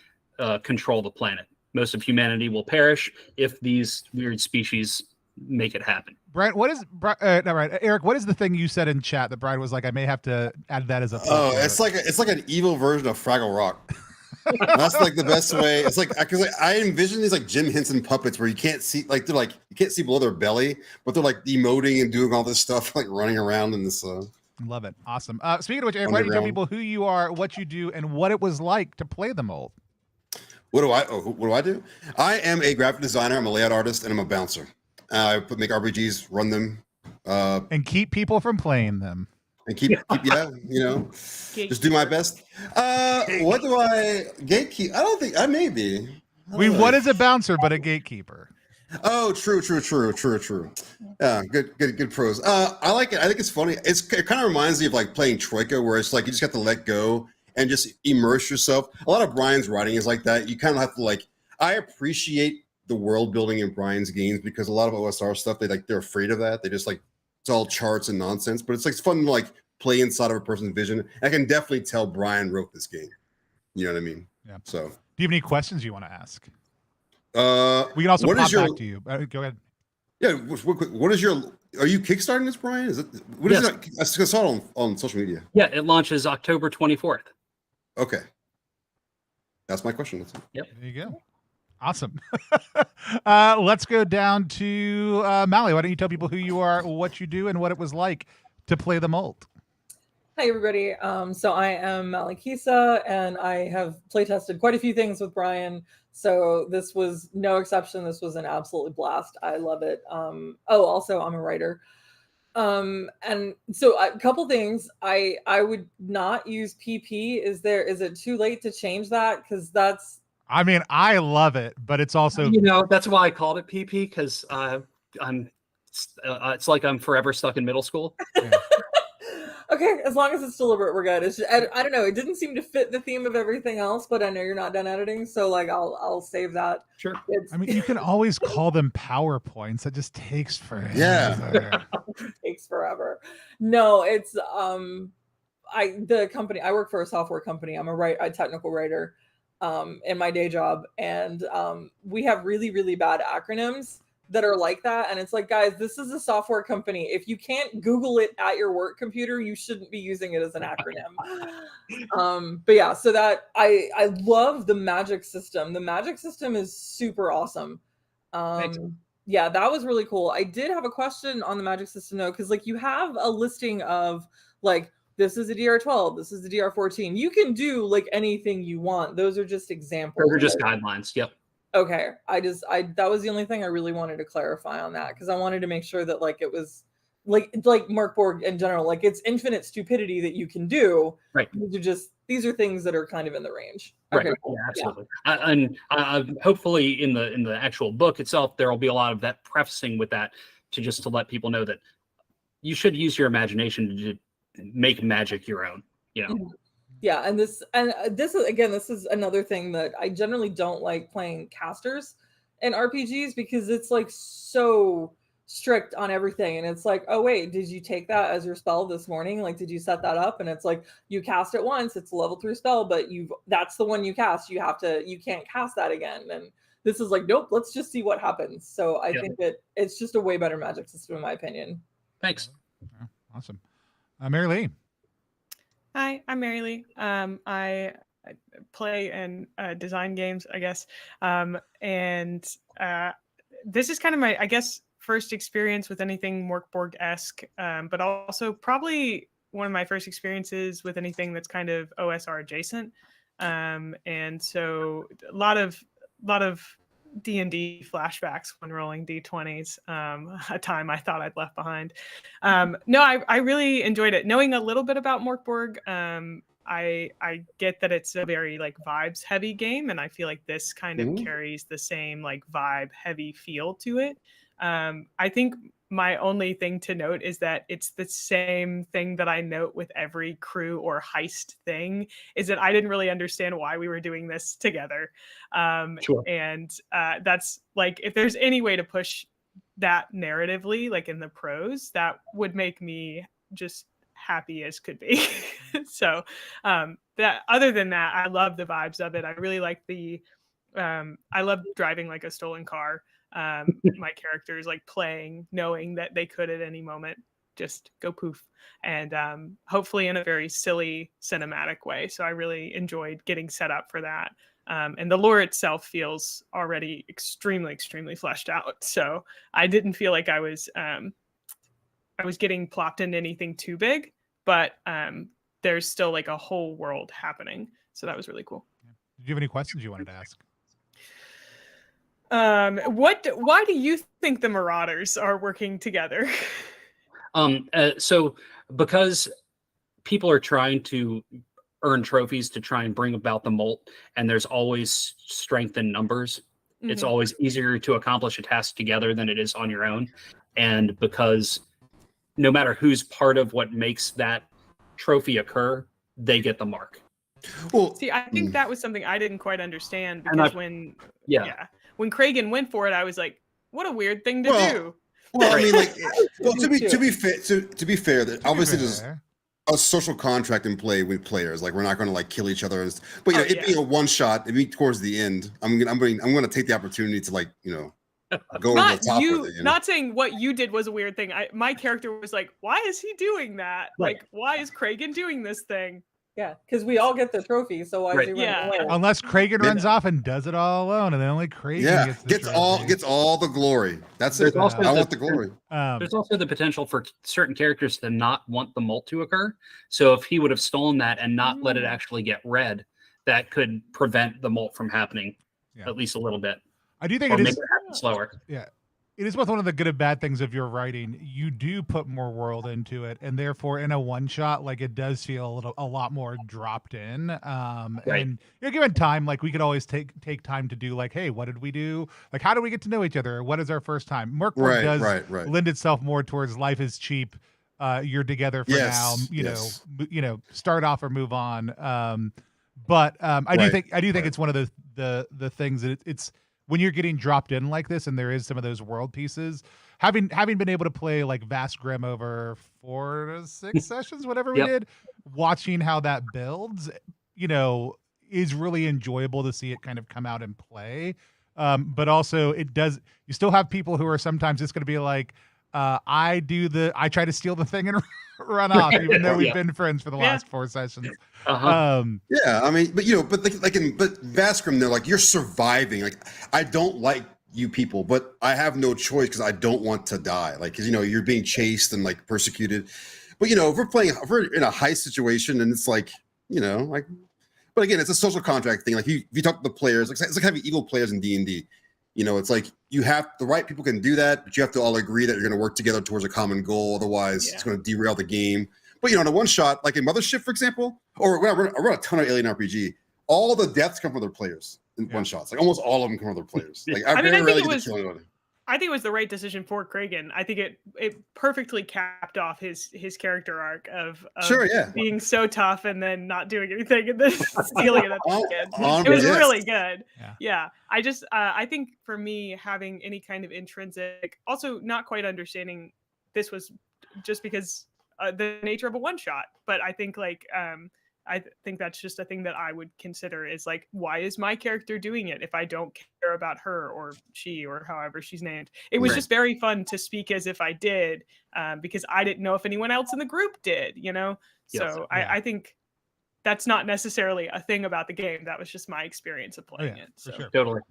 control the planet. Most of humanity will perish if these weird species make it happen. Brian, what is Eric? What is the thing you said in chat that Brian was like, I may have to add that as a it's like an evil version of Fraggle Rock. That's like the best way. It's like because I envision these like Jim Henson puppets where you can't see, like they're like you can't see below their belly, but they're like emoting and doing all this stuff, like running around in this. Love it. Awesome. Speaking of which, Eric, why don't you tell people who you are, what you do, and what it was like to play the Molt? What do I do? I am a graphic designer. I'm a layout artist, and I'm a bouncer. I make RPGs, run them, and keep people from playing them. And keep just do my best. What do I gatekeep? I don't think I may be. What is a bouncer but a gatekeeper? Oh, true. Yeah, good pros. I like it. I think it's funny. It kind of reminds me of like playing Troika, where it's like you just have to let go and just immerse yourself. A lot of Brian's writing is like that. You kind of have to like. I appreciate the world building in Brian's games because a lot of OSR stuff they're afraid of that. They just like. It's all charts and nonsense, but it's like fun to like play inside of a person's vision. I can definitely tell Brian wrote this game. You know what I mean? Yeah. So, do you have any questions you want to ask? We can also pop back to you. Go ahead. Yeah. What is your? Are you kickstarting this, Brian? Is it? What is it? I saw it on social media. Yeah, it launches October 24th. Okay. That's my question. That's it. Yep. There you go. Awesome. Let's go down to Mally. Why don't you tell people who you are, what you do, and what it was like to play the Molt? Hi, everybody. So I am MoltKS, and I have playtested quite a few things with Brian. So this was no exception. This was an absolute blast. I love it. Also, I'm a writer. And so a couple things. I would not use PP. Is it too late to change that? Because that's. I mean, I love it, but it's also that's why I called it PP because it's like I'm forever stuck in middle school. Yeah. Okay, as long as it's deliberate, we're good. It's just, I don't know. It didn't seem to fit the theme of everything else, but I know you're not done editing, so like I'll save that. Sure. I mean, you can always call them PowerPoints. It just takes forever. Yeah. takes forever. No, it's the company I work for, a software company. I'm a technical writer in my day job, and we have really, really bad acronyms that are like that. And it's like, guys, this is a software company. If you can't Google it at your work computer, you shouldn't be using it as an acronym. But yeah, so that I love the magic system. The magic system is super awesome. Yeah, that was really cool. I did have a question on the magic system though, because like you have a listing of like, this is a DR12, this is the DR14. You can do like anything you want. Those are just examples. Those are just guidelines. Yep. Okay. That was the only thing I really wanted to clarify on that, because I wanted to make sure that like it was like Mark Borg in general, like it's infinite stupidity that you can do. Right. These are things that are kind of in the range. Right. Okay. Yeah, absolutely. And hopefully in the actual book itself, there will be a lot of that prefacing with that to let people know that you should use your imagination to make magic your own, you know. Yeah, and this is another thing that I generally don't like playing casters in RPGs, because it's like so strict on everything, and it's like, oh wait, did you take that as your spell this morning? Like, did you set that up? And it's like, you cast it once, it's a level 3 spell, but that's the one you cast. You can't cast that again. And this is like, nope, let's just see what happens. So I think that it's just a way better magic system in my opinion. Thanks. Awesome. Mary Lee. Hi, I'm Mary Lee. I play and design games, I guess. And this is kind of my, I guess, first experience with anything Borg-esque, but also probably one of my first experiences with anything that's kind of OSR adjacent. And so a lot of D&D flashbacks when rolling D20s, a time I thought I'd left behind. No, I really enjoyed it. Knowing a little bit about Borg, I get that it's a very like vibes heavy game, and I feel like this kind of carries the same like vibe heavy feel to it. I think my only thing to note is that it's the same thing that I note with every crew or heist thing, is that I didn't really understand why we were doing this together. Sure. And that's like, if there's any way to push that narratively, like in the prose, that would make me just happy as could be. So that other than that, I love the vibes of it. I really like I love driving like a stolen car. My characters like playing, knowing that they could at any moment just go poof, and hopefully in a very silly cinematic way. So I really enjoyed getting set up for that. And the lore itself feels already extremely fleshed out. So I didn't feel like I was getting plopped into anything too big, but there's still like a whole world happening. So that was really cool. Did you have any questions you wanted to ask? Why do you think the Marauders are working together? So because people are trying to earn trophies to try and bring about the Molt, and there's always strength in numbers. Mm-hmm. It's always easier to accomplish a task together than it is on your own. And because no matter who's part of what makes that trophy occur, they get the mark. Well, see, I think that was something I didn't quite understand, because when Kragan went for it, I was like, what a weird thing to do. Well, I mean, like, to be fair, that obviously there's a social contract in play with players. Like, we're not going to like kill each other. But it being a one shot, it being towards the end, I'm going to take the opportunity to like, go over the top with it. Not saying what you did was a weird thing. My character was like, why is he doing that? Right. Like, why is Kragan doing this thing? Yeah, because we all get the trophy, so why is he running away? Unless Kragan runs off and does it all alone, and then only Kragan gets all the glory. That's it. I want the glory. There's also the potential for certain characters to not want the Molt to occur. So if he would have stolen that and not let it actually get read, that could prevent the Molt from happening at least a little bit. I do think it is slower. Yeah. It is both one of the good and bad things of your writing. You do put more world into it, and therefore in a one shot, like, it does feel a lot more dropped in. And given time, like, we could always take time to do like, hey, what did we do? Like, how do we get to know each other? What is our first time? Merc does lend itself more towards life is cheap. You're together for now. You know, start off or move on. But I do think it's one of the things that it's when you're getting dropped in like this, and there is some of those world pieces, having been able to play like Vast Grim over 4 to 6 sessions, whatever we Yep. did, watching how that builds, is really enjoyable to see it kind of come out and play. But also you still have people who are sometimes just going to be like, I try to steal the thing and run off, even though we've been friends for the last 4 sessions. Yeah, I mean, but but Vascrim, they're like, you're surviving. Like, I don't like you people, but I have no choice because I don't want to die. Like, because you're being chased and like persecuted. But if we're in a heist situation and it's like, but again, it's a social contract thing. Like, if you talk to the players, it's like having evil players in D&D. It's like the right people can do that, but you have to all agree that you're going to work together towards a common goal. Otherwise, it's going to derail the game. But in a one shot, like in Mothership, for example, or when I run a ton of Alien RPG, all the deaths come from other players in one shots. Like almost all of them come from other players. Like I think it was the right decision for Kragan. I think it perfectly capped off his character arc of being so tough and then not doing anything and then stealing it at the end. It was really good. Yeah. I think for me, having any kind of intrinsic, also not quite understanding this was just because the nature of a one shot, but I think I think that's just a thing that I would consider is like, why is my character doing it if I don't care about her or she or however she's named? It was just very fun to speak as if I did, because I didn't know if anyone else in the group did, So I think that's not necessarily a thing about the game. That was just my experience of playing it. So. For sure. Totally.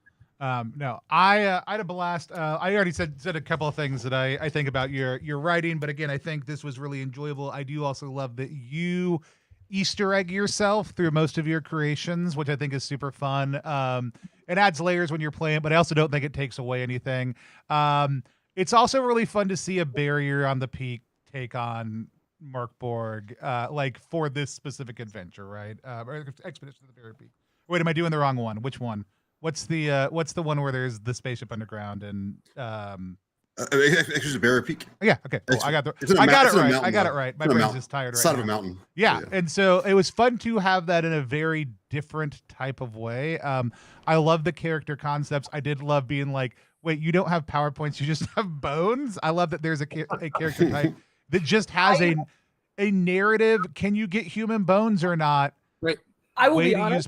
No, I had a blast. I already said a couple of things that I think about your writing, but again, I think this was really enjoyable. I do also love that you Easter egg yourself through most of your creations, which I think is super fun. It adds layers when you're playing, but I also don't think it takes away anything. It's also really fun to see a barrier on the peak take on Borg, like for this specific adventure, right? Or Expedition to the Barrier Peak. Wait, am I doing the wrong one? Which one? What's the one where there's the spaceship underground and Expedition to Barrier Peak. Yeah. Okay. Cool. I got it right. My brain's just tired right now. Side of a mountain. Yeah. And so it was fun to have that in a very different type of way. I love the character concepts. I did love being like, wait, you don't have PowerPoints, you just have bones. I love that there's a character type that just has a narrative. Can you get human bones or not? Right. I will be honest.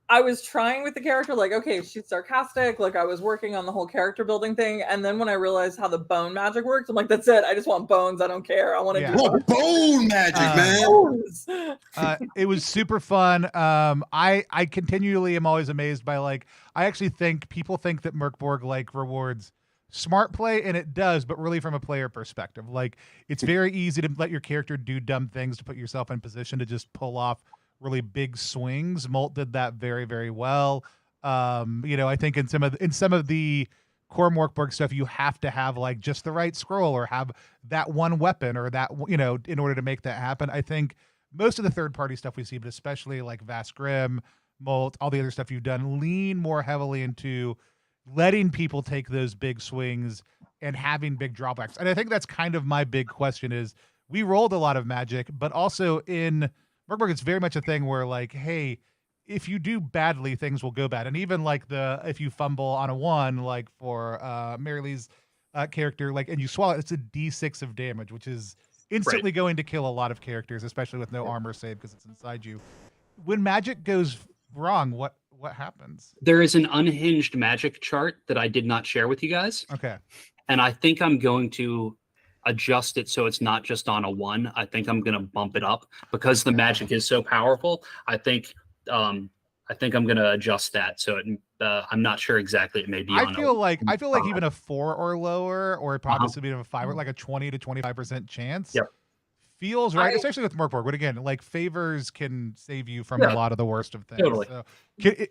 I was trying with the character, like, okay, she's sarcastic. Like, I was working on the whole character building thing. And then when I realized how the bone magic works, I'm like, that's it. I just want bones. I don't care. I want to do bone magic, man. It was super fun. I continually am always amazed by, like, I actually think people think that Borg like rewards smart play, and it does, but really from a player perspective. Like, it's very easy to let your character do dumb things to put yourself in position to just pull off really big swings. Molt did that very, very well. I think in some of the core Borg stuff, you have to have like just the right scroll or have that one weapon or that, in order to make that happen. I think most of the third party stuff we see, but especially like Vast Grim, Molt, all the other stuff you've done, lean more heavily into letting people take those big swings and having big drawbacks. And I think that's kind of my big question is we rolled a lot of magic, but also in Borg, it's very much a thing where like, hey, if you do badly, things will go bad. And even like if you fumble on a 1, like for Mary Lee's character, like, and you swallow it, it's a D6 of damage, which is instantly going to kill a lot of characters, especially with no armor save because it's inside you. When magic goes wrong, what happens? There is an unhinged magic chart that I did not share with you guys. Okay. And I think I'm going to adjust it so it's not just on a 1. I think I'm going to bump it up because the magic is so powerful. I think I'm going to adjust that so I'm not sure exactly. It may be. I feel like even a 4 or lower, or possibly even a 5, like a 20 to 25% chance. Yep. Feels right, especially with Borg. But again, like favors can save you from a lot of the worst of things. Totally. So,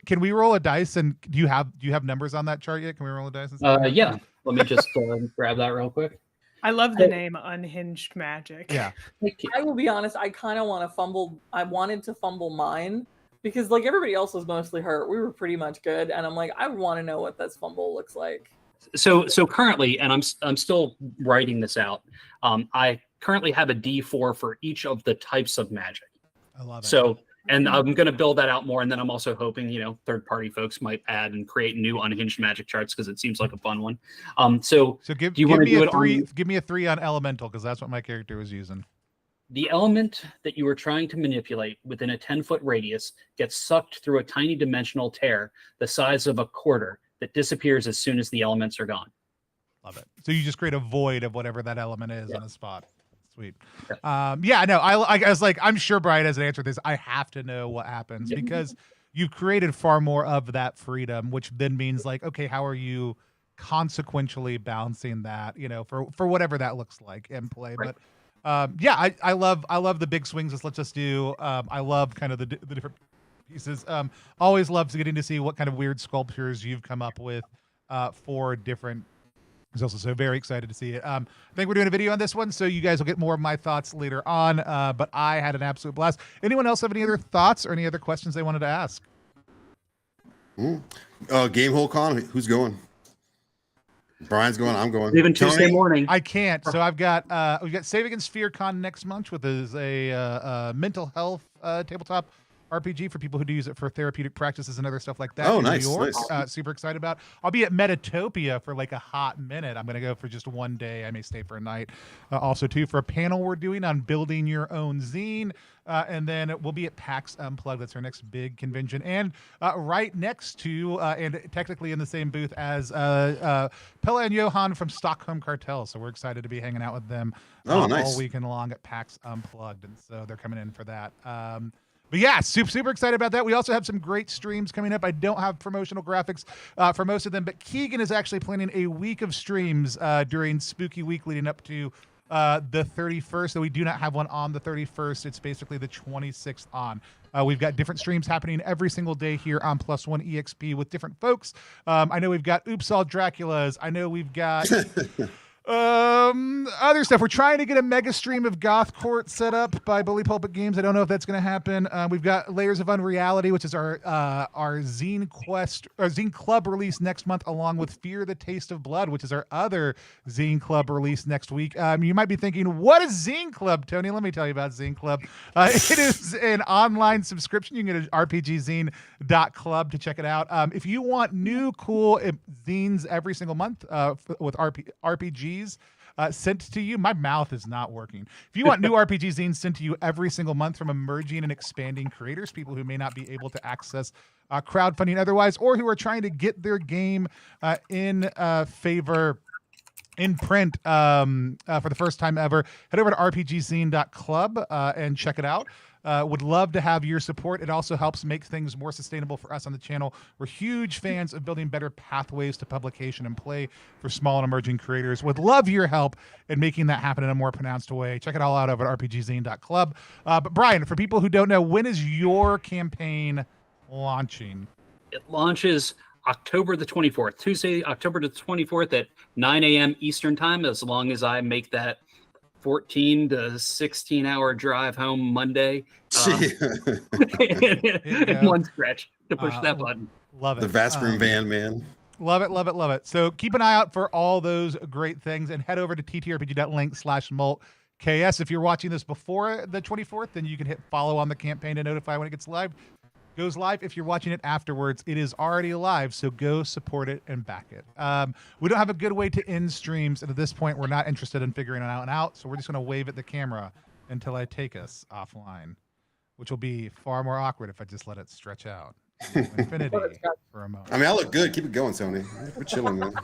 can we roll a dice? And do you have numbers on that chart yet? Can we roll a dice? Yeah. Let me just grab that real quick. I love the name Unhinged Magic. Yeah. I will be honest, I kind of want to fumble. I wanted to fumble mine because like everybody else was mostly hurt. We were pretty much good. And I'm like, I want to know what this fumble looks like. So currently, and I'm still writing this out. I currently have a D4 for each of the types of magic. I love it. So And I'm going to build that out more. And then I'm also hoping, third-party folks might add and create new unhinged magic charts because it seems like a fun one. So give do you want to me do a it three. on Give me a 3 on elemental because that's what my character was using. the element that you are trying to manipulate within a 10-foot radius gets sucked through a tiny dimensional tear the size of a quarter that disappears as soon as the elements are gone. Love it. So you just create a void of whatever that element is on a spot. Sweet. Yeah. Yeah, no, I was like, I'm sure Brian has an answer to this. I have to know what happens because you've created far more of that freedom, which then means like, okay, how are you consequentially balancing that, for whatever that looks like in play. Right. But yeah, I love the big swings. Let's just do. I love kind of the different pieces. Always love getting to see what kind of weird sculptures you've come up with for different. So very excited to see it. I think we're doing a video on this one, so you guys will get more of my thoughts later on. But I had an absolute blast. Anyone else have any other thoughts or any other questions they wanted to ask? Game Hole Con, who's going? Brian's going. I'm going. Even Tuesday morning. I can't. So we've got Save Against Fear Con next month, which is a mental health tabletop RPG for people who do use it for therapeutic practices and other stuff like that. Oh, in nice, New York. nice. Super excited about. I'll be at Metatopia for like a hot minute. I'm going to go for just one day. I may stay for a night. Also, too, for a panel we're doing on building your own zine. And then we'll be at PAX Unplugged. That's our next big convention. And right next to, and technically in the same booth as Pelle and Johan from Stockholm Cartel. So we're excited to be hanging out with them nice. all weekend long at PAX Unplugged. And so they're coming in for that. But yeah, super excited about that. We also have some great streams coming up. I don't have promotional graphics for most of them, but Keegan is actually planning a week of streams during Spooky Week leading up to the 31st. So we do not have one on the 31st. It's basically the 26th on. We've got different streams happening every single day here on Plus One EXP with different folks. I know we've got Oops All Draculas. I know we've got other stuff. We're trying to get a mega stream of Goth Court set up by Bully Pulpit Games. I don't know if that's going to happen. We've got Layers of Unreality, which is our Zine Quest or Zine Club release next month, along with Fear the Taste of Blood, which is our other Zine Club release next week. You might be thinking, what is Zine Club, Tony? Let me tell you about Zine Club. It is an online subscription. You can go to rpgzine.club to check it out. If you want new cool zines every single month with RPGs sent to you. My mouth is not working. If you want new RPG zines sent to you every single month from emerging and expanding creators, people who may not be able to access crowdfunding otherwise, or who are trying to get their game in favor in print for the first time ever, head over to rpgzine.club and check it out. Would love to have your support. It also helps make things more sustainable for us on the channel. We're huge fans of building better pathways to publication and play for small and emerging creators. Would love your help in making that happen in a more pronounced way. Check it all out over at rpgzine.club. But Brian, for people who don't know, when is your campaign launching? It launches October the 24th, Tuesday, October the 24th at 9 a.m. Eastern time, as long as I make that 14 to 16 hour drive home Monday in one stretch to push that button. Love it. The Vastgrim van, man. Love it, love it, love it. So keep an eye out for all those great things and head over to ttrpg.link/moltKS. If you're watching this before the 24th, then you can hit follow on the campaign to notify when it goes live. If you're watching it afterwards, it is already live, so go support it and back it. We don't have a good way to end streams, and at this point, we're not interested in figuring it out, so we're just going to wave at the camera until I take us offline, which will be far more awkward if I just let it stretch out into infinity for a moment. I mean, I look good. Keep it going, Tony. We're chilling, man.